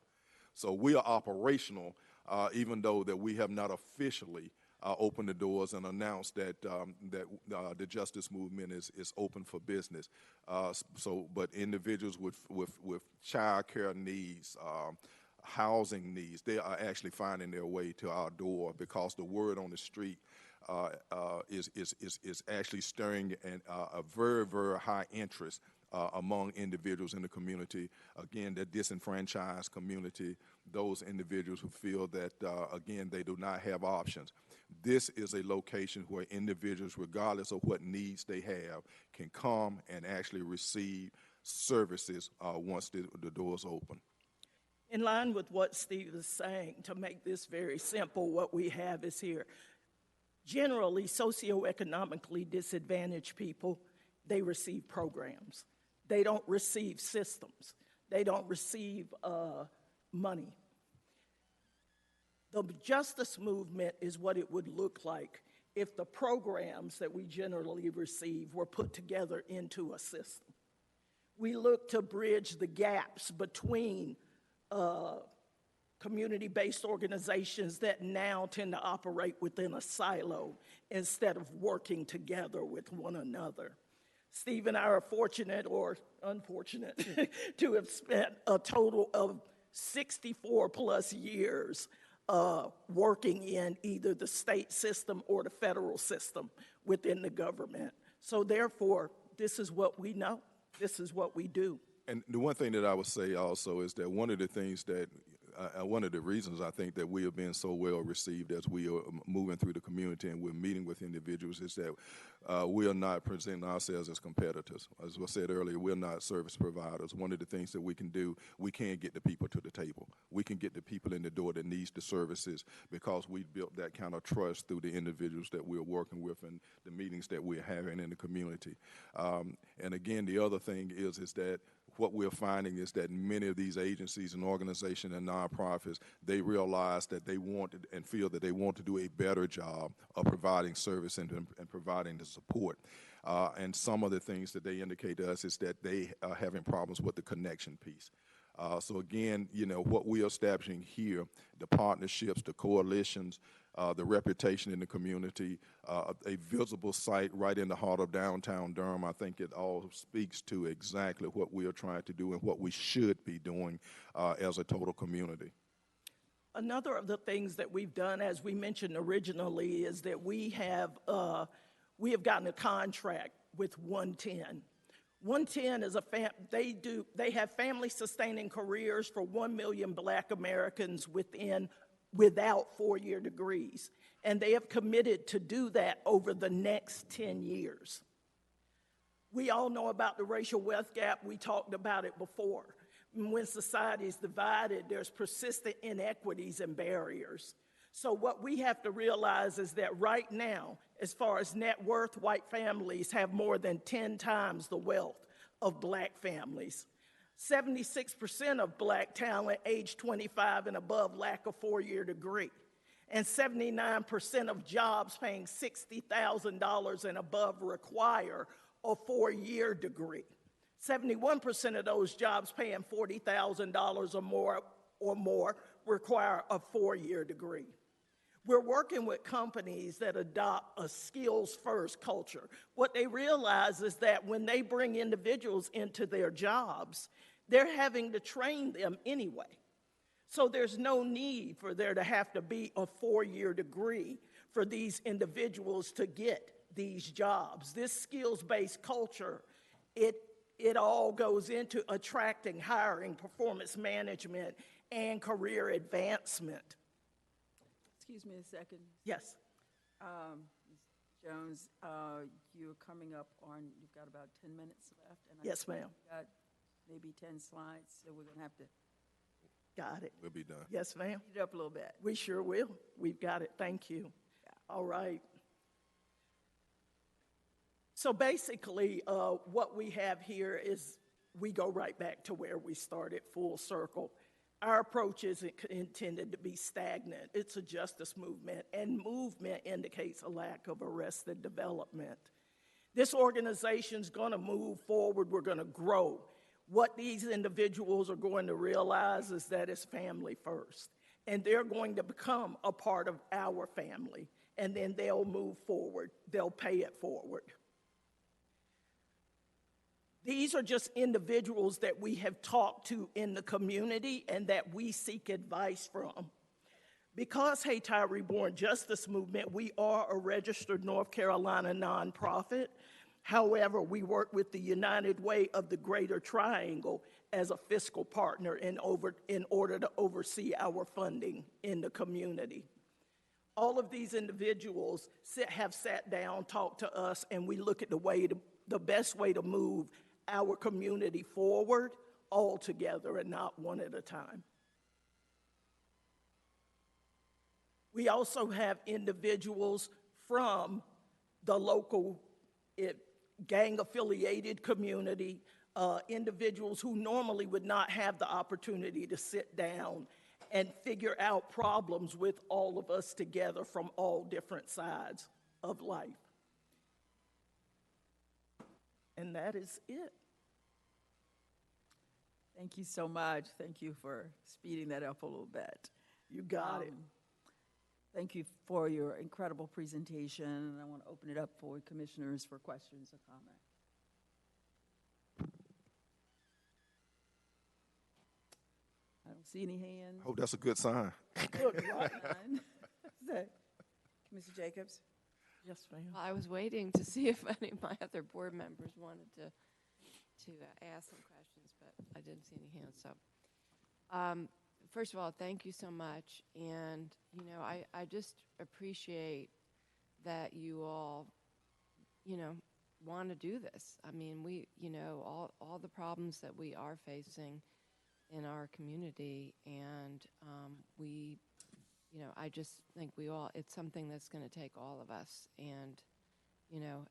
Speaker 21: So we are operational, even though that we have not officially opened the doors and announced that the justice movement is open for business. But individuals with child care needs, housing needs, they are actually finding their way to our door because the word on the street is actually stirring a very, very high interest among individuals in the community. Again, the disenfranchised community, those individuals who feel that, again, they do not have options. This is a location where individuals, regardless of what needs they have, can come and actually receive services once the doors open.
Speaker 20: In line with what Steve is saying, to make this very simple, what we have is here. Generally, socioeconomically disadvantaged people, they receive programs. They don't receive systems. They don't receive money. The justice movement is what it would look like if the programs that we generally receive were put together into a system. We look to bridge the gaps between community-based organizations that now tend to operate within a silo instead of working together with one another. Steve and I are fortunate or unfortunate to have spent a total of 64 plus years working in either the state system or the federal system within the government. So therefore, this is what we know. This is what we do.
Speaker 21: And the one thing that I would say also is that one of the things that, one of the reasons I think that we have been so well received as we are moving through the community and we're meeting with individuals is that we are not presenting ourselves as competitors. As I said earlier, we're not service providers. One of the things that we can do, we can get the people to the table. We can get the people in the door that needs the services because we built that kind of trust through the individuals that we're working with and the meetings that we're having in the community. And again, the other thing is that what we're finding is that many of these agencies and organizations and nonprofits, they realize that they want and feel that they want to do a better job of providing service and providing the support. And some of the things that they indicate to us is that they are having problems with the connection piece. So again, what we are establishing here, the partnerships, the coalitions, the reputation in the community, a visible site right in the heart of downtown Durham, I think it all speaks to exactly what we are trying to do and what we should be doing as a total community.
Speaker 20: Another of the things that we've done, as we mentioned originally, is that we have gotten a contract with 110. 110 is they have family sustaining careers for 1 million Black Americans without 4-year degrees. And they have committed to do that over the next 10 years. We all know about the racial wealth gap. We talked about it before. When society is divided, there's persistent inequities and barriers. So what we have to realize is that right now, as far as net worth, white families have more than 10 times the wealth of Black families. 76% of Black talent age 25 and above lack a 4-year degree. And 79% of jobs paying $60,000 and above require a 4-year degree. 71% of those jobs paying $40,000 or more require a 4-year degree. We're working with companies that adopt a skills-first culture. What they realize is that when they bring individuals into their jobs, they're having to train them anyway. So there's no need for there to have to be a 4-year degree for these individuals to get these jobs. This skills-based culture, it all goes into attracting, hiring, performance management, and career advancement.
Speaker 3: Excuse me a second.
Speaker 20: Yes.
Speaker 3: Ms. Jones, you're coming up on, you've got about 10 minutes left. And
Speaker 20: Yes, ma'am.
Speaker 3: Got maybe 10 slides, so we're going to have to.
Speaker 20: Got it.
Speaker 21: We'll be done.
Speaker 20: Yes, ma'am.
Speaker 3: Speed it up a little bit.
Speaker 20: We sure will. We've got it. Thank you.
Speaker 3: Yeah.
Speaker 20: All right. So basically, what we have here is we go right back to where we started, full circle. Our approach isn't intended to be stagnant. It's a justice movement, and movement indicates a lack of arrested development. This organization's going to move forward. We're going to grow. What these individuals are going to realize is that it's family first, and they're going to become a part of our family, and then they'll move forward. They'll pay it forward. These are just individuals that we have talked to in the community and that we seek advice from. Because Hayti Reborn Justice Movement, we are a registered North Carolina nonprofit. However, we work with the United Way of the Greater Triangle as a fiscal partner in order to oversee our funding in the community. All of these individuals have sat down, talked to us, and we look at the best way to move our community forward all together and not one at a time. We also have individuals from the local gang-affiliated community, individuals who normally would not have the opportunity to sit down and figure out problems with all of us together from all different sides of life. And that is it.
Speaker 3: Thank you so much. Thank you for speeding that up a little bit.
Speaker 20: You got it.
Speaker 3: Thank you for your incredible presentation, and I want to open it up for commissioners for questions or comment. I don't see any hands.
Speaker 21: Oh, that's a good sign.
Speaker 3: Good, right? Mr. Jacobs?
Speaker 20: Yes, ma'am.
Speaker 10: Well, I was waiting to see if any of my other board members wanted to ask some questions, but I didn't see any hands up. First of all, thank you so much. And, you know, I just appreciate that you all, you know, want to do this. I mean, we, you know, all the problems that we are facing in our community, and we, you know, I just think it's something that's going to take all of us, and, you know,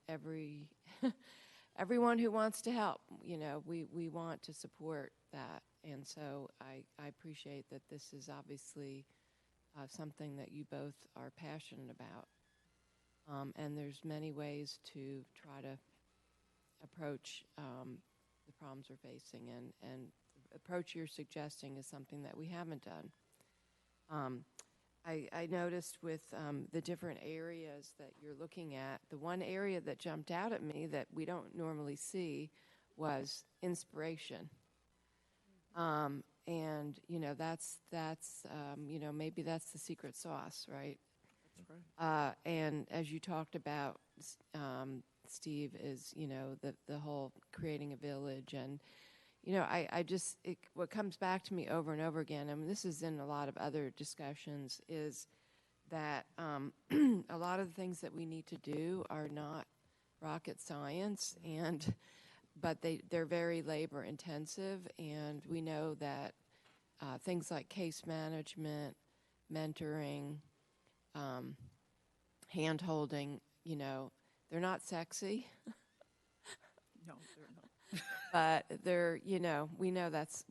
Speaker 10: everyone who wants to help, you know, we want to support that. And so I appreciate that this is obviously something that you both are passionate about. And there's many ways to try to approach the problems we're facing, and approach you're suggesting is something that we haven't done. I noticed with the different areas that you're looking at, the one area that jumped out at me that we don't normally see was inspiration. And, that's maybe that's the secret sauce, right?
Speaker 9: That's right.
Speaker 10: And as you talked about, Steve, is, the whole creating a village. And, what comes back to me over and over again, and this is in a lot of other discussions, is that a lot of the things that we need to do are not rocket science, but they're very labor intensive, and we know that things like case management, mentoring, hand-holding, they're not sexy.
Speaker 20: No, they're not.
Speaker 10: But they're, we know that's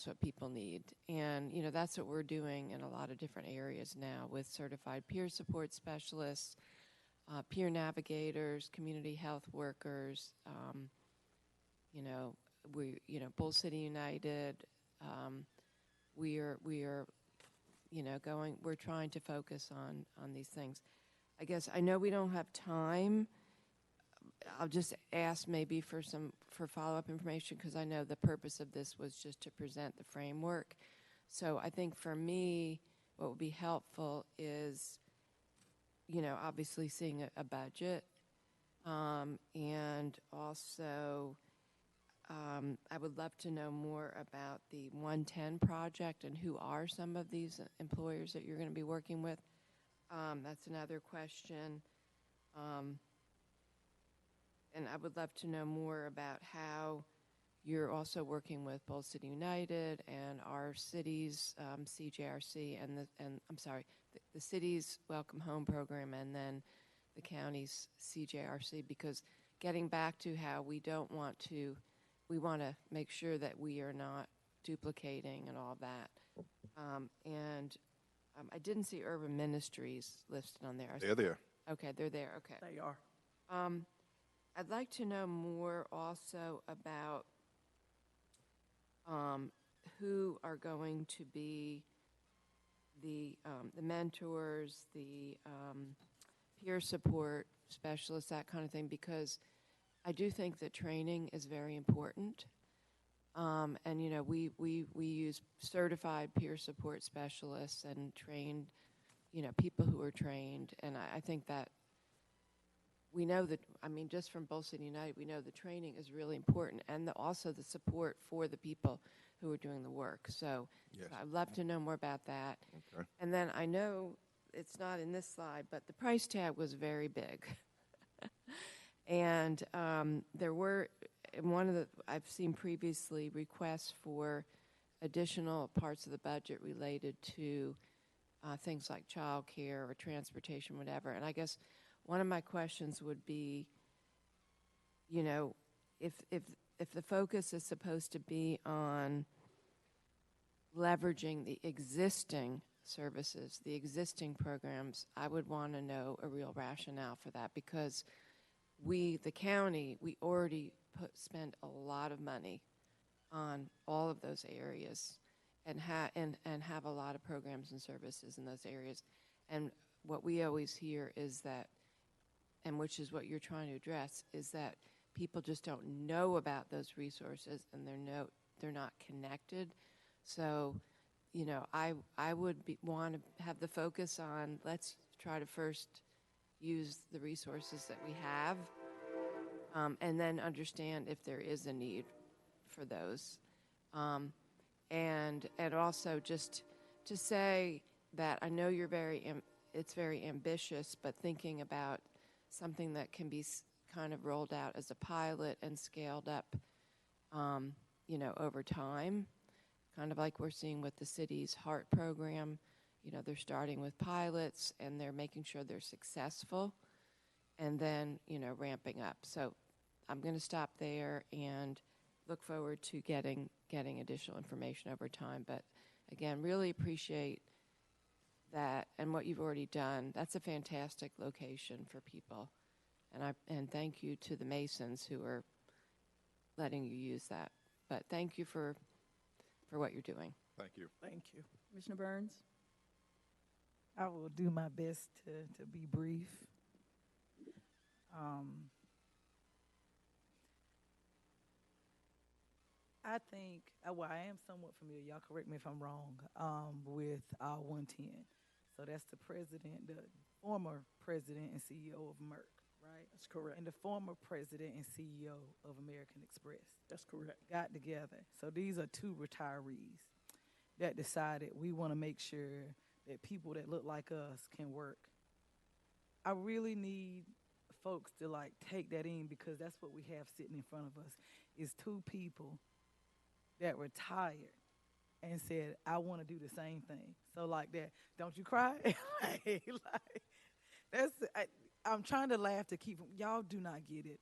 Speaker 10: what people need. And, that's what we're doing in a lot of different areas now with certified peer support specialists, peer navigators, community health workers, Bull City United. We are we're trying to focus on these things. I guess I know we don't have time. I'll just ask maybe for follow-up information, because I know the purpose of this was just to present the framework. So I think for me, what would be helpful is, obviously seeing a budget, and also I would love to know more about the 110 project and who are some of these employers that you're going to be working with. That's another question. And I would love to know more about how you're also working with Bull City United and our city's CJRC the city's Welcome Home program, and then the county's CJRC, because getting back to how we want to make sure that we are not duplicating and all that. I didn't see Urban Ministries listed on there.
Speaker 21: They're there.
Speaker 10: Okay, they're there. Okay.
Speaker 20: They are.
Speaker 10: I'd like to know more also about who are going to be the mentors, the peer support specialists, that kind of thing, because I do think that training is very important. And we use certified peer support specialists and trained, people who are trained, and I think that we know that, just from Bull City United, we know the training is really important, and also the support for the people who are doing the work. So,
Speaker 21: Yes.
Speaker 10: so I'd love to know more about that.
Speaker 21: Okay.
Speaker 10: And then I know it's not in this slide, but the price tag was very big. And there were, I've seen previously requests for additional parts of the budget related to things like childcare or transportation, whatever. And I guess one of my questions would be, if the focus is supposed to be on leveraging the existing services, the existing programs, I would want to know a real rationale for that, because the county, we already spend a lot of money on all of those areas and have a lot of programs and services in those areas. And what we always hear is that, and which is what you're trying to address, is that people just don't know about those resources, and they're not connected. So, I would want to have the focus on, let's try to first use the resources that we have, and then understand if there is a need for those. And also just to say that I know you're it's very ambitious, but thinking about something that can be kind of rolled out as a pilot and scaled up, over time, kind of like we're seeing with the city's HEART program. They're starting with pilots, and they're making sure they're successful, and then, ramping up. So I'm going to stop there and look forward to getting additional information over time. But again, really appreciate that and what you've already done. That's a fantastic location for people. And thank you to the Masons who are letting you use that. But thank you for for what you're doing.
Speaker 21: Thank you.
Speaker 3: Thank you. Commissioner Burns?
Speaker 1: I will do my best to be brief. I think, well, I am somewhat familiar, y'all correct me if I'm wrong, with 110. So that's the president, the former president and CEO of Merck, right?
Speaker 3: That's correct.
Speaker 1: And the former president and CEO of American Express.
Speaker 3: That's correct.
Speaker 1: Got together. So these are two retirees that decided we want to make sure that people that look like us can work. I really need folks to like take that in, because that's what we have sitting in front of us is two people that retired and said, I want to do the same thing. So like that, don't you cry? I'm trying to laugh to keep, y'all do not get it.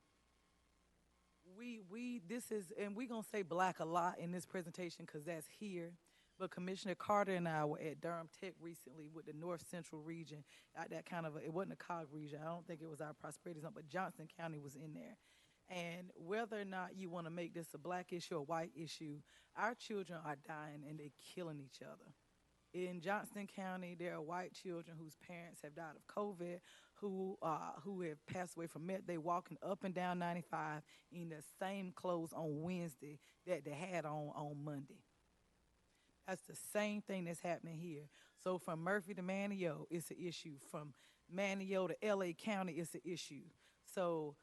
Speaker 1: This is, and we're going to say black a lot in this presentation because that's here. But Commissioner Carter and I were at Durham Tech recently with the North Central region. That kind of, it wasn't a COG region. I don't think it was our prosperity zone, but Johnson County was in there. And whether or not you want to make this a black issue or white issue, our children are dying and they're killing each other. In Johnson County, there are white children whose parents have died of COVID, who have passed away from meth. They walking up and down 95 in the same clothes on Wednesday that they had on Monday. That's the same thing that's happening here. So from Murphy to Manio, it's an issue. From Manio to LA County, it's an issue. So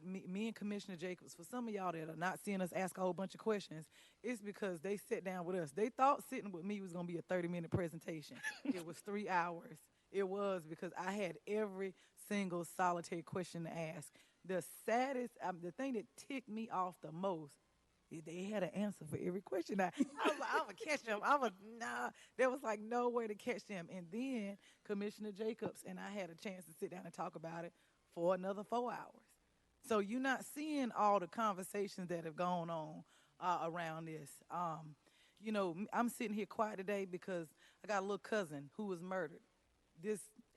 Speaker 1: me and Commissioner Jacobs, for some of y'all that are not seeing us ask a whole bunch of questions, it's because they sat down with us. They thought sitting with me was going to be a 30-minute presentation. It was 3 hours. It was because I had every single solitary question to ask. The saddest, the thing that ticked me off the most, they had an answer for every question. I was like, I'm going to catch them. There was like no way to catch them. And then Commissioner Jacobs and I had a chance to sit down and talk about it for another 4 hours. So you're not seeing all the conversations that have gone on around this. I'm sitting here quiet today because I got a little cousin who was murdered.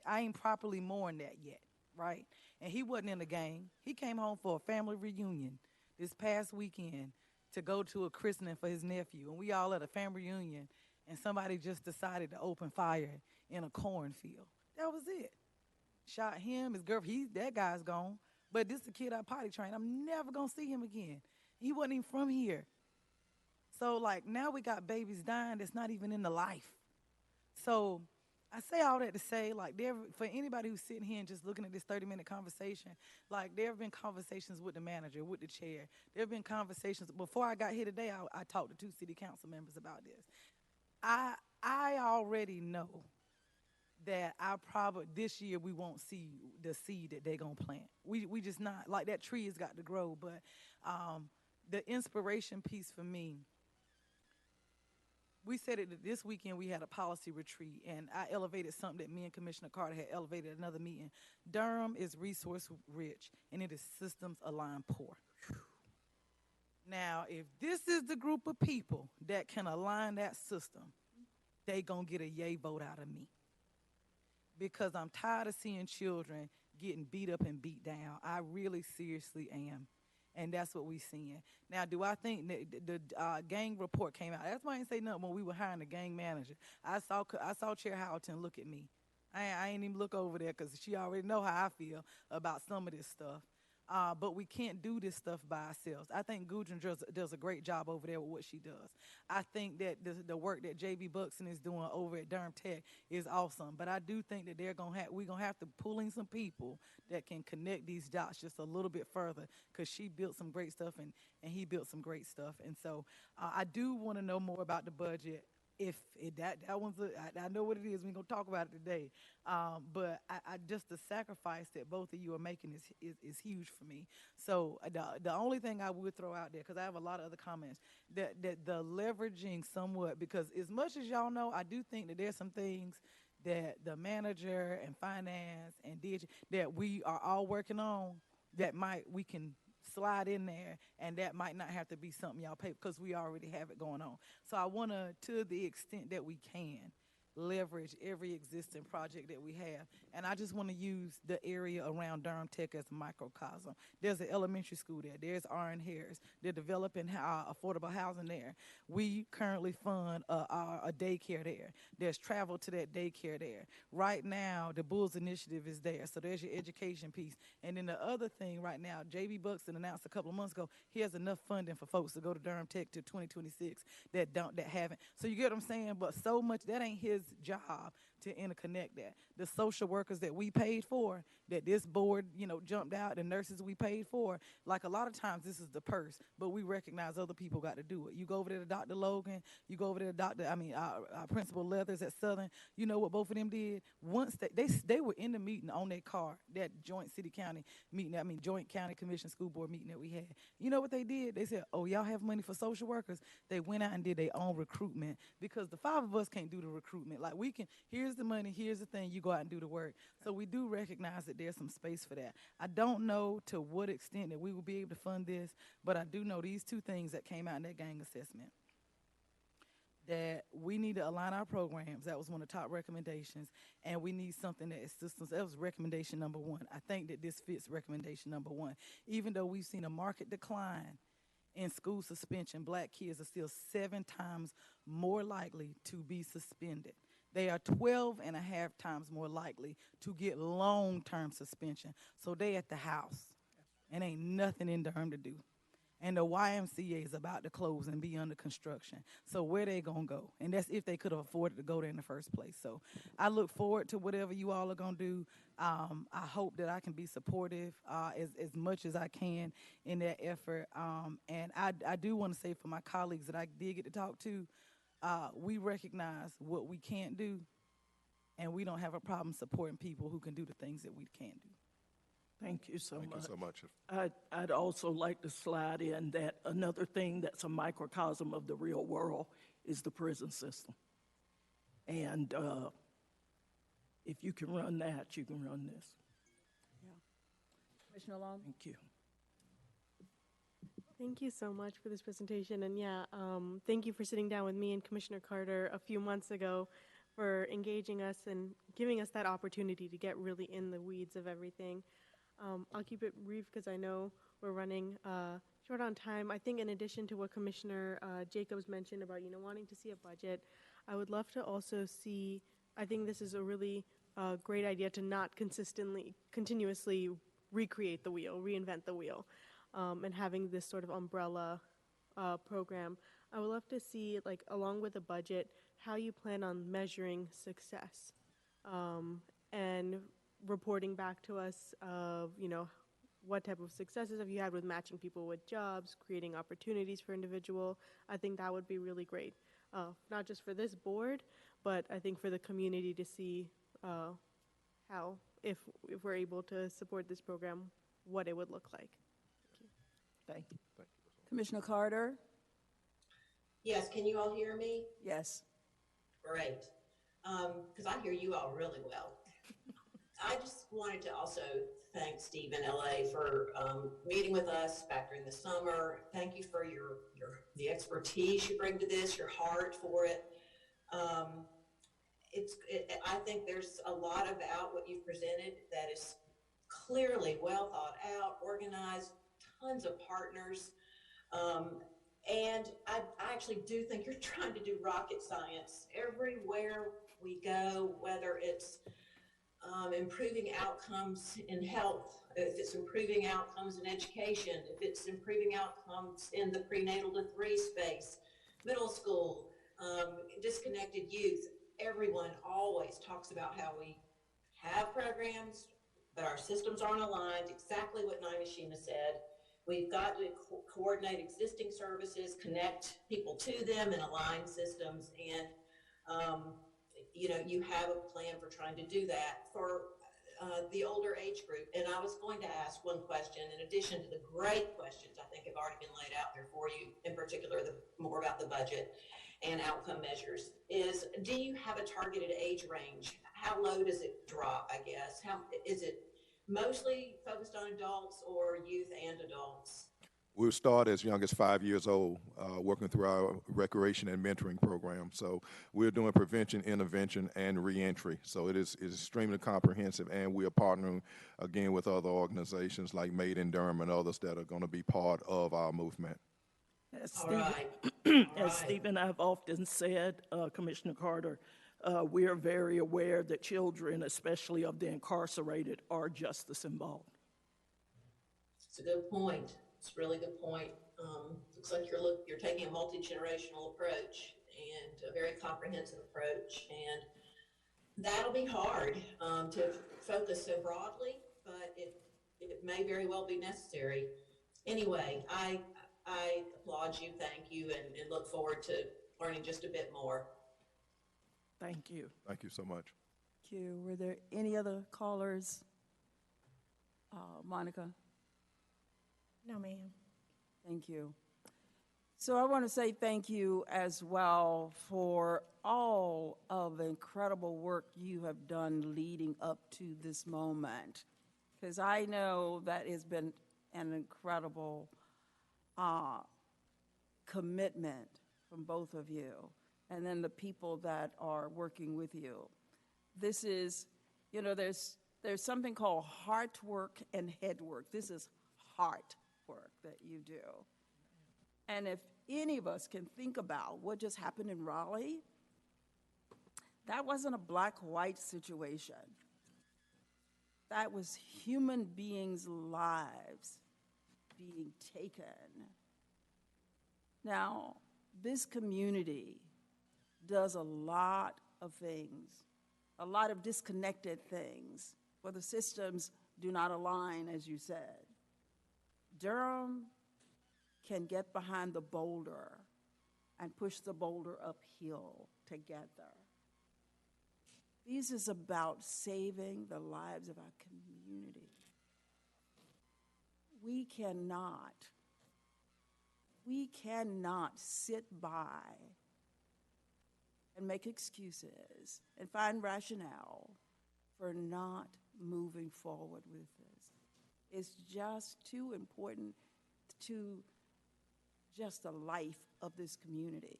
Speaker 1: I ain't properly mourned that yet, right? And he wasn't in the gang. He came home for a family reunion this past weekend to go to a christening for his nephew. And we all at a family reunion, and somebody just decided to open fire in a cornfield. That was it. Shot him, his girlfriend, that guy's gone. But this is a kid I potty trained. I'm never going to see him again. He wasn't even from here. So, like, now we got babies dying that's not even in the life. So I say all that to say, like, for anybody who's sitting here and just looking at this 30-minute conversation, like, there have been conversations with the manager, with the chair. There have been conversations. Before I got here today, I talked to 2 city council members about this. I already know that this year we won't see the seed that they're going to plant. We just not. Like, that tree has got to grow. But the inspiration piece for me, we said it this weekend. We had a policy retreat, and I elevated something that me and Commissioner Carter had elevated at another meeting. Durham is resource rich, and it is systems aligned poor. Now, if this is the group of people that can align that system, they going to get a yay vote out of me. Because I'm tired of seeing children getting beat up and beat down. I really seriously am. And that's what we're seeing. Now, do I think the gang report came out? That's why I didn't say nothing when we were hiring the gang manager. I saw Chair Houghton look at me. I ain't even look over there because she already know how I feel about some of this stuff. But we can't do this stuff by ourselves. I think Gudrun does a great job over there with what she does. I think that the work that J.B. Buxton is doing over at Durham Tech is awesome. But I do think that we're gonna have to pull in some people that can connect these dots just a little bit further, because she built some great stuff and he built some great stuff. And so I do want to know more about the budget. I know what it is. We're going to talk about it today. But I just the sacrifice that both of you are making is huge for me. So the only thing I would throw out there, because I have a lot of other comments, that the leveraging somewhat, because as much as y'all know, I do think that there's some things that the manager and finance and DG that we are all working on that we can slide in there, and that might not have to be something y'all pay because we already have it going on. So I want to the extent that we can, leverage every existing project that we have. And I just want to use the area around Durham Tech as a microcosm. There's an elementary school there. There's R.N. Harris. They're developing affordable housing there. We currently fund a daycare there. There's travel to that daycare there. Right now, the Bulls Initiative is there. So there's your education piece. And then the other thing right now, J.B. Buxton announced a couple of months ago, he has enough funding for folks to go to Durham Tech to 2026 that haven't. So you get what I'm saying? But so much, that ain't his job to interconnect that. The social workers that we paid for, that this board, jumped out, the nurses we paid for, like a lot of times this is the purse, but we recognize other people got to do it. You go over there to Dr. Logan, you go over there to our Principal Leathers at Southern, you know what both of them did? Once they were in the meeting on their car, that joint city-county meeting, joint county commission school board meeting that we had. You know what they did? They said, oh, y'all have money for social workers? They went out and did their own recruitment because the 5 of us can't do the recruitment. Like we can, here's the money, here's the thing, you go out and do the work. So we do recognize that there's some space for that. I don't know to what extent that we will be able to fund this, but I do know these 2 things that came out in that gang assessment. That we need to align our programs. That was one of the top recommendations. And we need something that is systems. That was recommendation number 1. I think that this fits recommendation number 1. Even though we've seen a market decline in school suspension, black kids are still 7 times more likely to be suspended. They are 12 and a half times more likely to get long-term suspension. So they at the house and ain't nothing in Durham to do. And the YMCA is about to close and be under construction. So where they gonna go? And that's if they could have afforded to go there in the first place. So I look forward to whatever you all are gonna do. I hope that I can be supportive as much as I can in that effort. And I do want to say for my colleagues that I did get to talk to, we recognize what we can't do, and we don't have a problem supporting people who can do the things that we can't do.
Speaker 20: Thank you so much.
Speaker 21: Thank you so much.
Speaker 20: I'd also like to slide in that another thing that's a microcosm of the real world is the prison system. And if you can run that, you can run this.
Speaker 11: Commissioner Long?
Speaker 20: Thank you.
Speaker 13: Thank you so much for this presentation. And thank you for sitting down with me and Commissioner Carter a few months ago for engaging us and giving us that opportunity to get really in the weeds of everything. I'll keep it brief because I know we're running short on time. I think in addition to what Commissioner Jacobs mentioned about, wanting to see a budget, I would love to also see, I think this is a really great idea to not continuously recreate the wheel, reinvent the wheel, and having this sort of umbrella program. I would love to see, like, along with the budget, how you plan on measuring success and reporting back to us of, what type of successes have you had with matching people with jobs, creating opportunities for individual. I think that would be really great, not just for this board, but I think for the community to see how, if we're able to support this program, what it would look like.
Speaker 20: Thank you.
Speaker 21: Thank you.
Speaker 3: Commissioner Carter?
Speaker 4: Yes, can you all hear me?
Speaker 3: Yes.
Speaker 4: Great, because I hear you all really well. I just wanted to also thank Steve and LA for meeting with us back during the summer. Thank you for the expertise you bring to this, your heart for it. I think there's a lot about what you've presented that is clearly well thought out, organized, tons of partners. And I actually do think you're trying to do rocket science everywhere we go, whether it's improving outcomes in health, if it's improving outcomes in education, if it's improving outcomes in the prenatal to 3 space, middle school, disconnected youth. Everyone always talks about how we have programs, but our systems aren't aligned, exactly what Naimashima said. We've got to coordinate existing services, connect people to them, and align systems. And you have a plan for trying to do that for the older age group. And I was going to ask one question, in addition to the great questions I think have already been laid out there for you, in particular, more about the budget and outcome measures, is do you have a targeted age range? How low does it drop, I guess? How is it mostly focused on adults or youth and adults?
Speaker 21: We'll start as young as 5 years old, working through our recreation and mentoring program. So we're doing prevention, intervention, and reentry. So it is extremely comprehensive, and we are partnering, again, with other organizations like Made in Durham and others that are going to be part of our movement.
Speaker 20: As
Speaker 4: All
Speaker 20: Steve,
Speaker 4: right.
Speaker 20: as Steve and I have often said, Commissioner Carter, we are very aware that children, especially of the incarcerated, are justice involved.
Speaker 4: It's a good point. It's a really good point. Looks like you're taking a multi-generational approach and a very comprehensive approach, and that'll be hard to focus so broadly, but it may very well be necessary. Anyway, I applaud you, thank you, and look forward to learning just a bit more.
Speaker 20: Thank you.
Speaker 21: Thank you so much.
Speaker 3: Thank you. Were there any other callers? Monica?
Speaker 2: No, ma'am.
Speaker 3: Thank you. So I want to say thank you as well for all of the incredible work you have done leading up to this moment, because I know that has been an incredible commitment from both of you, and then the people that are working with you. This is, there's something called heart work and head work. This is heart work that you do. And if any of us can think about what just happened in Raleigh, that wasn't a black-white situation. That was human beings' lives being taken. Now, this community does a lot of things, a lot of disconnected things, where the systems do not align, as you said. Durham can get behind the boulder and push the boulder uphill together. This is about saving the lives of our community. We cannot sit by and make excuses and find rationale for not moving forward with this. It's just too important to just the life of this community.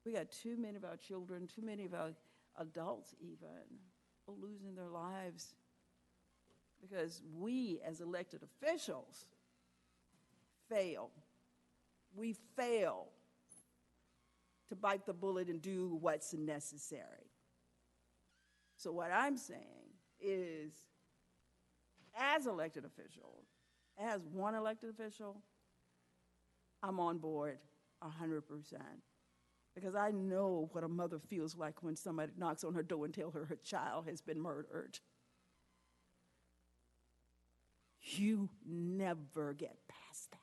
Speaker 3: We got too many of our children, too many of our adults even, losing their lives because we as elected officials fail. We fail to bite the bullet and do what's necessary. So what I'm saying is, as elected official, as one elected official, I'm on board 100%. Because I know what a mother feels like when somebody knocks on her door and tells her her child has been murdered. You never get past that.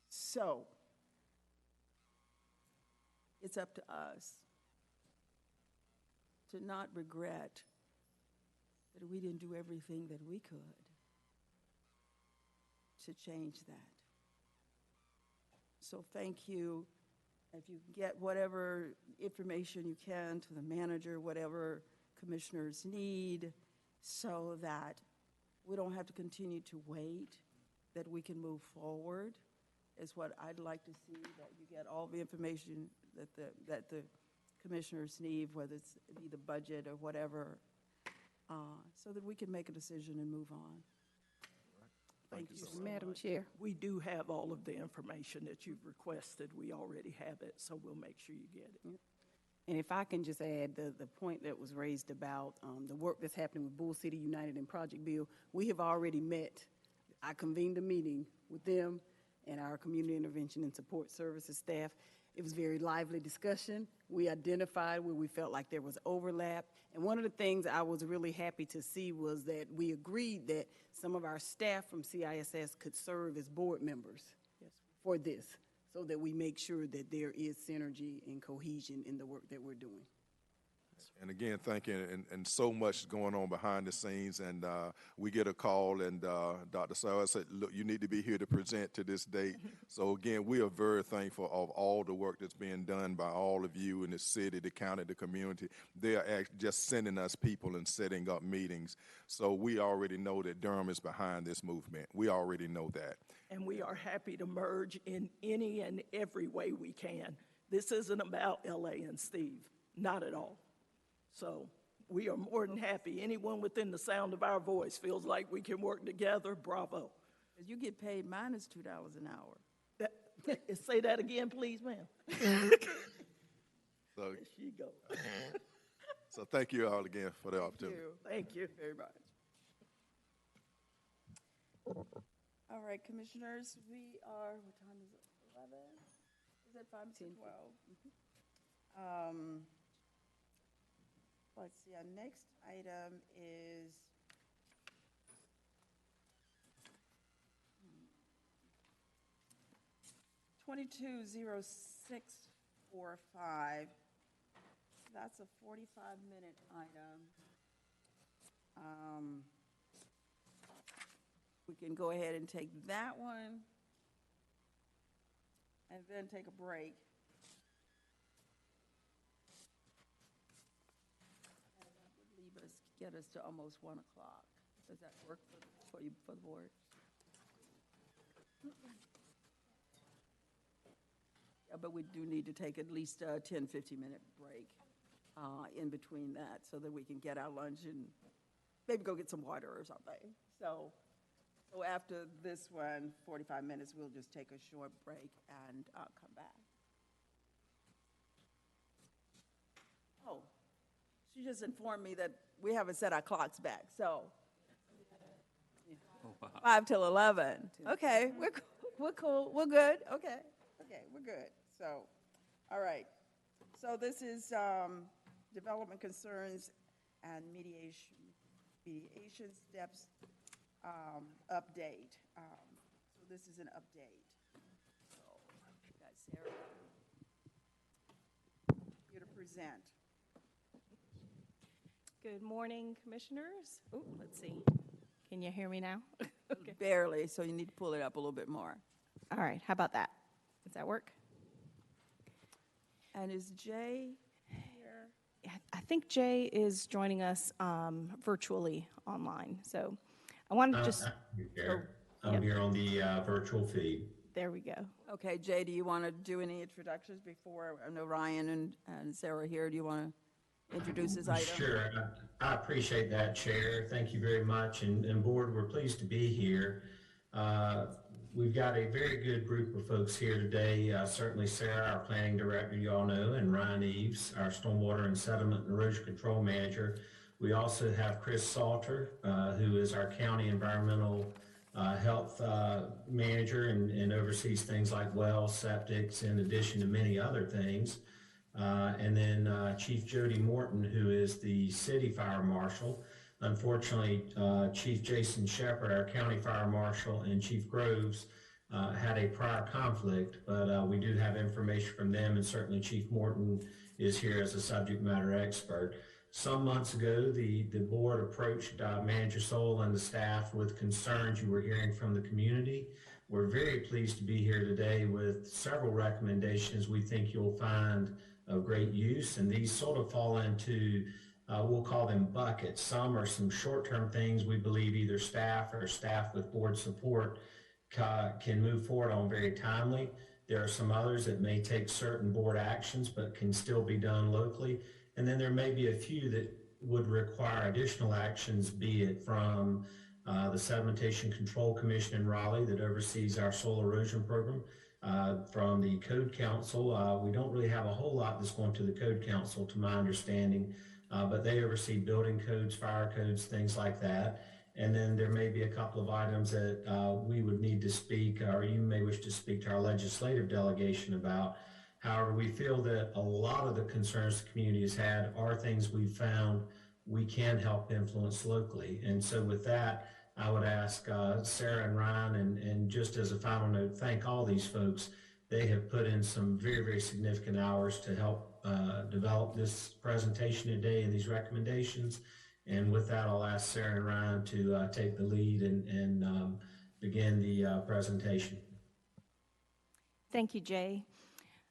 Speaker 3: So, it's up to us to not regret that we didn't do everything that we could to change that. So thank you. If you get whatever information you can to the manager, whatever commissioners need, so that we don't have to continue to wait, that we can move forward, is what I'd like to see, that you get all the information that the commissioners need, whether it's be the budget or whatever, so that we can make a decision and move on. Thank you so
Speaker 9: Madam
Speaker 20: much.
Speaker 9: Chair.
Speaker 20: We do have all of the information that you've requested. We already have it, so we'll make sure you get it.
Speaker 9: And if I can just add the point that was raised about the work that's happening with Bull City United and Project Bill, we have already met. I convened a meeting with them and our community intervention and support services staff. It was a very lively discussion. We identified where we felt like there was overlap. And one of the things I was really happy to see was that we agreed that some of our staff from CISS could serve as board members for this, so that we make sure that there is synergy and cohesion in the work that we're doing.
Speaker 21: And again, thank you, and so much going on behind the scenes. And we get a call, and Dr. Sauer said, look, you need to be here to present to this date. So again, we are very thankful of all the work that's being done by all of you in the city, the county, the community. They are just sending us people and setting up meetings. So we already know that Durham is behind this movement. We already know that.
Speaker 20: And we are happy to merge in any and every way we can. This isn't about LA and Steve, not at all. So we are more than happy. Anyone within the sound of our voice feels like we can work together, bravo.
Speaker 3: Because you get paid minus $2 an hour.
Speaker 20: Say that again, please, ma'am.
Speaker 21: So,
Speaker 20: there she goes.
Speaker 21: So thank you all again for the opportunity.
Speaker 3: Thank you very much. All right, commissioners, we are, what time is it, 11? Is it 5 to 12? Let's see, our next item is $220645. That's a 45-minute item. We can go ahead and take that one and then take a break. And that would get us to almost 1 o'clock. Does that work for you, for the board? Yeah, but we do need to take at least a 10, 15-minute break in between that so that we can get our lunch and maybe go get some water or something. So after this one, 45 minutes, we'll just take a short break and come back. Oh, she just informed me that we haven't set our clocks back, so 5 till 11. Okay, we're cool, we're good, okay, we're good. So, all right, so this is development concerns and mediation steps update. So this is an update. So we got Sarah here to present.
Speaker 5: Good morning, commissioners. Oh, let's see. Can you hear me now?
Speaker 3: Okay. Barely, so you need to pull it up a little bit more.
Speaker 5: All right, how about that? Does that work?
Speaker 3: And is Jay here?
Speaker 5: I think Jay is joining us virtually online. So I wanted to just...
Speaker 18: I'm here on the virtual feed.
Speaker 5: There we go.
Speaker 3: Okay, Jay, do you want to do any introductions before? I know Ryan and Sarah here. Do you want to introduce his item?
Speaker 18: Sure. I appreciate that, Chair. Thank you very much. And Board, we're pleased to be here. We've got a very good group of folks here today. Certainly Sarah, our Planning Director, you all know, and Ryan Eves, our Stormwater and Sediment and Erosion Control Manager. We also have Chris Salter, who is our County Environmental Health Manager and oversees things like wells, septics, in addition to many other things. And then Chief Jody Morton, who is the City Fire Marshal. Unfortunately, Chief Jason Shepard, our County Fire Marshal, and Chief Groves had a prior conflict, but we do have information from them, and certainly Chief Morton is here as a subject matter expert. Some months ago, the board approached Manager Soul and the staff with concerns you were hearing from the community. We're very pleased to be here today with several recommendations we think you'll find of great use, and these sort of fall into we'll call them buckets. Some are some short-term things we believe either staff or staff with board support can move forward on very timely. There are some others that may take certain board actions but can still be done locally. And then there may be a few that would require additional actions, be it from the Sedimentation Control Commission in Raleigh that oversees our soil erosion program. From the Code Council, we don't really have a whole lot that's going to the Code Council to my understanding. But they oversee building codes, fire codes, things like that. And then there may be a couple of items that we would need to speak, or you may wish to speak to our legislative delegation about. However, we feel that a lot of the concerns the community has had are things we've found we can help influence locally. And so with that, I would ask Sarah and Ryan, and just as a final note, thank all these folks. They have put in some very, very significant hours to help develop this presentation today and these recommendations. And with that, I'll ask Sarah and Ryan to take the lead and begin the presentation.
Speaker 5: Thank you, Jay.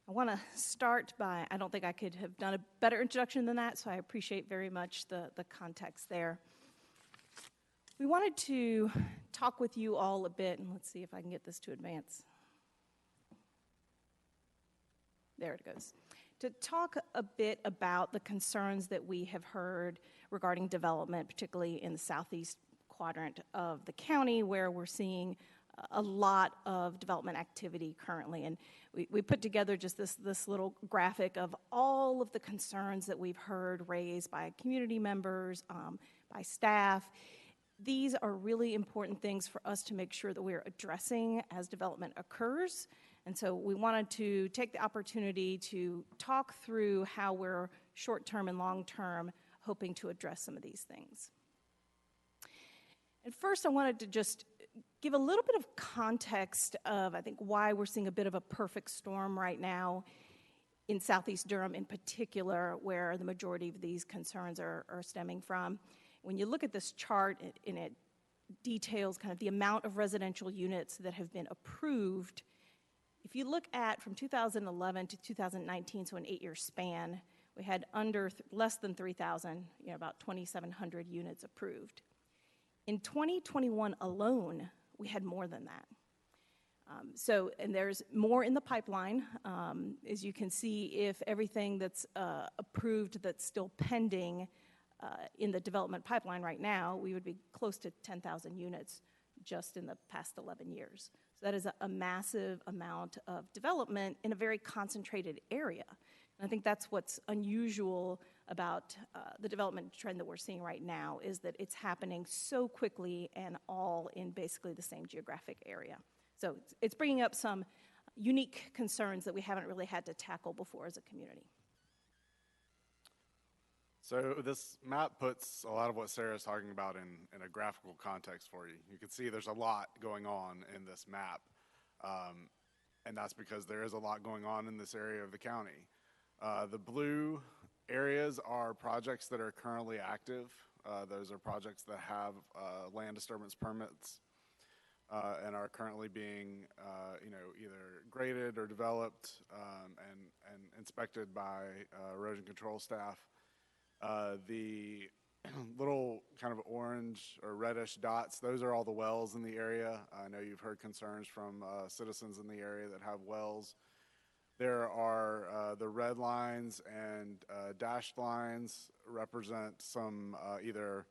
Speaker 5: I want to start by, I don't think I could have done a better introduction than that, so I appreciate very much the context there. We wanted to talk with you all a bit, and let's see if I can get this to advance. There it goes. To talk a bit about the concerns that we have heard regarding development, particularly in the southeast quadrant of the county, where we're seeing a lot of development activity currently. And we put together just this little graphic of all of the concerns that we've heard raised by community members, by staff. These are really important things for us to make sure that we're addressing as development occurs. And so we wanted to take the opportunity to talk through how we're short-term and long-term hoping to address some of these things. And first, I wanted to just give a little bit of context of, I think, why we're seeing a bit of a perfect storm right now in Southeast Durham in particular, where the majority of these concerns are stemming from. When you look at this chart, and it details kind of the amount of residential units that have been approved. If you look at from 2011 to 2019, so an 8-year span, we had less than 3,000, about 2,700 units approved. In 2021 alone, we had more than that. And there's more in the pipeline. As you can see, if everything that's approved that's still pending in the development pipeline right now, we would be close to 10,000 units just in the past 11 years. So that is a massive amount of development in a very concentrated area. And I think that's what's unusual about the development trend that we're seeing right now, is that it's happening so quickly and all in basically the same geographic area. So it's bringing up some unique concerns that we haven't really had to tackle before as a community.
Speaker 6: So this map puts a lot of what Sarah's talking about in a graphical context for you. You can see there's a lot going on in this map, and that's because there is a lot going on in this area of the county. The blue areas are projects that are currently active. Those are projects that have land disturbance permits and are currently being either graded or developed and inspected by erosion control staff. The little kind of orange or reddish dots, those are all the wells in the area. I know you've heard concerns from citizens in the area that have wells. There are the red lines and dashed lines represent some either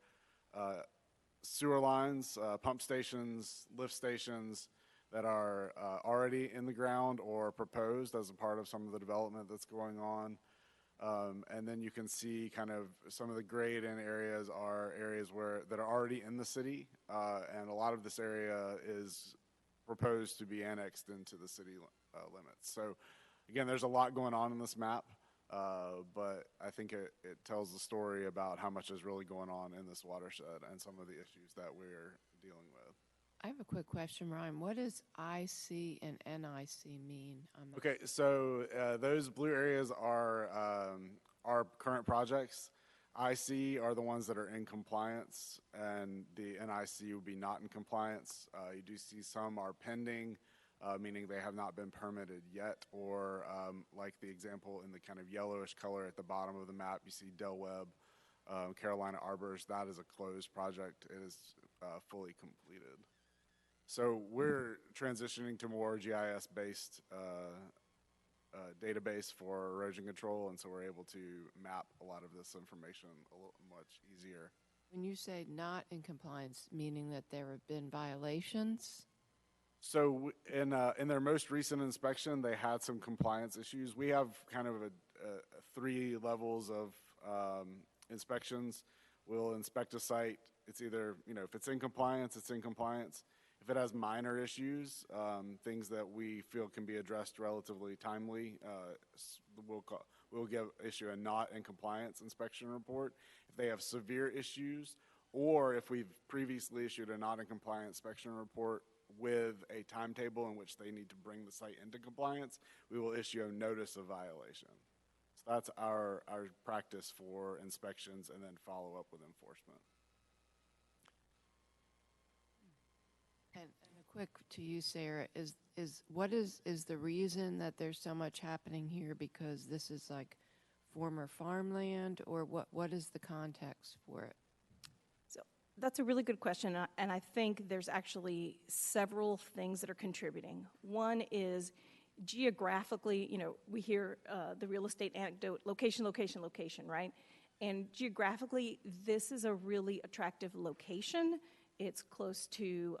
Speaker 6: sewer lines, pump stations, lift stations that are already in the ground or proposed as a part of some of the development that's going on. And then you can see kind of some of the grayed in areas are areas that are already in the city, and a lot of this area is proposed to be annexed into the city limits. So again, there's a lot going on in this map, but I think it tells the story about how much is really going on in this watershed and some of the issues that we're dealing with.
Speaker 10: I have a quick question, Ryan. What does IC and NIC mean?
Speaker 6: Okay, so those blue areas are our current projects. IC are the ones that are in compliance, and the NIC would be not in compliance. You do see some are pending, meaning they have not been permitted yet, or like the example in the kind of yellowish color at the bottom of the map, you see Del Webb, Carolina Arbors. That is a closed project. It is fully completed. So we're transitioning to more GIS-based database for erosion control, and so we're able to map a lot of this information a little much easier.
Speaker 10: When you say not in compliance, meaning that there have been violations?
Speaker 6: So in their most recent inspection, they had some compliance issues. We have kind of a 3 levels of inspections. We'll inspect a site. It's either, if it's in compliance, it's in compliance. If it has minor issues, things that we feel can be addressed relatively timely, we'll issue a not in compliance inspection report. If they have severe issues, or if we've previously issued a not in compliance inspection report with a timetable in which they need to bring the site into compliance, we will issue a notice of violation. So that's our practice for inspections and then follow up with enforcement.
Speaker 10: And a quick to you, Sarah, what is the reason that there's so much happening here? Because this is like former farmland, or what is the context for it?
Speaker 5: So that's a really good question, and I think there's actually several things that are contributing. One is geographically, we hear the real estate anecdote, location, location, location, right? And geographically, this is a really attractive location. It's close to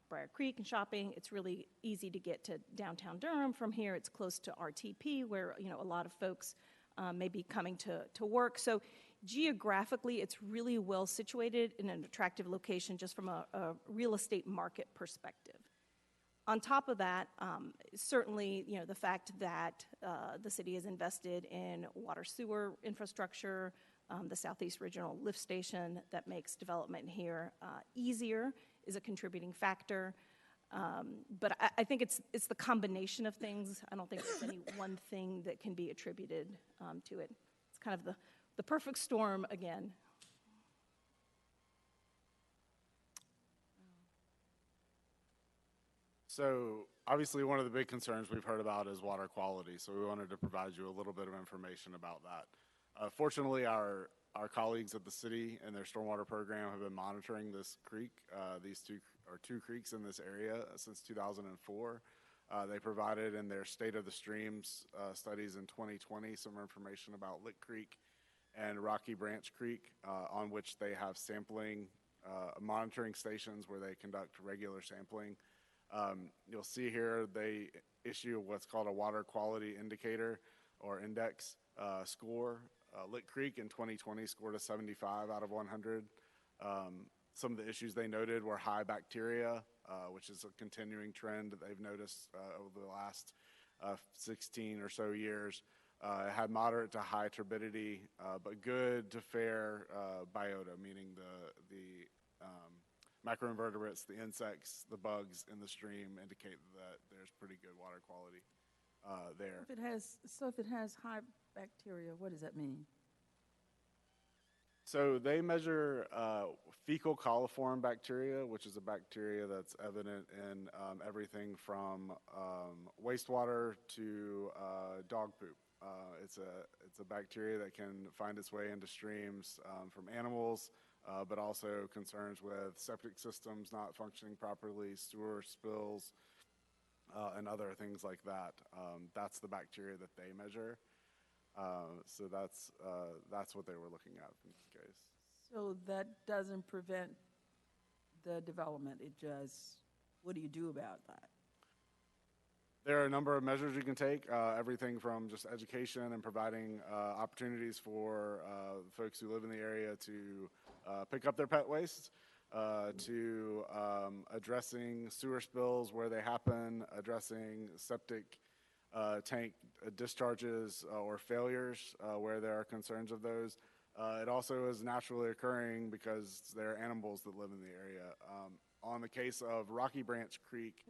Speaker 5: Briar Creek and shopping. It's really easy to get to downtown Durham from here. It's close to RTP, where a lot of folks may be coming to work. So geographically, it's really well situated in an attractive location just from a real estate market perspective. On top of that, certainly, the fact that the city has invested in water sewer infrastructure, the Southeast Regional Lift Station that makes development here easier is a contributing factor. But I think it's the combination of things. I don't think there's any one thing that can be attributed to it. It's kind of the perfect storm again.
Speaker 6: So obviously one of the big concerns we've heard about is water quality, so we wanted to provide you a little bit of information about that. Fortunately, our colleagues at the city and their stormwater program have been monitoring this creek, these two creeks in this area since 2004. They provided in their State of the Streams studies in 2020 some information about Lick Creek and Rocky Branch Creek, on which they have sampling, monitoring stations where they conduct regular sampling. You'll see here they issue what's called a water quality indicator or index score. Lick Creek in 2020 scored a 75 out of 100. Some of the issues they noted were high bacteria, which is a continuing trend that they've noticed over the last 16 or so years. It had moderate to high turbidity, but good to fair biota, meaning the microinvertebrates, the insects, the bugs in the stream indicate that there's pretty good water quality there.
Speaker 3: If it has high bacteria, what does that mean?
Speaker 6: So they measure fecal coliform bacteria, which is a bacteria that's evident in everything from wastewater to dog poop. It's a bacteria that can find its way into streams from animals, but also concerns with septic systems not functioning properly, sewer spills, and other things like that. That's the bacteria that they measure. So that's what they were looking at in this case.
Speaker 3: So that doesn't prevent the development. It just, what do you do about that?
Speaker 6: There are a number of measures you can take, everything from just education and providing opportunities for folks who live in the area to pick up their pet waste, to addressing sewer spills where they happen, addressing septic tank discharges or failures where there are concerns of those. It also is naturally occurring because there are animals that live in the area. On the case of Rocky Branch Creek,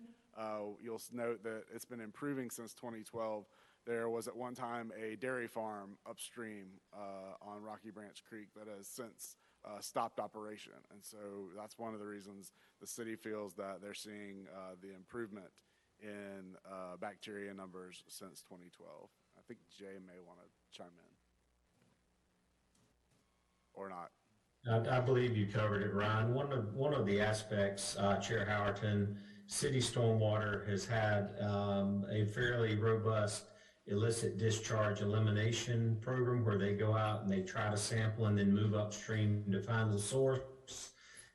Speaker 6: you'll note that it's been improving since 2012. There was at one time a dairy farm upstream on Rocky Branch Creek that has since stopped operation. And so that's one of the reasons the city feels that they're seeing the improvement in bacteria numbers since 2012. I think Jay may want to chime in. Or not.
Speaker 18: I believe you covered it, Ryan. One of the aspects, Chair Howerton, city stormwater has had a fairly robust illicit discharge elimination program where they go out and they try to sample and then move upstream to find the source.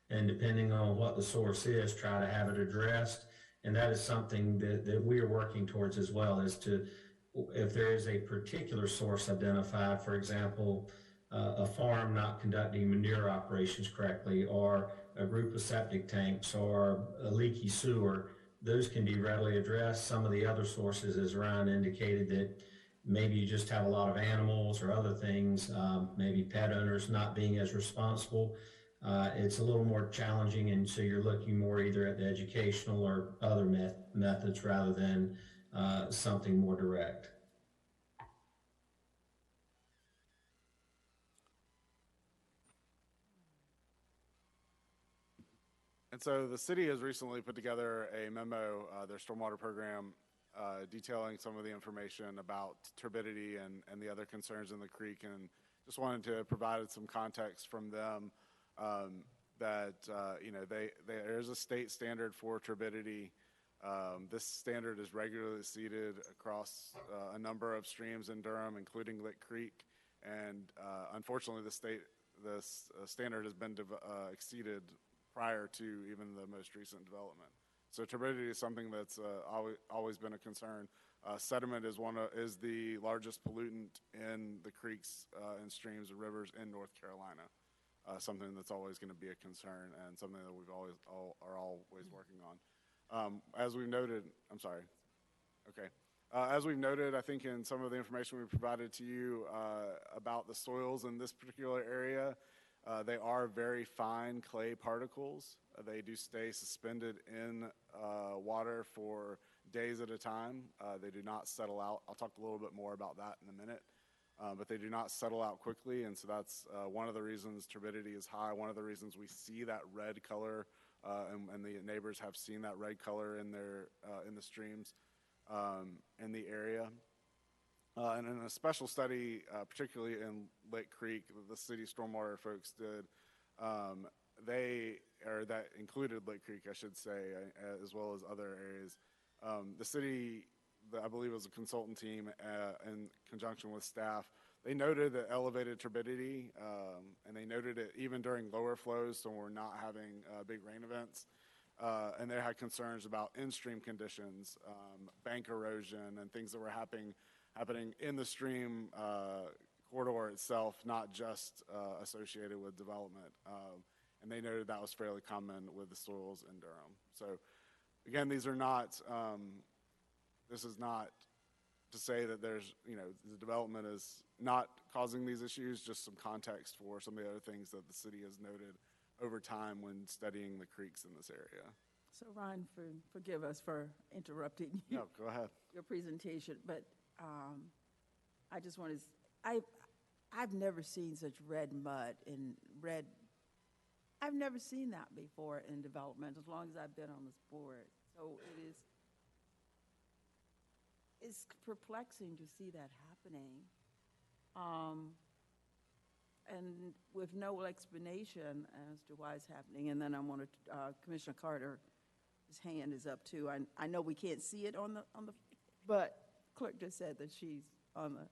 Speaker 18: And depending on what the source is, try to have it addressed. And that is something that we are working towards as well, as to if there is a particular source identified, for example, a farm not conducting manure operations correctly, or a group of septic tanks, or a leaky sewer, those can be readily addressed. Some of the other sources, as Ryan indicated, that maybe you just have a lot of animals or other things, maybe pet owners not being as responsible. It's a little more challenging, and so you're looking more either at the educational or other methods rather than something more direct.
Speaker 6: And so the city has recently put together a memo, their stormwater program, detailing some of the information about turbidity and the other concerns in the creek, and just wanted to provide some context from them that there's a state standard for turbidity. This standard is regularly seeded across a number of streams in Durham, including Lick Creek, and unfortunately, this standard has been exceeded prior to even the most recent development. So turbidity is something that's always been a concern. Sediment is the largest pollutant in the creeks and streams and rivers in North Carolina. Something that's always going to be a concern and something that we've always working on. As we've noted, I'm sorry. Okay. As we've noted, I think in some of the information we provided to you about the soils in this particular area, they are very fine clay particles. They do stay suspended in water for days at a time. They do not settle out. I'll talk a little bit more about that in a minute. But they do not settle out quickly, and so that's one of the reasons turbidity is high, one of the reasons we see that red color, and the neighbors have seen that red color in the streams in the area. And in a special study, particularly in Lake Creek, the city stormwater folks did, that included Lake Creek, I should say, as well as other areas. The city, I believe it was a consultant team in conjunction with staff, they noted the elevated turbidity, and they noted it even during lower flows, so we're not having big rain events. And they had concerns about in-stream conditions, bank erosion, and things that were happening in the stream corridor itself, not just associated with development. And they noted that was fairly common with the soils in Durham. So again, this is not to say that the development is not causing these issues, just some context for some of the other things that the city has noted over time when studying the creeks in this area.
Speaker 3: So Ryan, forgive us for interrupting you.
Speaker 6: No, go ahead.
Speaker 3: Your presentation, but I just want to, I've never seen such red mud and red, I've never seen that before in development as long as I've been on this board. So it's perplexing to see that happening. And with no explanation as to why it's happening. And then I want to, Commissioner Carter, his hand is up too. I know we can't see it on the, but clerk just said that she's on the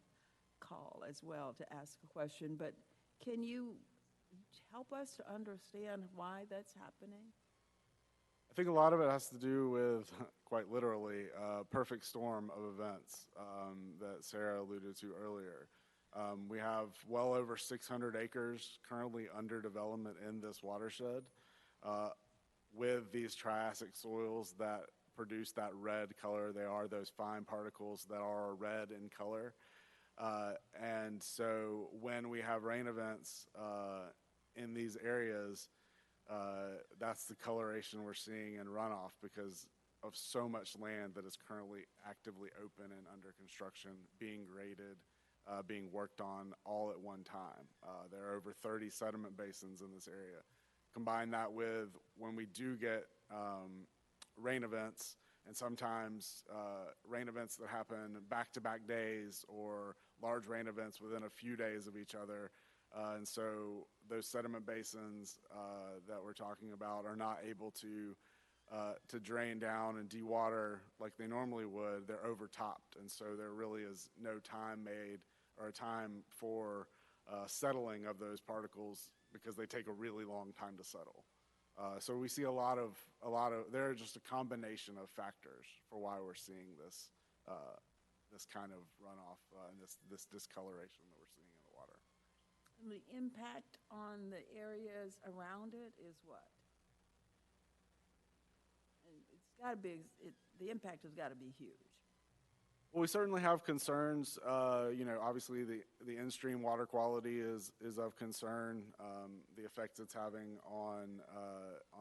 Speaker 3: call as well to ask a question. But can you help us to understand why that's happening?
Speaker 6: I think a lot of it has to do with, quite literally, a perfect storm of events that Sarah alluded to earlier. We have well over 600 acres currently under development in this watershed with these Triassic soils that produce that red color. They are those fine particles that are red in color. And so when we have rain events in these areas, that's the coloration we're seeing in runoff because of so much land that is currently actively open and under construction, being graded, being worked on all at one time. There are over 30 sediment basins in this area. Combine that with when we do get rain events, and sometimes rain events that happen back-to-back days or large rain events within a few days of each other. And so those sediment basins that we're talking about are not able to drain down and dewater like they normally would. They're overtopped, and so there really is no time made or a time for settling of those particles because they take a really long time to settle. So we see a lot of there are just a combination of factors for why we're seeing this kind of runoff and this discoloration that we're seeing in the water.
Speaker 3: And the impact on the areas around it is what? And it's got to be, the impact has got to be huge.
Speaker 6: Well, we certainly have concerns. Obviously the in-stream water quality is of concern. The effects it's having on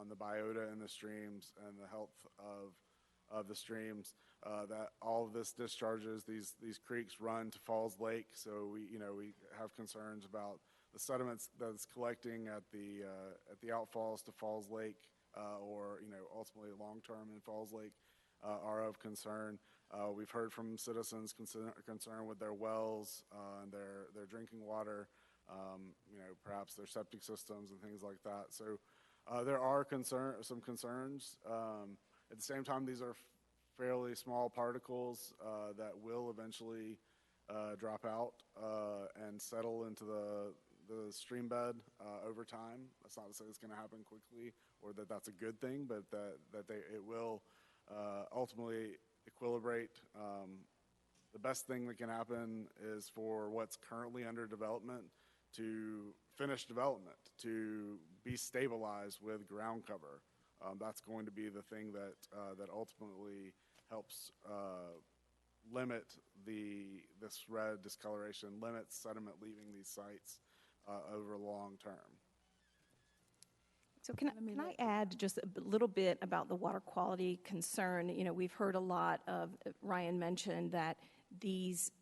Speaker 6: the biota in the streams and the health of the streams. That all of this discharges, these creeks run to Falls Lake, so we have concerns about the sediments that's collecting at the outfalls to Falls Lake or, ultimately long-term in Falls Lake are of concern. We've heard from citizens concerned with their wells and their drinking water, perhaps their septic systems and things like that. So there are some concerns. At the same time, these are fairly small particles that will eventually drop out and settle into the stream bed over time. That's not to say it's going to happen quickly or that that's a good thing, but it will ultimately equilibrate. The best thing that can happen is for what's currently under development to finish development, to be stabilized with ground cover. That's going to be the thing that ultimately helps limit this red discoloration, limits sediment leaving these sites over long term.
Speaker 5: So can I add just a little bit about the water quality concern? We've heard a lot of, Ryan mentioned that these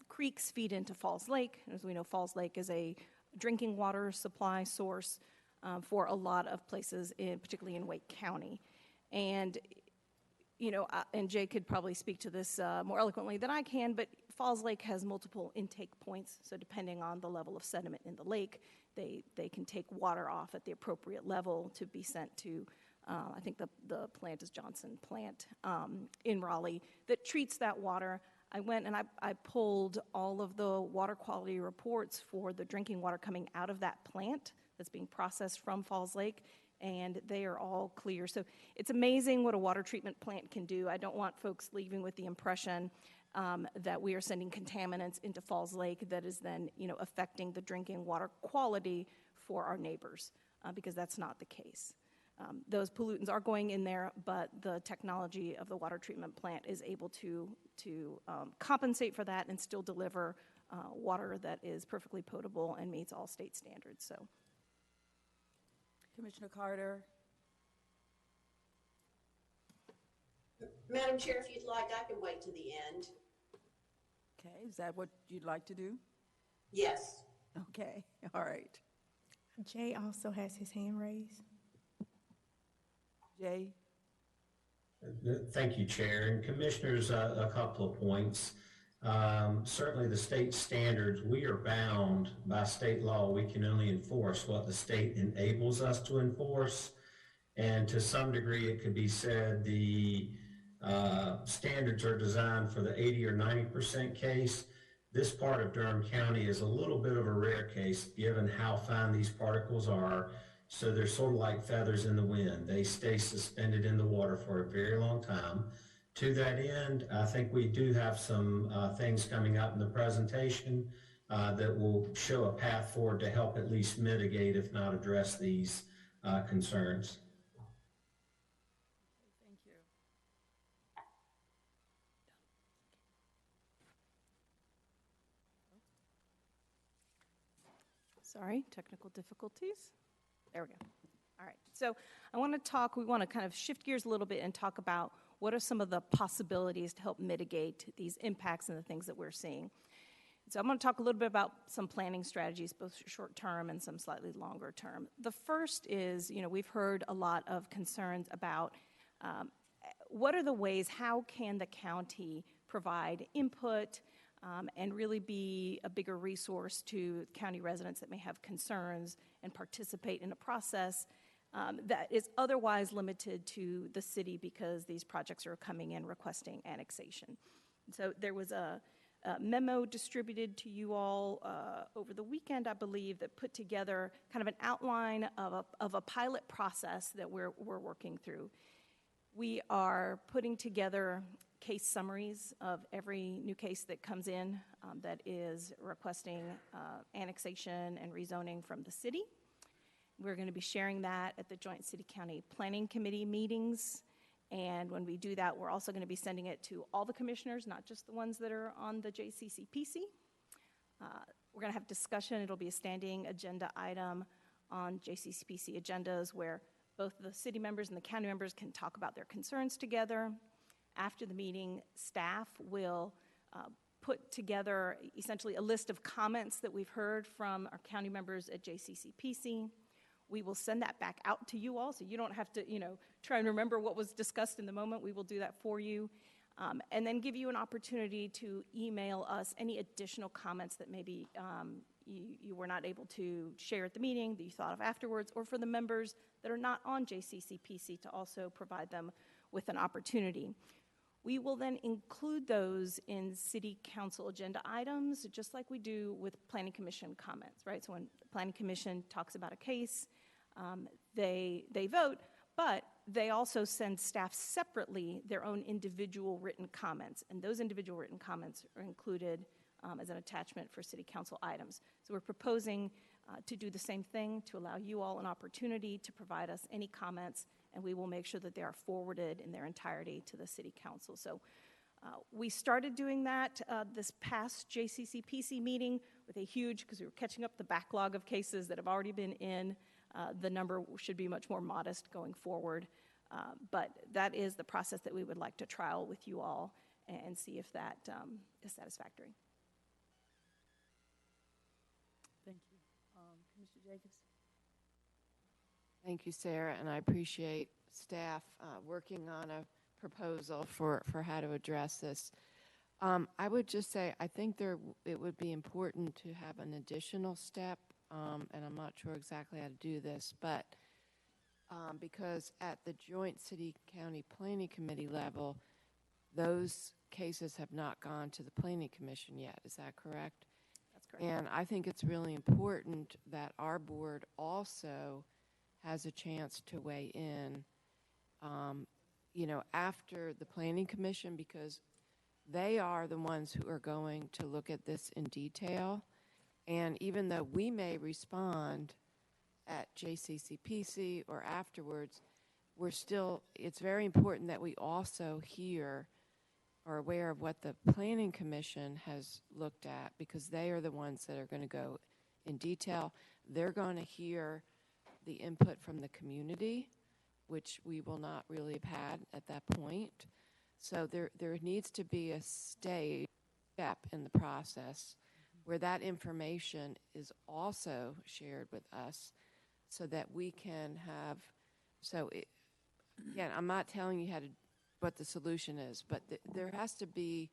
Speaker 5: creeks feed into Falls Lake. As we know, Falls Lake is a drinking water supply source for a lot of places, particularly in Wake County. And, and Jay could probably speak to this more eloquently than I can, but Falls Lake has multiple intake points. So depending on the level of sediment in the lake, they can take water off at the appropriate level to be sent to, I think the plant is Johnson Plant in Raleigh that treats that water. I went and I pulled all of the water quality reports for the drinking water coming out of that plant that's being processed from Falls Lake, and they are all clear. So it's amazing what a water treatment plant can do. I don't want folks leaving with the impression that we are sending contaminants into Falls Lake that is then, affecting the drinking water quality for our neighbors, because that's not the case. Those pollutants are going in there, but the technology of the water treatment plant is able to compensate for that and still deliver water that is perfectly potable and meets all state standards. So,
Speaker 3: Commissioner Carter.
Speaker 4: Madam Chair, if you'd like, I can wait to the end.
Speaker 3: Okay, is that what you'd like to do?
Speaker 4: Yes.
Speaker 3: Okay, all right.
Speaker 2: Jay also has his hand raised.
Speaker 3: Jay?
Speaker 18: Thank you, Chair. And Commissioners, a couple of points. Certainly the state standards, we are bound by state law. We can only enforce what the state enables us to enforce. And to some degree, it could be said the standards are designed for the 80 or 90% case. This part of Durham County is a little bit of a rare case given how fine these particles are. So they're sort of like feathers in the wind. They stay suspended in the water for a very long time. To that end, I think we do have some things coming up in the presentation that will show a path forward to help at least mitigate, if not address, these concerns.
Speaker 3: Thank you.
Speaker 5: sorry, technical difficulties. There we go. All right, so we want to kind of shift gears a little bit and talk about what are some of the possibilities to help mitigate these impacts and the things that we're seeing. So I'm going to talk a little bit about some planning strategies, both short-term and some slightly longer-term. The first is, we've heard a lot of concerns about what are the ways, how can the county provide input and really be a bigger resource to county residents that may have concerns and participate in a process that is otherwise limited to the city because these projects are coming in requesting annexation. So there was a memo distributed to you all over the weekend, I believe, that put together kind of an outline of a pilot process that we're working through. We are putting together case summaries of every new case that comes in that is requesting annexation and rezoning from the city. We're going to be sharing that at the Joint City-County Planning Committee meetings. And when we do that, we're also going to be sending it to all the commissioners, not just the ones that are on the JCCPC. We're going to have discussion. It'll be a standing agenda item on JCCPC agendas where both the city members and the county members can talk about their concerns together. After the meeting, staff will put together essentially a list of comments that we've heard from our county members at JCCPC. We will send that back out to you all, so you don't have to, try and remember what was discussed in the moment. We will do that for you. And then give you an opportunity to email us any additional comments that maybe you were not able to share at the meeting, that you thought of afterwards, or for the members that are not on JCCPC to also provide them with an opportunity. We will then include those in City Council agenda items, just like we do with Planning Commission comments, right? So when the Planning Commission talks about a case, they vote, but they also send staff separately their own individual written comments, and those individual written comments are included as an attachment for City Council items. So we're proposing to do the same thing, to allow you all an opportunity to provide us any comments, and we will make sure that they are forwarded in their entirety to the City Council. So we started doing that this past JCCPC meeting with a huge, because we were catching up the backlog of cases that have already been in. The number should be much more modest going forward. But that is the process that we would like to trial with you all and see if that is satisfactory.
Speaker 1: Thank you. Commissioner Jacobs?
Speaker 10: Thank you, Sarah, and I appreciate staff working on a proposal for how to address this. I would just say I think it would be important to have an additional step, and I'm not sure exactly how to do this, but because at the joint city-county planning committee level, those cases have not gone to the planning commission yet. Is that correct?
Speaker 5: That's correct.
Speaker 10: And I think it's really important that our board also has a chance to weigh in, after the planning commission, because they are the ones who are going to look at this in detail. And even though we may respond at JCCPC or afterwards, it's very important that we also hear or aware of what the planning commission has looked at, because they are the ones that are going to go in detail. They're going to hear the input from the community, which we will not really have had at that point. So there needs to be a step in the process where that information is also shared with us so that we can have, again, I'm not telling you what the solution is, but there has to be,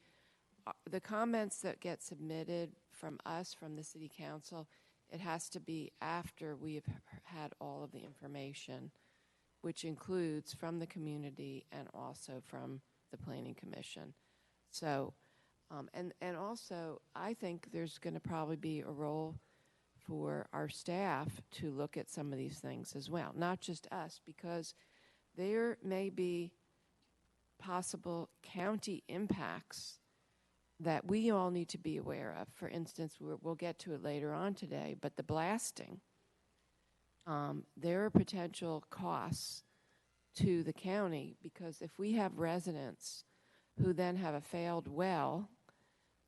Speaker 10: the comments that get submitted from us, from the city council, it has to be after we have had all of the information, which includes from the community and also from the planning commission. So, and also, I think there's going to probably be a role for our staff to look at some of these things as well, not just us, because there may be possible county impacts that we all need to be aware of. For instance, we'll get to it later on today, but the blasting, there are potential costs to the county, because if we have residents who then have a failed well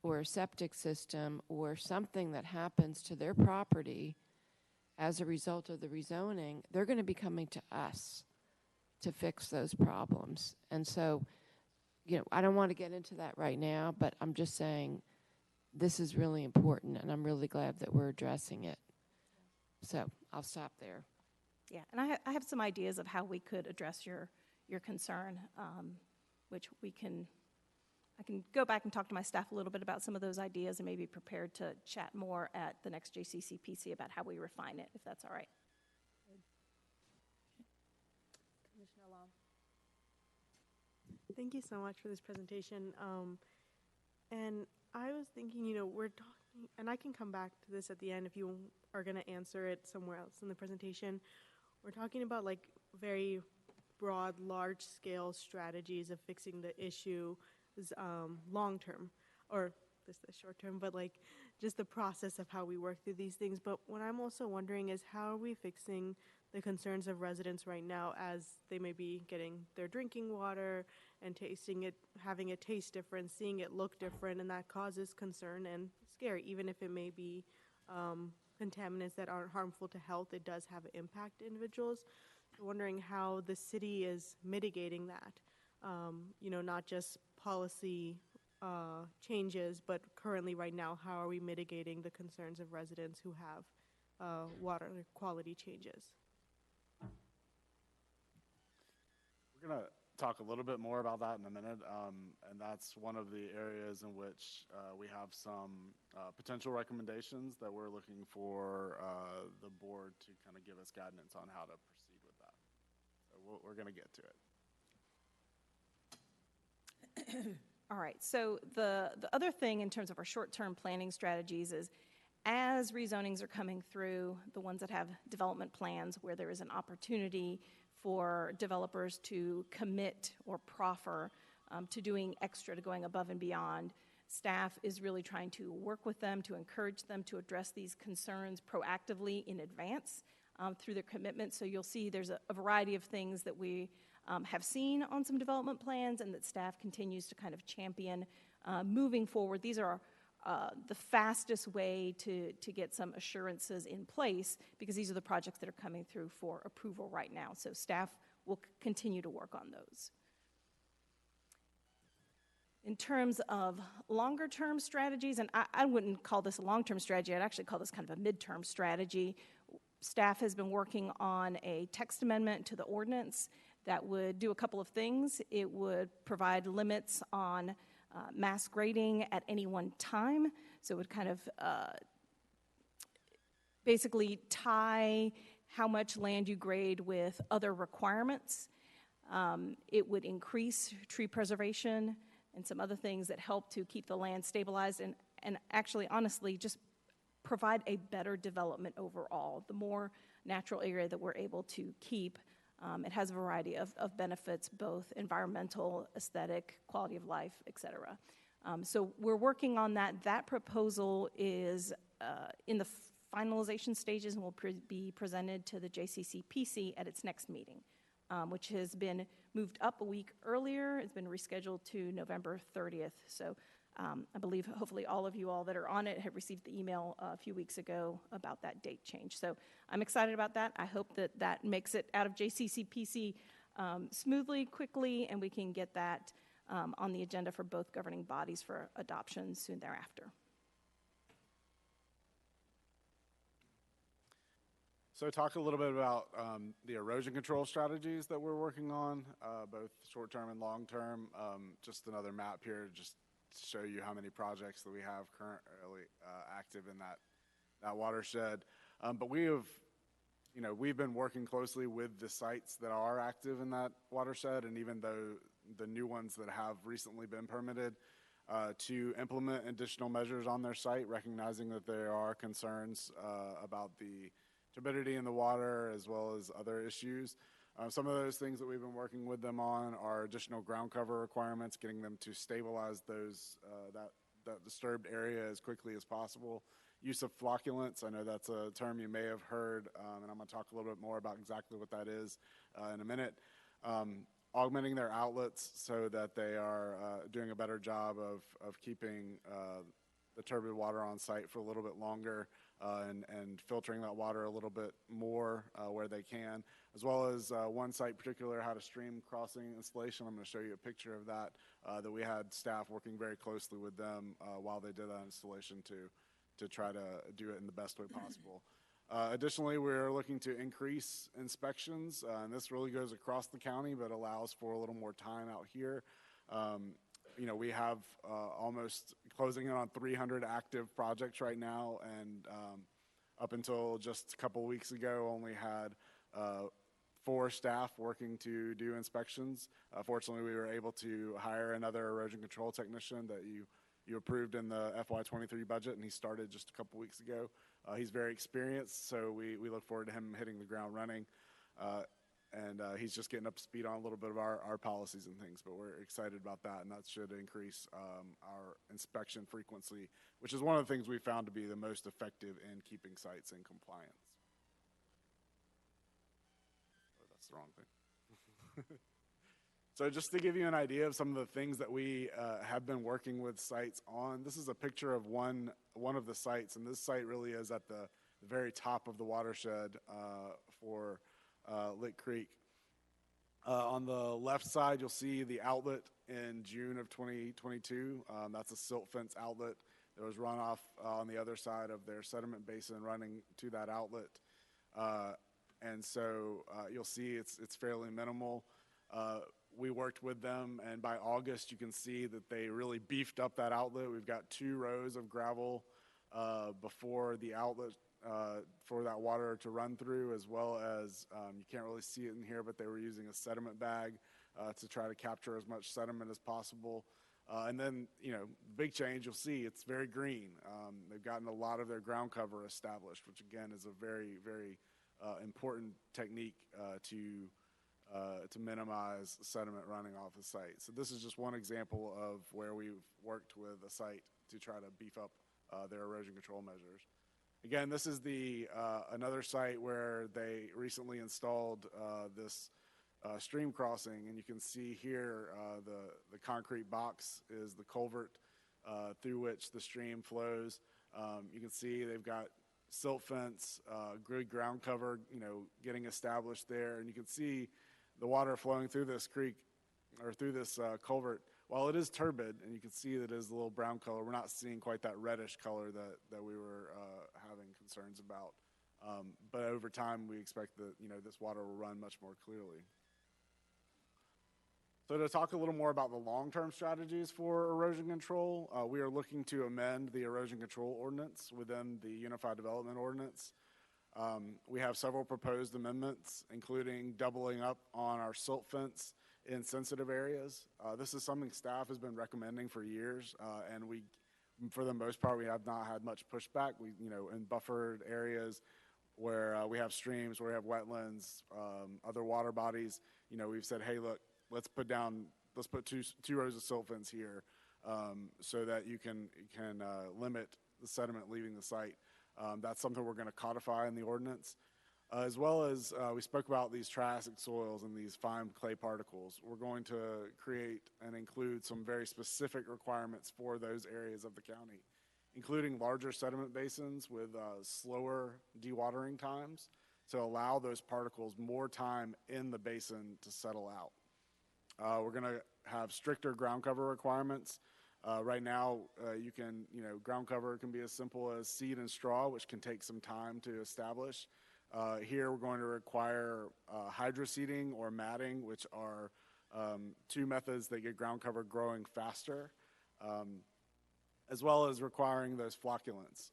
Speaker 10: or a septic system or something that happens to their property as a result of the rezoning, they're going to be coming to us to fix those problems. And so, I don't want to get into that right now, but I'm just saying this is really important, and I'm really glad that we're addressing it. So I'll stop there.
Speaker 5: Yeah, and I have some ideas of how we could address your concern, which I can go back and talk to my staff a little bit about some of those ideas and maybe prepared to chat more at the next JCCPC about how we refine it, if that's all right.
Speaker 1: Commissioner Long.
Speaker 13: Thank you so much for this presentation. And I was thinking, we're talking, and I can come back to this at the end if you are going to answer it somewhere else in the presentation. We're talking about very broad, large-scale strategies of fixing the issue long-term, or this is short-term, but just the process of how we work through these things. But what I'm also wondering is, how are we fixing the concerns of residents right now as they may be getting their drinking water and tasting it, having it taste different, seeing it look different, and that causes concern and scare. Even if it may be contaminants that aren't harmful to health, it does have an impact to individuals. So wondering how the city is mitigating that, not just policy changes, but currently right now, how are we mitigating the concerns of residents who have water quality changes?
Speaker 6: We're going to talk a little bit more about that in a minute, and that's one of the areas in which we have some potential recommendations that we're looking for the board to kind of give us guidance on how to proceed with that. So we're going to get to it.
Speaker 5: All right, so the other thing in terms of our short-term planning strategies is as rezonings are coming through, the ones that have development plans where there is an opportunity for developers to commit or proffer to doing extra, to going above and beyond, staff is really trying to work with them, to encourage them to address these concerns proactively in advance through their commitment. So you'll see there's a variety of things that we have seen on some development plans and that staff continues to kind of champion moving forward. These are the fastest way to get some assurances in place because these are the projects that are coming through for approval right now. So staff will continue to work on those. In terms of longer term strategies, and I wouldn't call this a long-term strategy, I'd actually call this kind of a midterm strategy. Staff has been working on a text amendment to the ordinance that would do a couple of things. It would provide limits on mass grading at any one time. So it would kind of basically tie how much land you grade with other requirements. It would increase tree preservation and some other things that help to keep the land stabilized and actually, honestly, just provide a better development overall. The more natural area that we're able to keep, it has a variety of benefits, both environmental, aesthetic, quality of life, et cetera. So we're working on that. That proposal is in the finalization stages and will be presented to the JCCPC at its next meeting, which has been moved up a week earlier. It's been rescheduled to November 30th. So I believe hopefully all of you all that are on it have received the email a few weeks ago about that date change. So I'm excited about that. I hope that that makes it out of JCCPC smoothly, quickly, and we can get that on the agenda for both governing bodies for adoption soon thereafter.
Speaker 6: So talk a little bit about the erosion control strategies that we're working on, both short-term and long-term. Just another map here, just to show you how many projects that we have currently active in that watershed. But we have, we've been working closely with the sites that are active in that watershed, and even though the new ones that have recently been permitted, to implement additional measures on their site, recognizing that there are concerns about the turbidity in the water as well as other issues. Some of those things that we've been working with them on are additional ground cover requirements, getting them to stabilize those that disturbed area as quickly as possible. Use of flocculants, I know that's a term you may have heard, and I'm going to talk a little bit more about exactly what that is in a minute. Augmenting their outlets so that they are doing a better job of keeping the turbid water on site for a little bit longer and filtering that water a little bit more where they can, as well as one site in particular had a stream crossing installation. I'm going to show you a picture of that, that we had staff working very closely with them while they did that installation to try to do it in the best way possible. Additionally, we're looking to increase inspections, and this really goes across the county, but allows for a little more time out here. We have almost closing in on 300 active projects right now, and up until just a couple weeks ago, only had 4 staff working to do inspections. Fortunately, we were able to hire another erosion control technician that you approved in the FY23 budget, and he started just a couple weeks ago. He's very experienced, so we look forward to him hitting the ground running. And he's just getting up to speed on a little bit of our policies and things, but we're excited about that, and that should increase our inspection frequency, which is one of the things we found to be the most effective in keeping sites in compliance. Oh, that's the wrong thing. So just to give you an idea of some of the things that we have been working with sites on, this is a picture of one of the sites, and this site really is at the very top of the watershed for Lick Creek. On the left side, you'll see the outlet in June of 2022. That's a silt fence outlet. There was runoff on the other side of their sediment basin running to that outlet. And so you'll see it's fairly minimal. we worked with them, and by August, you can see that they really beefed up that outlet. We've got 2 rows of gravel before the outlet for that water to run through, as well as, you can't really see it in here, but they were using a sediment bag to try to capture as much sediment as possible. And then, big change, you'll see it's very green. They've gotten a lot of their ground cover established, which again is a very, very important technique to minimize sediment running off the site. So this is just one example of where we've worked with a site to try to beef up their erosion control measures. Again, this is another site where they recently installed this stream crossing, and you can see here the concrete box is the culvert through which the stream flows. You can see they've got silt fence, good ground cover, getting established there, and you can see the water flowing through this creek or through this culvert. While it is turbid, and you can see that it is a little brown color, we're not seeing quite that reddish color that we were having concerns about. But over time, we expect that this water will run much more clearly. So to talk a little more about the long-term strategies for erosion control, we are looking to amend the erosion control ordinance within the Unified Development Ordinance. We have several proposed amendments, including doubling up on our silt fence in sensitive areas. This is something staff has been recommending for years, and for the most part, we have not had much pushback. In buffered areas where we have streams, where we have wetlands, other water bodies, we've said, hey, look, let's put two rows of silt fence here so that you can limit the sediment leaving the site. That's something we're going to codify in the ordinance. As well as we spoke about these triassic soils and these fine clay particles. We're going to create and include some very specific requirements for those areas of the county, including larger sediment basins with slower dewatering times to allow those particles more time in the basin to settle out. We're going to have stricter ground cover requirements. Right now, ground cover can be as simple as seed and straw, which can take some time to establish. Here, we're going to require hydroseeding or matting, which are 2 methods that get ground cover growing faster, as well as requiring those flocculants.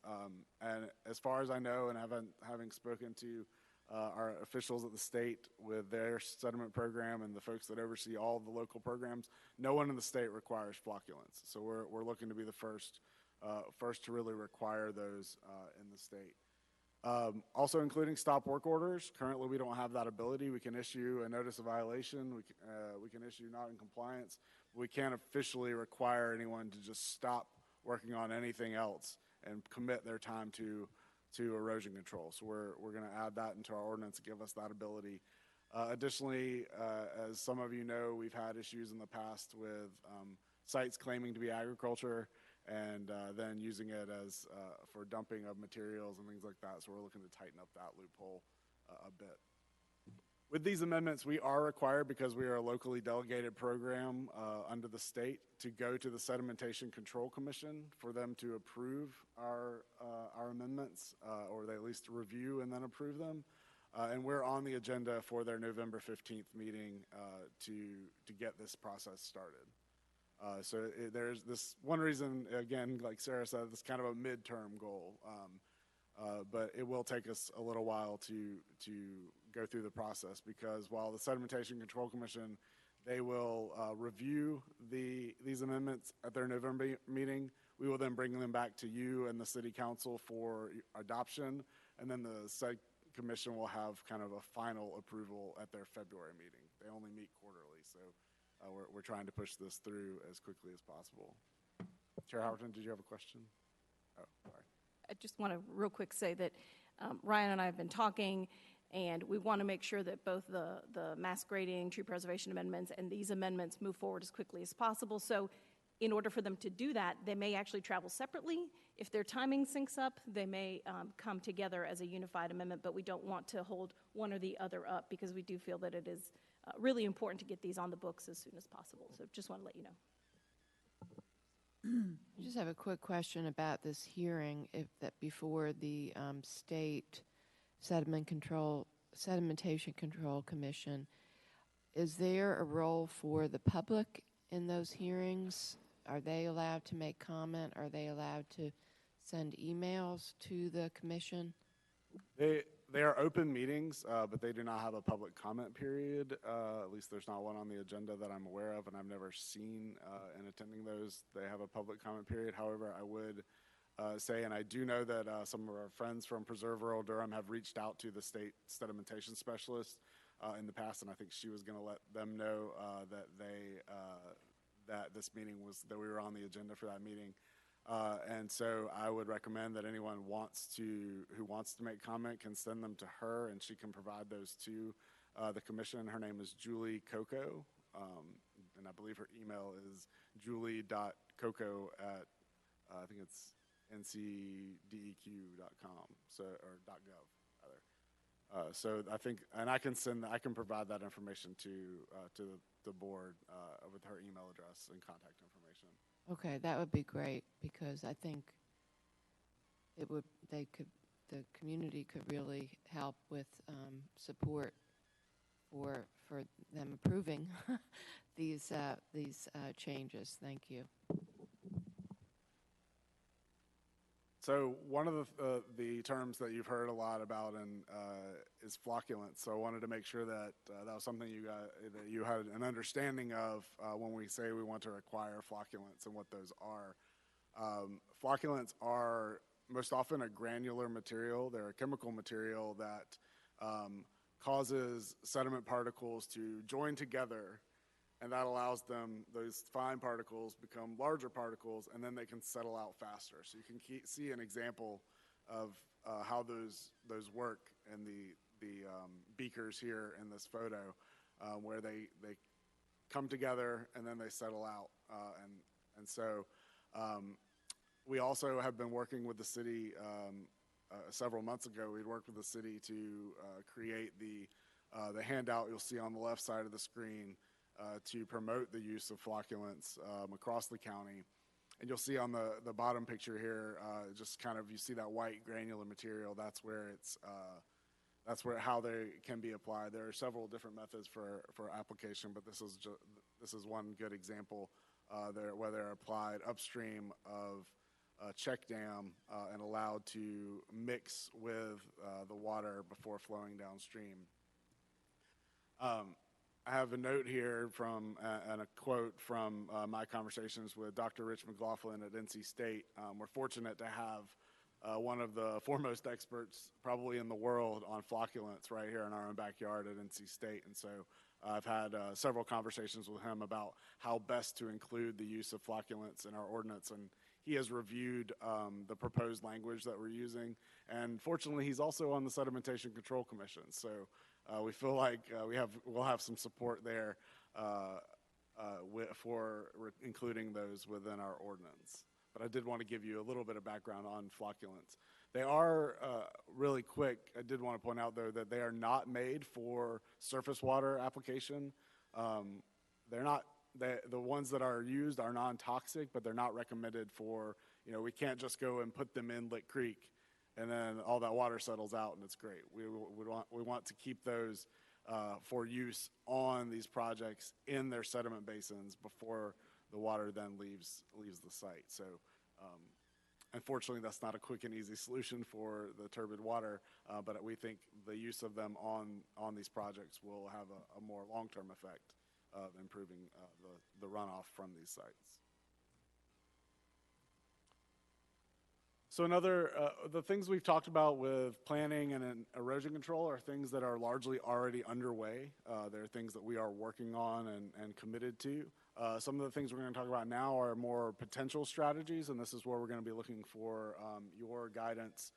Speaker 6: And as far as I know, and having spoken to our officials at the state with their sediment program and the folks that oversee all of the local programs, no one in the state requires flocculants. So we're looking to be the first to really require those in the state. Also including stop work orders. Currently, we don't have that ability. We can issue a notice of violation. We can issue not in compliance. We can't officially require anyone to just stop working on anything else and commit their time to erosion control. So we're going to add that into our ordinance to give us that ability. Additionally, as some of you know, we've had issues in the past with sites claiming to be agriculture and then using it as for dumping of materials and things like that. So we're looking to tighten up that loophole a bit. With these amendments, we are required, because we are a locally delegated program under the state, to go to the Sedimentation Control Commission for them to approve our amendments, or they at least review and then approve them. And we're on the agenda for their November 15th meeting to get this process started. So there's this one reason, again, like Sarah said, this kind of a midterm goal. But it will take us a little while to go through the process, because while the Sedimentation Control Commission, they will review these amendments at their November meeting, we will then bring them back to you and the City Council for adoption, and then the Sed Commission will have kind of a final approval at their February meeting. They only meet quarterly, so we're trying to push this through as quickly as possible. Chair Howerton, did you have a question? Oh, sorry.
Speaker 5: I just want to real quick say that Ryan and I have been talking, and we want to make sure that both the mass grading, tree preservation amendments, and these amendments move forward as quickly as possible. So in order for them to do that, they may actually travel separately. If their timing syncs up, they may come together as a unified amendment, but we don't want to hold one or the other up, because we do feel that it is really important to get these on the books as soon as possible. So just want to let you know.
Speaker 10: I just have a quick question about this hearing, before the state Sedimentation Control Commission. Is there a role for the public in those hearings? Are they allowed to make comment? Are they allowed to send emails to the commission?
Speaker 6: They are open meetings, but they do not have a public comment period. At least there's not one on the agenda that I'm aware of, and I've never seen in attending those they have a public comment period. However, I would say, and I do know that some of our friends from Preserve Rural Durham have reached out to the state sedimentation specialist in the past, and I think she was going to let them know that that this meeting that we were on the agenda for that meeting. And so I would recommend that anyone who wants to make comment can send them to her, and she can provide those to the commission. Her name is Julie Coco, and I believe her email is julie.coco at I think it's ncdeq.com, or .gov rather. So I think, and I can provide that information to the board with her email address and contact information.
Speaker 10: Okay, that would be great, because I think the community could really help with support for them approving these changes. Thank you.
Speaker 6: So one of the terms that you've heard a lot about is flocculants. So I wanted to make sure that that was something that you had an understanding of when we say we want to require flocculants and what those are. Flocculants are most often a granular material. They're a chemical material that causes sediment particles to join together, and that allows those fine particles become larger particles, and then they can settle out faster. So you can see an example of how those work in the beakers here in this photo, where they come together and then they settle out. And so we also have been working with the city. Several months ago, we'd worked with the city to create the handout you'll see on the left side of the screen to promote the use of flocculants across the county. And you'll see on the bottom picture here, just kind of, you see that white granular material. That's where how they can be applied. There are several different methods for application, but this is one good example where they're applied upstream of a check dam and allowed to mix with the water before flowing downstream. I have a note here and a quote from my conversations with Dr. Rich McLaughlin at NC State. We're fortunate to have one of the foremost experts probably in the world on flocculants right here in our own backyard at NC State. And so I've had several conversations with him about how best to include the use of flocculants in our ordinance. And he has reviewed the proposed language that we're using. And fortunately, he's also on the Sedimentation Control Commission. So we feel like we'll have some support there for including those within our ordinance. But I did want to give you a little bit of background on flocculants. They are really quick. I did want to point out, though, that they are not made for surface water application. They're not. The ones that are used are non-toxic, but they're not recommended for, we can't just go and put them in Lick Creek and then all that water settles out and it's great. We want to keep those for use on these projects in their sediment basins before the water then leaves the site. So unfortunately, that's not a quick and easy solution for the turbid water, but we think the use of them on these projects will have a more long-term effect of improving the runoff from these sites. So the things we've talked about with planning and erosion control are things that are largely already underway. They're things that we are working on and committed to. Some of the things we're going to talk about now are more potential strategies, and this is where we're going to be looking for your guidance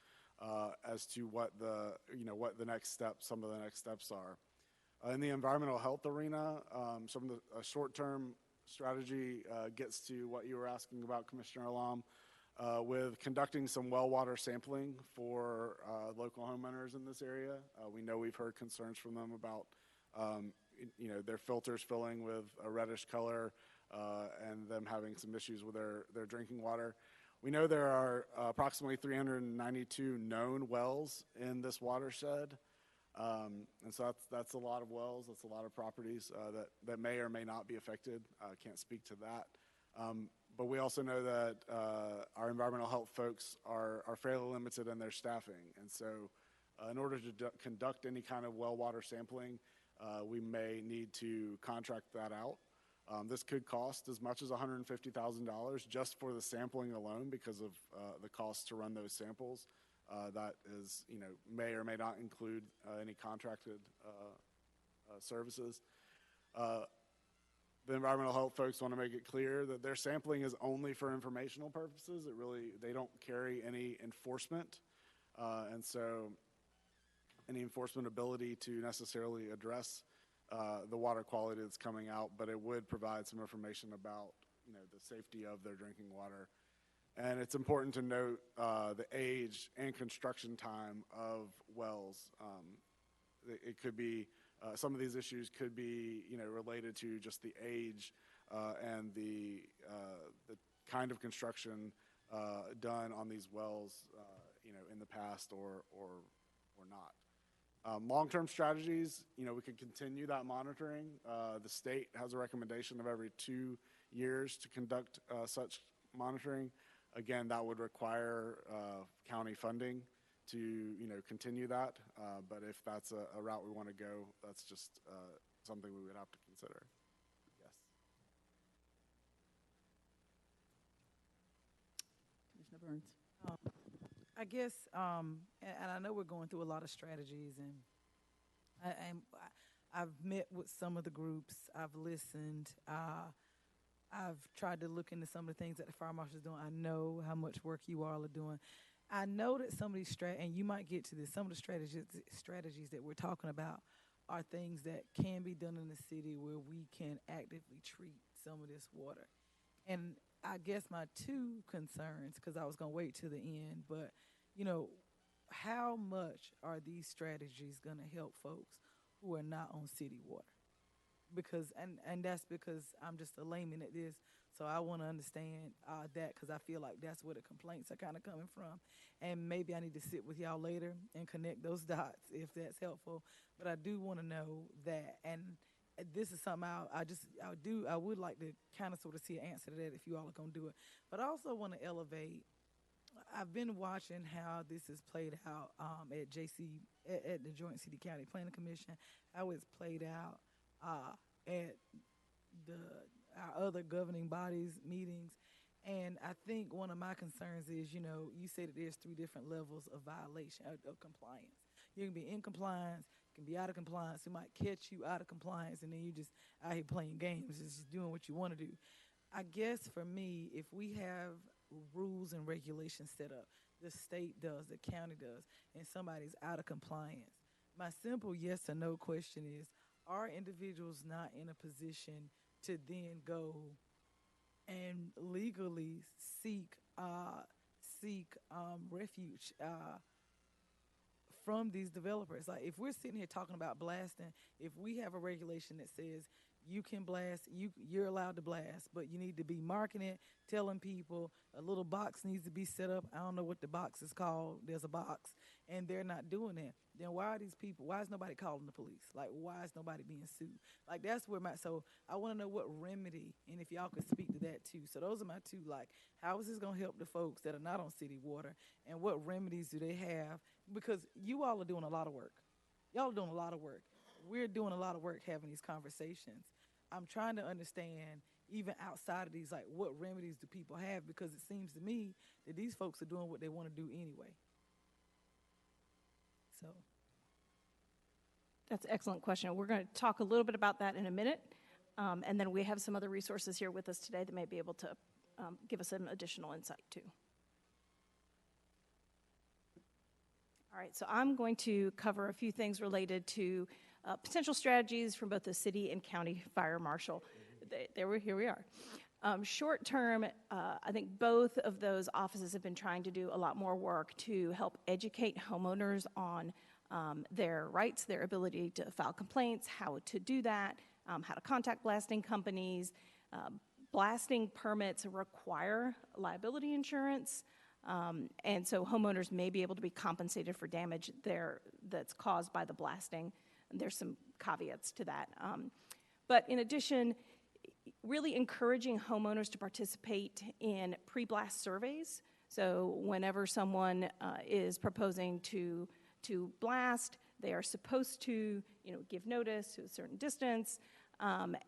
Speaker 6: as to what some of the next steps are. In the environmental health arena, some of the short-term strategy gets to what you were asking about, Commissioner Alam, with conducting some well water sampling for local homeowners in this area. We know we've heard concerns from them about their filters filling with a reddish color and them having some issues with their drinking water. We know there are approximately 392 known wells in this watershed. And so that's a lot of wells, that's a lot of properties that may or may not be affected. I can't speak to that. But we also know that our environmental health folks are fairly limited in their staffing. And so in order to conduct any kind of well water sampling, we may need to contract that out. This could cost as much as $150,000 just for the sampling alone because of the cost to run those samples. That is, may or may not include any contracted services. The environmental health folks want to make it clear that their sampling is only for informational purposes. They don't carry any enforcement. And so any enforcement ability to necessarily address the water quality that's coming out, but it would provide some information about, the safety of their drinking water. And it's important to note the age and construction time of wells. It could be, some of these issues could be, related to just the age and the kind of construction done on these wells, in the past or not. Long-term strategies, we could continue that monitoring. The state has a recommendation of every 2 years to conduct such monitoring. Again, that would require county funding to, continue that. But if that's a route we want to go, that's just something we would have to consider. Yes.
Speaker 3: Commissioner Burns.
Speaker 1: I guess, and I know we're going through a lot of strategies, and I've met with some of the groups. I've listened. I've tried to look into some of the things that the fire marshal is doing. I know how much work you all are doing. I know that some of these and you might get to this, some of the strategies that we're talking about are things that can be done in the city where we can actively treat some of this water. And I guess my two concerns, because I was going to wait till the end, but, how much are these strategies going to help folks who are not on city water? Because, and that's because I'm just a layman at this, so I want to understand that, because I feel like that's where the complaints are kind of coming from. And maybe I need to sit with y'all later and connect those dots if that's helpful. But I do want to know that, and this is something I would like to kind of sort of see an answer to that if you all are going to do it. But I also want to elevate. I've been watching how this is played out at the Joint City County Planning Commission, how it's played out at our other governing bodies meetings. And I think one of my concerns is, you say that there's 3 different levels of violation, of compliance. You can be in compliance, you can be out of compliance. It might catch you out of compliance, and then you just out here playing games, just doing what you want to do. I guess for me, if we have rules and regulations set up, the state does, the county does, and somebody's out of compliance, my simple yes or no question is, are individuals not in a position to then go and legally seek refuge from these developers? Like, if we're sitting here talking about blasting, if we have a regulation that says you can blast, you're allowed to blast, but you need to be marketing it, telling people a little box needs to be set up. I don't know what the box is called. There's a box, and they're not doing it. Then why is nobody calling the police? Like, why is nobody being sued? Like, that's where so I want to know what remedy, and if y'all could speak to that too. So those are my two, like, how is this going to help the folks that are not on city water, and what remedies do they have? Because you all are doing a lot of work. Y'all are doing a lot of work. We're doing a lot of work having these conversations. I'm trying to understand, even outside of these, like, what remedies do people have? Because it seems to me that these folks are doing what they want to do anyway. So
Speaker 5: that's an excellent question. We're going to talk a little bit about that in a minute. And then we have some other resources here with us today that may be able to give us some additional insight too. All right, so I'm going to cover a few things related to potential strategies from both the city and county fire marshal. Here we are. Short term, I think both of those offices have been trying to do a lot more work to help educate homeowners on their rights, their ability to file complaints, how to do that, how to contact blasting companies. Blasting permits require liability insurance. And so homeowners may be able to be compensated for damage there that's caused by the blasting. And there's some caveats to that. But in addition, really encouraging homeowners to participate in pre-blast surveys. So whenever someone is proposing to blast, they are supposed to, give notice to a certain distance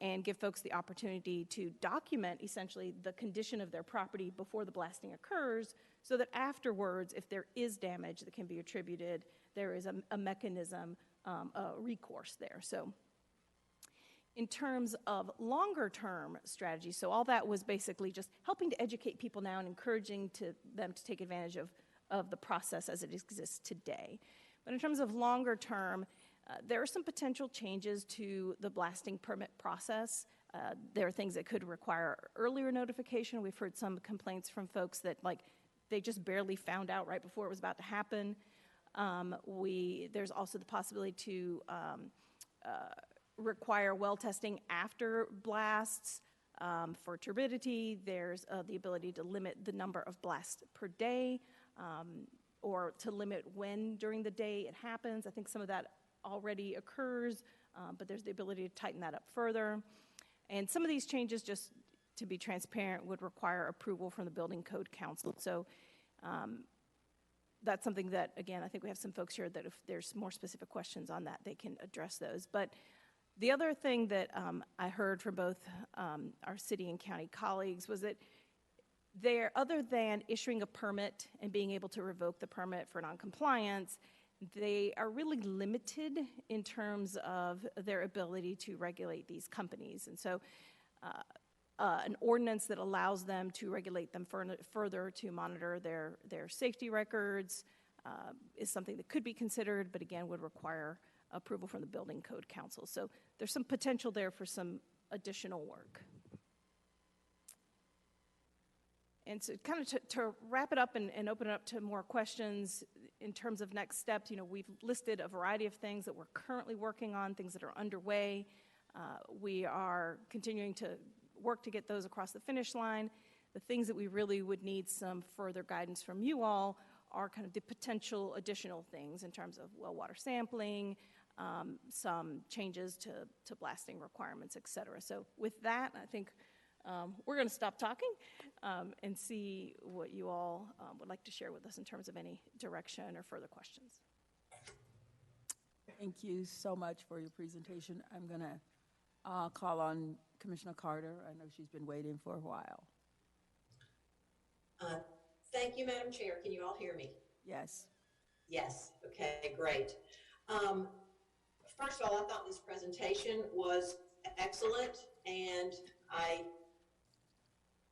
Speaker 5: and give folks the opportunity to document essentially the condition of their property before the blasting occurs, so that afterwards, if there is damage that can be attributed, there is a mechanism, a recourse there. So in terms of longer-term strategies, so all that was basically just helping to educate people now and encouraging them to take advantage of the process as it exists today. But in terms of longer-term, there are some potential changes to the blasting permit process. There are things that could require earlier notification. We've heard some complaints from folks that, they just barely found out right before it was about to happen. There's also the possibility to require well testing after blasts for turbidity. There's the ability to limit the number of blasts per day or to limit when during the day it happens. I think some of that already occurs, but there's the ability to tighten that up further. And some of these changes, just to be transparent, would require approval from the Building Code Council. So that's something that, again, I think we have some folks here that if there's more specific questions on that, they can address those. But the other thing that I heard from both our city and county colleagues was that other than issuing a permit and being able to revoke the permit for noncompliance, they are really limited in terms of their ability to regulate these companies. And so an ordinance that allows them to regulate them further to monitor their safety records is something that could be considered, but again would require approval from the Building Code Council. So there's some potential there for some additional work. And so kind of to wrap it up and open it up to more questions in terms of next steps, we've listed a variety of things that we're currently working on, things that are underway. We are continuing to work to get those across the finish line. The things that we really would need some further guidance from you all are kind of the potential additional things in terms of well water sampling, some changes to blasting requirements, et cetera. So with that, I think we're going to stop talking and see what you all would like to share with us in terms of any direction or further questions.
Speaker 3: Thank you so much for your presentation. I'm going to call on Commissioner Carter. I know she's been waiting for a while.
Speaker 4: Thank you, Madam Chair. Can you all hear me?
Speaker 3: Yes.
Speaker 4: Yes. Okay, great. First of all, I thought this presentation was excellent, and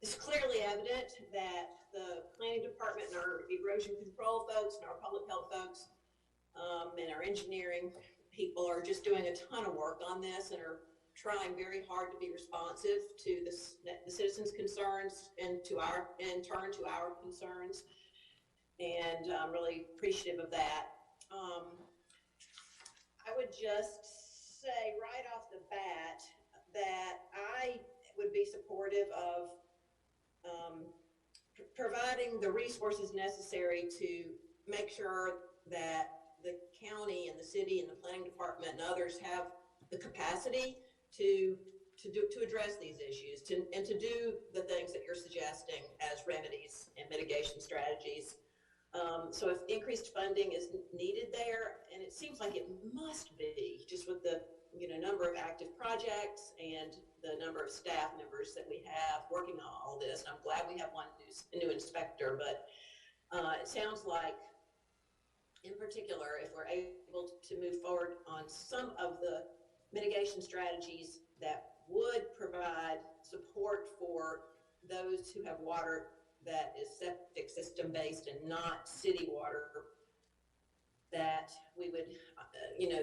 Speaker 4: it's clearly evident that the planning department and our erosion control folks and our public health folks and our engineering people are just doing a ton of work on this and are trying very hard to be responsive to the citizens' concerns and in turn to our concerns. And I'm really appreciative of that. I would just say right off the bat that I would be supportive of providing the resources necessary to make sure that the county and the city and the planning department and others have the capacity to address these issues and to do the things that you're suggesting as remedies and mitigation strategies. So if increased funding is needed there, and it seems like it must be, just with the number of active projects and the number of staff members that we have working on all this. And I'm glad we have a new inspector, but it sounds like, in particular, if we're able to move forward on some of the mitigation strategies that would provide support for those who have water that is septic system based and not city water, that we would,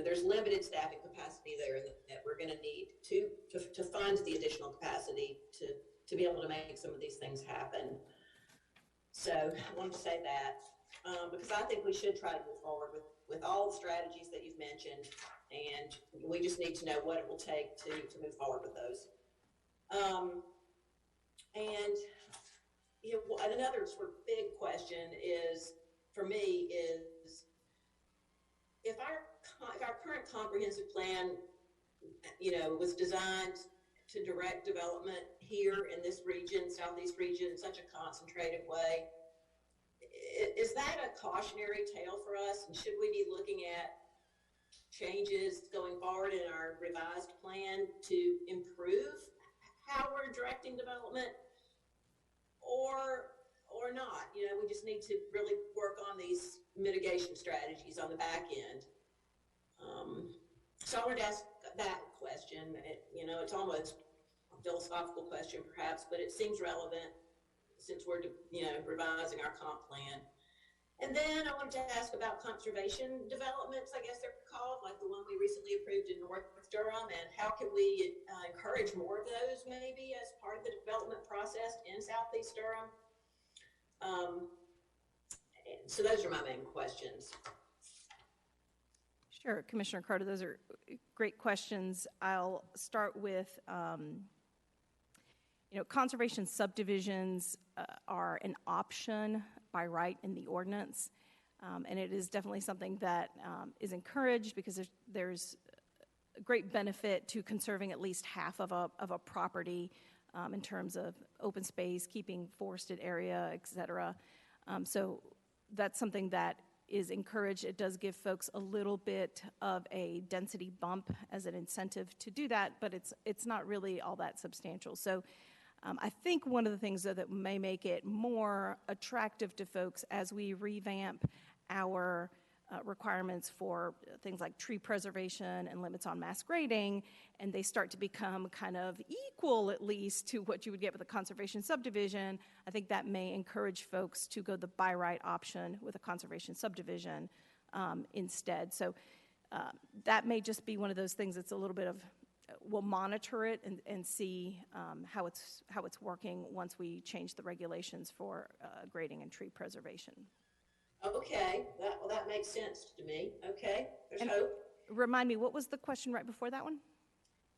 Speaker 4: there's limited staffing capacity there that we're going to need to fund the additional capacity to be able to make some of these things happen. So I wanted to say that because I think we should try to move forward with all the strategies that you've mentioned, and we just need to know what it will take to move forward with those. And another sort of big question is, for me, is if our current comprehensive plan, was designed to direct development here in this region, southeast region, in such a concentrated way, is that a cautionary tale for us? And should we be looking at changes going forward in our revised plan to improve how we're directing development, or not? We just need to really work on these mitigation strategies on the back end. So I wanted to ask that question. It's almost a philosophical question perhaps, but it seems relevant since we're, revising our comp plan. And then I wanted to ask about conservation developments, I guess they're called, like the one we recently approved in North Durham, and how can we encourage more of those maybe as part of the development process in Southeast Durham? So those are my main questions.
Speaker 5: Sure, Commissioner Carter, those are great questions. I'll start with, conservation subdivisions are an option by right in the ordinance, and it is definitely something that is encouraged because there's a great benefit to conserving at least half of a property in terms of open space, keeping forested area, et cetera. So that's something that is encouraged. It does give folks a little bit of a density bump as an incentive to do that, but it's not really all that substantial. So I think one of the things, though, that may make it more attractive to folks as we revamp our requirements for things like tree preservation and limits on mass grading, and they start to become kind of equal, at least, to what you would get with a conservation subdivision, I think that may encourage folks to go the by right option with a conservation subdivision instead. So that may just be one of those things that's a little bit of, we'll monitor it and see how it's working once we change the regulations for grading and tree preservation.
Speaker 4: Okay, that makes sense to me. Okay, there's hope.
Speaker 5: Remind me, what was the question right before that one?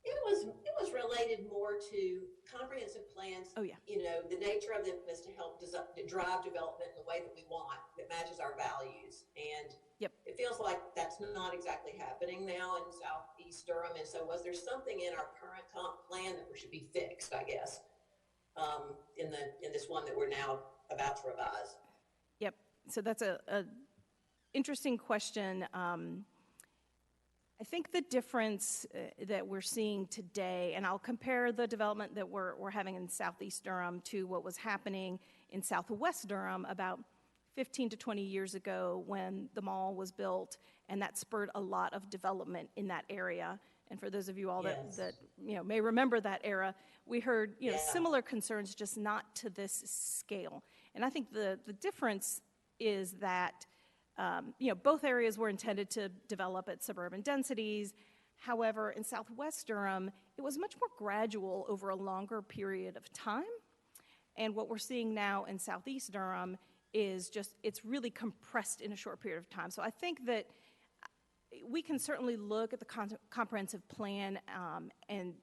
Speaker 4: It was related more to comprehensive plans.
Speaker 5: Oh, yeah.
Speaker 4: The nature of them is to help drive development in the way that we want, that matches our values. And it feels like that's not exactly happening now in Southeast Durham. And so was there something in our current comp plan that should be fixed, I guess, in this one that we're now about to revise?
Speaker 5: Yep. So that's a interesting question. I think the difference that we're seeing today, and I'll compare the development that we're having in Southeast Durham to what was happening in Southwest Durham about 15 to 20 years ago when the mall was built, and that spurred a lot of development in that area. And for those of you all that may remember that era, we heard similar concerns, just not to this scale. And I think the difference is that both areas were intended to develop at suburban densities. However, in Southwest Durham, it was much more gradual over a longer period of time. And what we're seeing now in Southeast Durham is it's really compressed in a short period of time. So I think that we can certainly look at the comprehensive plan and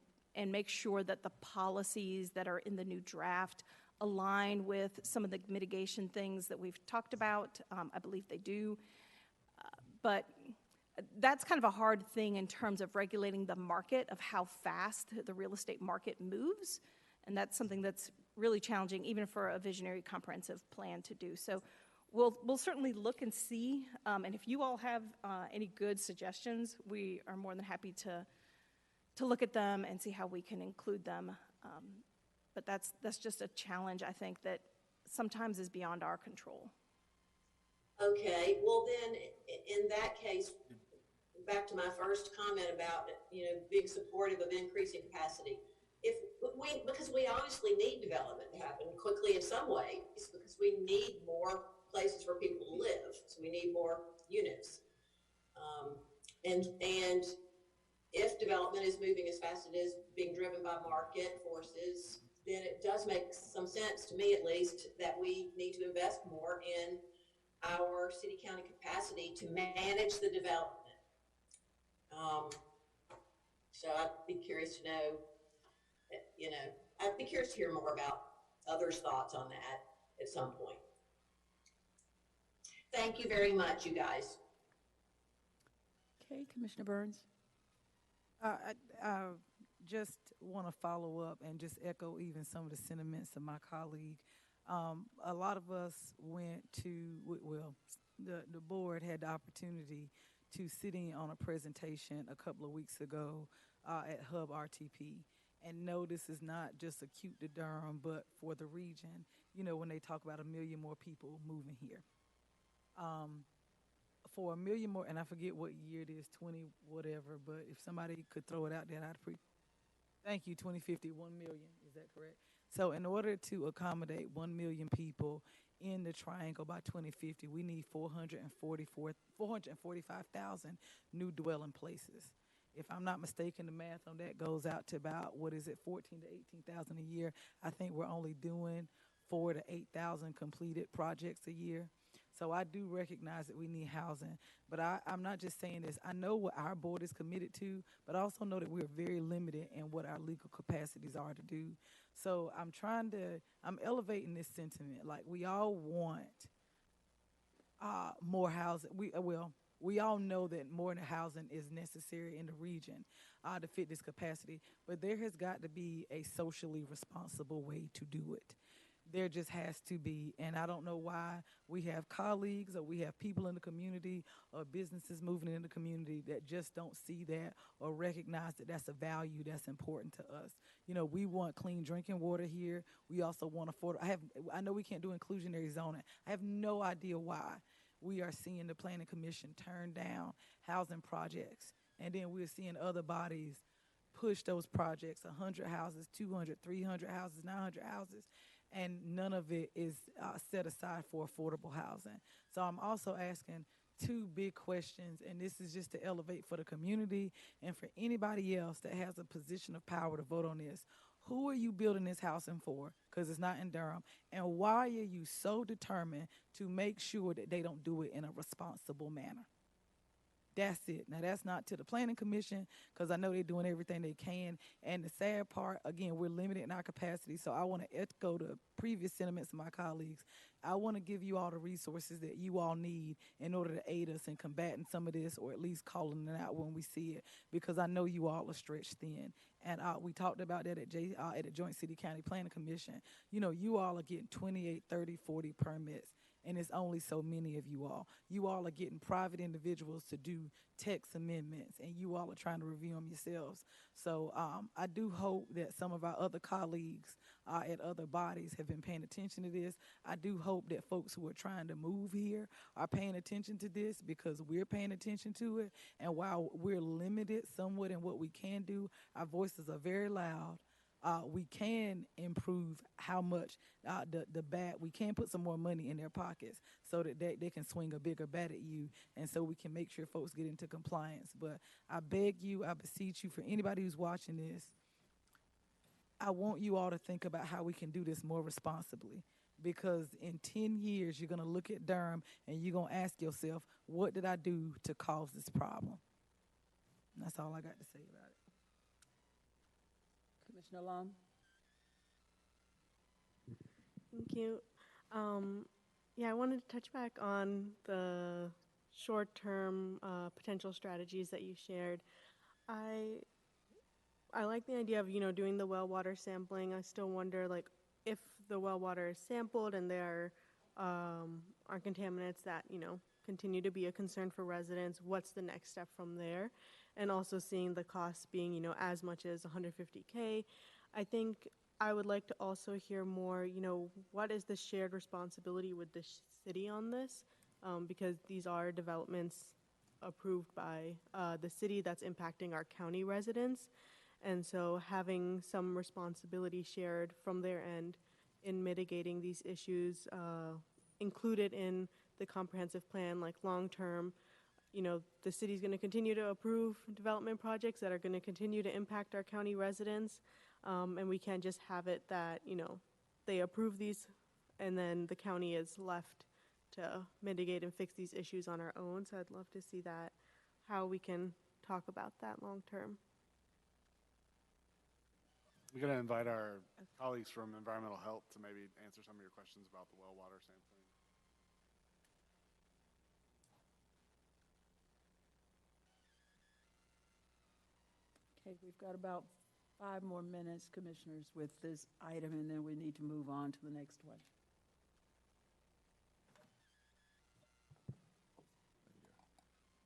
Speaker 5: make sure that the policies that are in the new draft align with some of the mitigation things that we've talked about. I believe they do. But that's kind of a hard thing in terms of regulating the market, of how fast the real estate market moves. And that's something that's really challenging even for a visionary comprehensive plan to do. So we'll certainly look and see. And if you all have any good suggestions, we are more than happy to look at them and see how we can include them. But that's just a challenge, I think, that sometimes is beyond our control.
Speaker 4: Okay, well then, in that case, back to my first comment about being supportive of increasing capacity. Because we obviously need development to happen quickly in some ways, because we need more places for people to live, so we need more units. And if development is moving as fast as it is, being driven by market forces, then it does make some sense, to me at least, that we need to invest more in our city-county capacity to manage the development. So I'd be curious to know, I'd be curious to hear more about others' thoughts on that. at some point. Thank you very much, you guys.
Speaker 1: Okay, Commissioner Burns. I just want to follow up and just echo even some of the sentiments of my colleague. A lot of us went to, well, the board had the opportunity to sit in on a presentation a couple of weeks ago at Hub RTP. And no, this is not just acute to Durham, but for the region, you know, when they talk about 1 million more people moving here. For 1 million more, and I forget what year it is, 20 whatever, but if somebody could throw it out there, I'd appreciate. Thank you, 2050, 1 million, is that correct? So in order to accommodate 1 million people in the triangle by 2050, we need 445,000 new dwelling places. If I'm not mistaken, the math on that goes out to about, 14 to 18,000 a year. I think we're only doing 4,000 to 8,000 completed projects a year. So I do recognize that we need housing, but I'm not just saying this. I know what our board is committed to, but I also know that we're very limited in what our legal capacities are to do. So I'm elevating this sentiment. Like, we all want more housing. We all know that more housing is necessary in the region to fit this capacity, but there has got to be a socially responsible way to do it. There just has to be, and I don't know why we have colleagues or we have people in the community or businesses moving in the community that just don't see that or recognize that that's a value that's important to us. You know, we want clean drinking water here. We also want affordable. I know we can't do inclusionary zoning. I have no idea why we are seeing the Planning Commission turn down housing projects, and then we're seeing other bodies push those projects, 100 houses, 200, 300 houses, 900 houses, and none of it is set aside for affordable housing. So I'm also asking two big questions, and this is just to elevate for the community and for anybody else that has a position of power to vote on this. Who are you building this housing for? Because it's not in Durham. And why are you so determined to make sure that they don't do it in a responsible manner? That's it. Now, that's not to the Planning Commission, because I know they're doing everything they can. And the sad part, again, we're limited in our capacity. So I want to echo the previous sentiments of my colleagues. I want to give you all the resources that you all need in order to aid us in combating some of this, or at least calling it out when we see it, because I know you all are stretched thin. And we talked about that at the Joint City County Planning Commission. You know, you all are getting 28, 30, 40 permits, and it's only so many of you all. You all are getting private individuals to do text amendments, and you all are trying to review them yourselves. So I do hope that some of our other colleagues at other bodies have been paying attention to this. I do hope that folks who are trying to move here are paying attention to this, because we're paying attention to it. And while we're limited somewhat in what we can do, our voices are very loud. We can improve how much we can put some more money in their pockets so that they can swing a bigger bat at you, and so we can make sure folks get into compliance. But I beg you, I beseech you, for anybody who's watching this, I want you all to think about how we can do this more responsibly, because in 10 years, you're going to look at Durham and you're going to ask yourself, what did I do to cause this problem? And that's all I got to say about it.
Speaker 3: Commissioner Long?
Speaker 13: Thank you. I wanted to touch back on the short-term potential strategies that you shared. I like the idea of, doing the well water sampling. I still wonder, if the well water is sampled and there are contaminants that, continue to be a concern for residents, what's the next step from there? And also seeing the costs being, as much as $150K. I think I would like to also hear more, what is the shared responsibility with the city on this? Because these are developments approved by the city that's impacting our county residents. And so having some responsibility shared from their end in mitigating these issues included in the comprehensive plan, like long-term, the city's going to continue to approve development projects that are going to continue to impact our county residents. And we can't just have it that, they approve these and then the county is left to mitigate and fix these issues on our own. So I'd love to see that, how we can talk about that long-term.
Speaker 6: We're going to invite our colleagues from environmental health to maybe answer some of your questions about the well water sampling.
Speaker 3: Okay, we've got about 5 more minutes, Commissioners, with this item, and then we need to move on to the next one.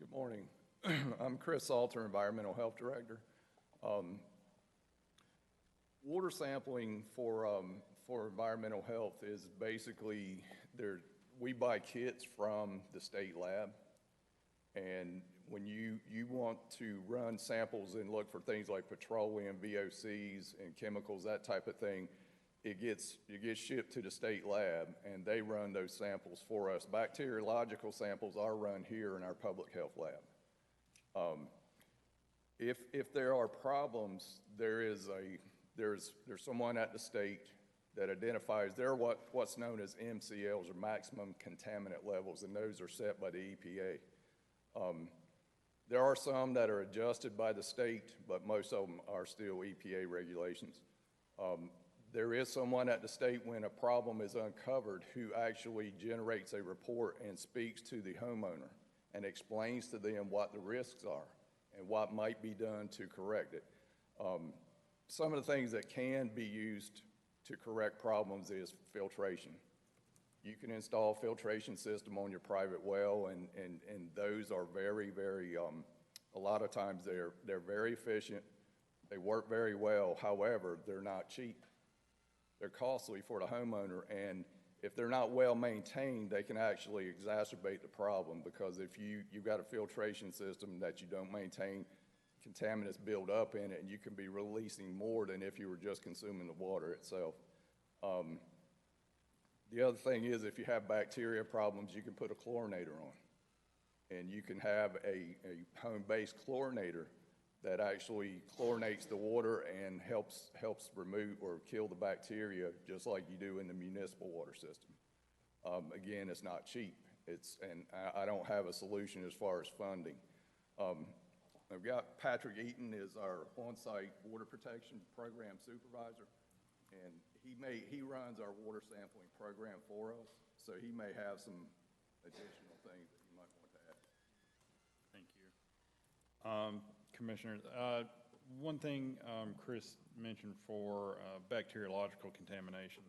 Speaker 7: Good morning. I'm Chris Salter, Environmental Health Director. Water sampling for environmental health is basically we buy kits from the state lab, and when you want to run samples and look for things like petroleum, VOCs, and chemicals, that type of thing, it gets shipped to the state lab, and they run those samples for us. Bacteriological samples are run here in our public health lab. If there are problems, there's someone at the state that identifies there are what's known as MCLs, or maximum contaminant levels, and those are set by the EPA. There are some that are adjusted by the state, but most of them are still EPA regulations. There is someone at the state, when a problem is uncovered, who actually generates a report and speaks to the homeowner and explains to them what the risks are and what might be done to correct it. Some of the things that can be used to correct problems is filtration. You can install a filtration system on your private well, and those are very, very, a lot of times they're very efficient. They work very well. However, they're not cheap. They're costly for the homeowner, and if they're not well maintained, they can actually exacerbate the problem, because if you've got a filtration system that you don't maintain, contaminants build up in it, and you can be releasing more than if you were just consuming the water itself. The other thing is, if you have bacteria problems, you can put a chlorinator on, and you can have a home-based chlorinator that actually chlorinates the water and helps remove or kill the bacteria, just like you do in the municipal water system. Again, it's not cheap. And I don't have a solution as far as funding. I've got Patrick Eaton is our on-site water protection program supervisor, and he runs our water sampling program for us, so he may have some additional things that you might want to add.
Speaker 22: Thank you. Commissioners, one thing Chris mentioned for bacteriological contamination,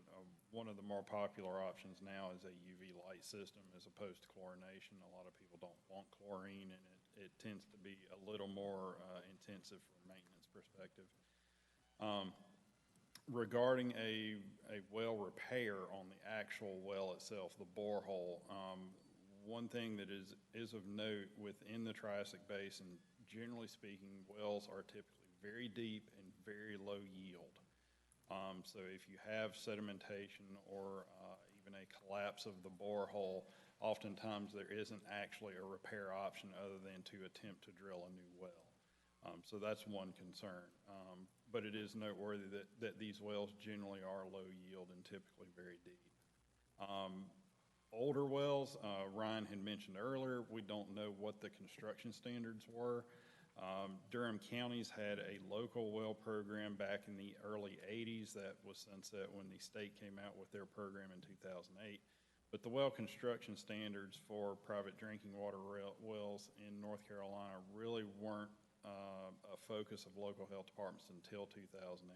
Speaker 22: one of the more popular options now is a UV light system as opposed to chlorination. A lot of people don't want chlorine, and it tends to be a little more intensive from a maintenance perspective. Regarding a well repair on the actual well itself, the borehole, one thing that is of note within the Triassic Basin, generally speaking, wells are typically very deep and very low yield. So if you have sedimentation or even a collapse of the borehole, oftentimes there isn't actually a repair option other than to attempt to drill a new well. So that's one concern. But it is noteworthy that these wells generally are low yield and typically very deep. Older wells, Ryan had mentioned earlier, we don't know what the construction standards were. Durham counties had a local well program back in the early 80s that was sunset when the state came out with their program in 2008. But the well construction standards for private drinking water wells in North Carolina really weren't a focus of local health departments until 2008.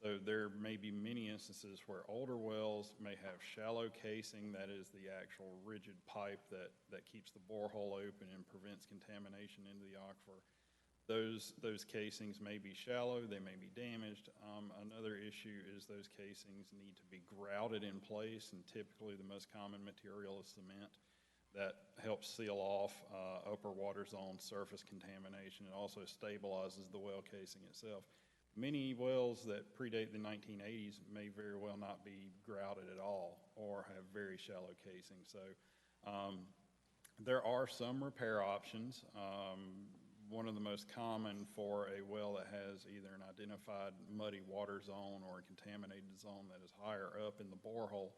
Speaker 22: So there may be many instances where older wells may have shallow casing, that is the actual rigid pipe that keeps the borehole open and prevents contamination into the aquifer. Those casings may be shallow, they may be damaged. Another issue is those casings need to be grouted in place, and typically the most common material is cement. That helps seal off upper water zone surface contamination. It also stabilizes the well casing itself. Many wells that predate the 1980s may very well not be grouted at all or have very shallow casing. So there are some repair options. One of the most common for a well that has either an identified muddy water zone or a contaminated zone that is higher up in the borehole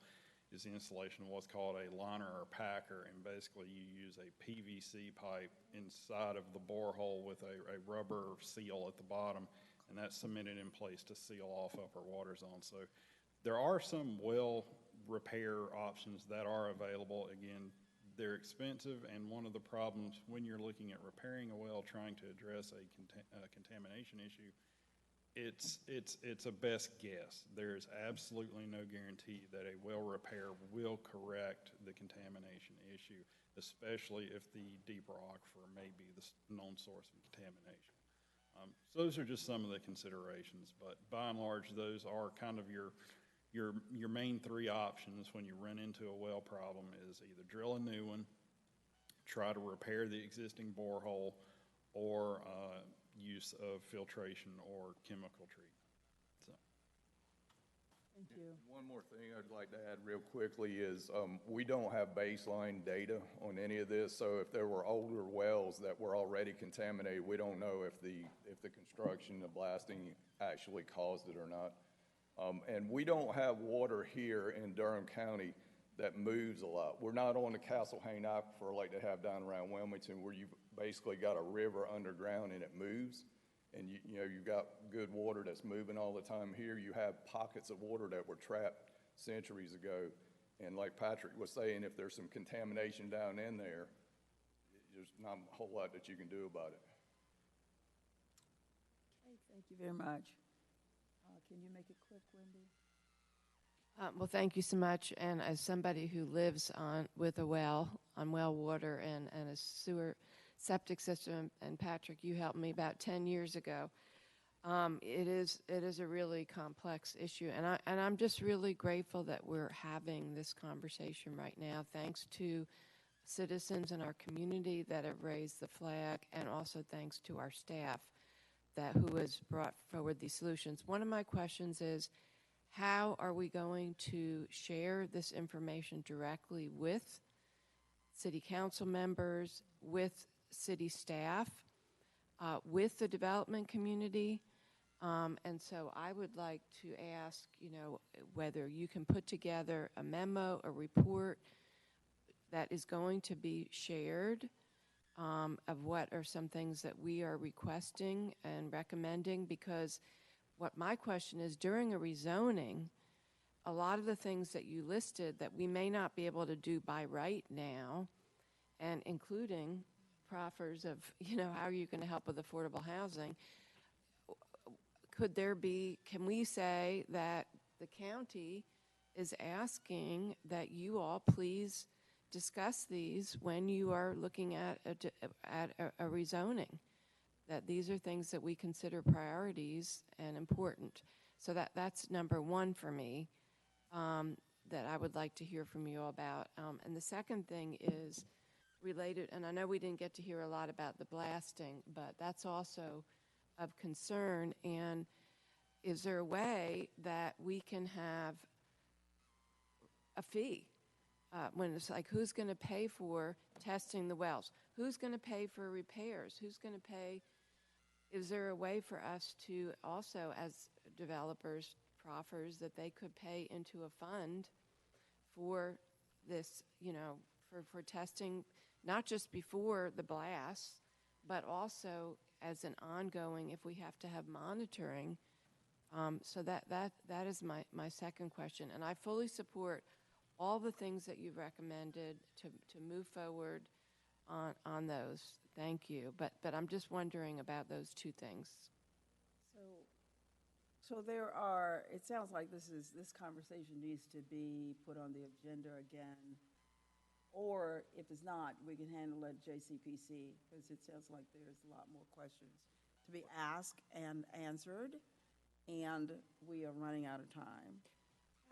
Speaker 22: is the installation of what's called a liner or packer, and basically you use a PVC pipe inside of the borehole with a rubber seal at the bottom and that's cemented in place to seal off upper water zones. So there are some well repair options that are available. Again, they're expensive, and one of the problems when you're looking at repairing a well, trying to address a contamination issue, it's a best guess. There is absolutely no guarantee that a well repair will correct the contamination issue, especially if the deeper aquifer may be the known source of contamination. So those are just some of the considerations, but by and large, those are kind of your main three options when you run into a well problem is either drill a new one, try to repair the existing borehole, or use of filtration or chemical treatment. So.
Speaker 7: Thank you. One more thing I'd like to add real quickly is we don't have baseline data on any of this, so if there were older wells that were already contaminated, we don't know if the construction, the blasting actually caused it or not. And we don't have water here in Durham County that moves a lot. We're not on the Castle Hayne Aquifer like they have down around Wilmington, where you've basically got a river underground and it moves. And you know, you've got good water that's moving all the time. Here you have pockets of water that were trapped centuries ago. And like Patrick was saying, if there's some contamination down in there, there's not a whole lot that you can do about it.
Speaker 3: Okay, thank you very much. Can you make it quick, Wendy?
Speaker 10: Well, thank you so much. And as somebody who lives with a well, on well water and a sewer septic system, and Patrick, you helped me about 10 years ago. It is a really complex issue, and I'm just really grateful that we're having this conversation right now. Thanks to citizens in our community that have raised the flag, and also thanks to our staff who has brought forward these solutions. One of my questions is, how are we going to share this information directly with city council members, with city staff, with the development community? And so I would like to ask, whether you can put together a memo, a report that is going to be shared of what are some things that we are requesting and recommending, because what my question is, during a rezoning, a lot of the things that you listed that we may not be able to do by right now, and including proffers of, how are you going to help with affordable housing? Can we say that the county is asking that you all please discuss these when you are looking at a rezoning, that these are things that we consider priorities and important? So that's number one for me, that I would like to hear from you all about. And the second thing is related, and I know we didn't get to hear a lot about the blasting, but that's also of concern. And is there a way that we can have a fee? When it's like, who's going to pay for testing the wells? Who's going to pay for repairs? Who's going to pay? Is there a way for us to also, as developers, proffers, that they could pay into a fund for this, for testing, not just before the blasts, but also as an ongoing, if we have to have monitoring? So that is my second question. And I fully support all the things that you've recommended to move forward on those. Thank you. But I'm just wondering about those two things.
Speaker 3: So there are, it sounds like this conversation needs to be put on the agenda again. Or if it's not, we can handle it at JCPC, because it sounds like there's a lot more questions to be asked and answered, and we are running out of time.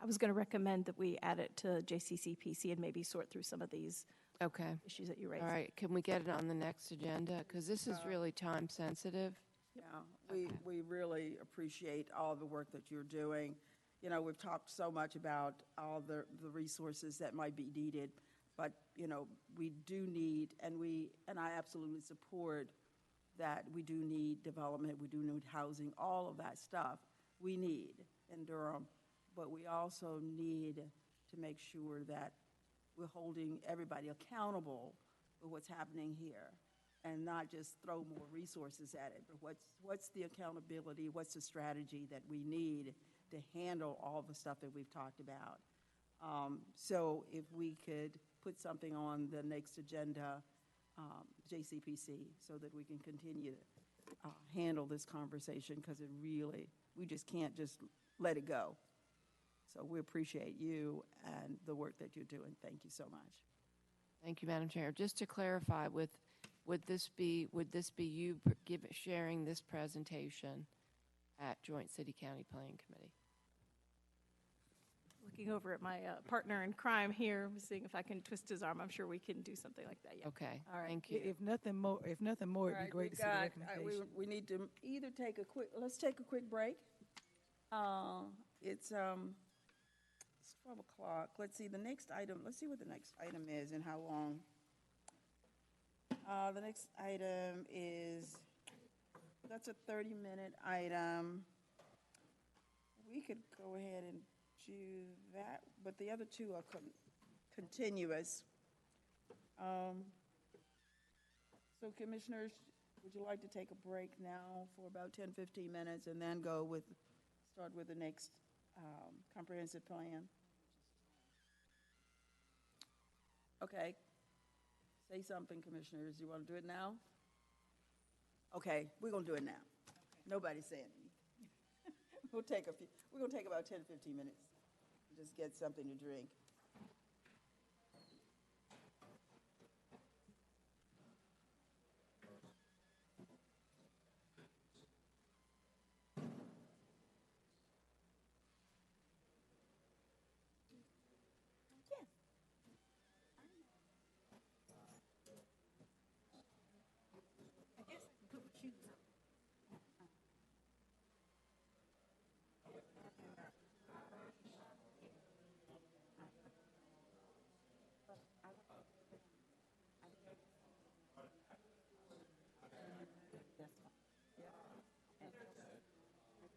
Speaker 5: I was going to recommend that we add it to JCCPC and maybe sort through some of these issues that you raised.
Speaker 10: All right. Can we get it on the next agenda? Because this is really time sensitive.
Speaker 3: Yeah, we really appreciate all the work that you're doing. We've talked so much about all the resources that might be needed, but, we do need, and I absolutely support that we do need development, we do need housing, all of that stuff we need in Durham. But we also need to make sure that we're holding everybody accountable for what's happening here. and not just throw more resources at it, but what's the accountability, what's the strategy that we need to handle all the stuff that we've talked about. So if we could put something on the next agenda, JCPC, so that we can continue to handle this conversation, because it really, we just can't just let it go. So we appreciate you and the work that you're doing. Thank you so much.
Speaker 10: Thank you, Madam Chair. Just to clarify, would this be you sharing this presentation at Joint City-County Planning Committee?
Speaker 5: Looking over at my partner in crime here, seeing if I can twist his arm. I'm sure we can do something like that. Yeah.
Speaker 10: Okay.
Speaker 5: All right.
Speaker 10: Thank you.
Speaker 1: If nothing more, it'd be great to see the recommendation.
Speaker 3: We need to either let's take a quick break. It's 12 o'clock. Let's see, let's see what the next item is and how long. The next item that's a 30-minute item. We could go ahead and do that, but the other two are continuous. So commissioners, would you like to take a break now for about 10, 15 minutes and then start with the next comprehensive plan? Okay. Say something, commissioners. You want to do it now? Okay, we're going to do it now. Nobody's saying anything. We're going to take about 10, 15 minutes. Just get something to drink.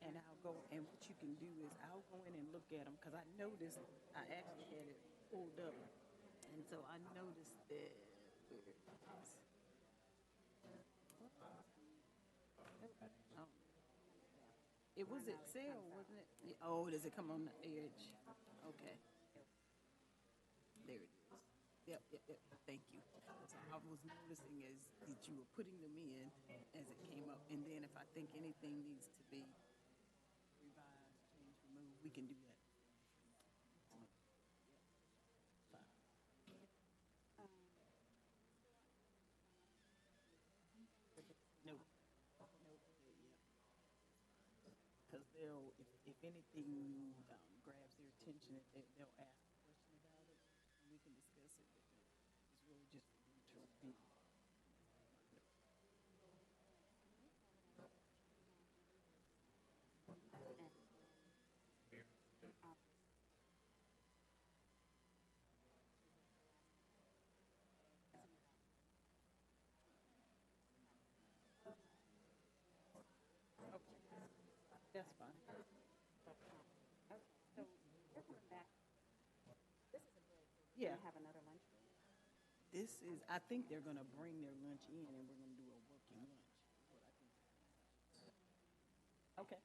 Speaker 9: And I'll go, and what you can do is I'll go in and look at them, because I noticed, I actually had it pulled up, and so I noticed that, where it is. Oh. It was Excel, wasn't it? Oh, does it come on the edge? Okay. There it is. Yep, thank you. So I was noticing that you were putting them in as it came up, and then if I think anything needs to be revised, changed, removed, we can do that. No. Because if anything grabs their attention, they'll ask a question about it, and we can discuss it, but it's really just for them to review. That's fine. Yeah. Have another lunch break? This is, I think they're going to bring their lunch in, and we're going to do a working lunch. Okay.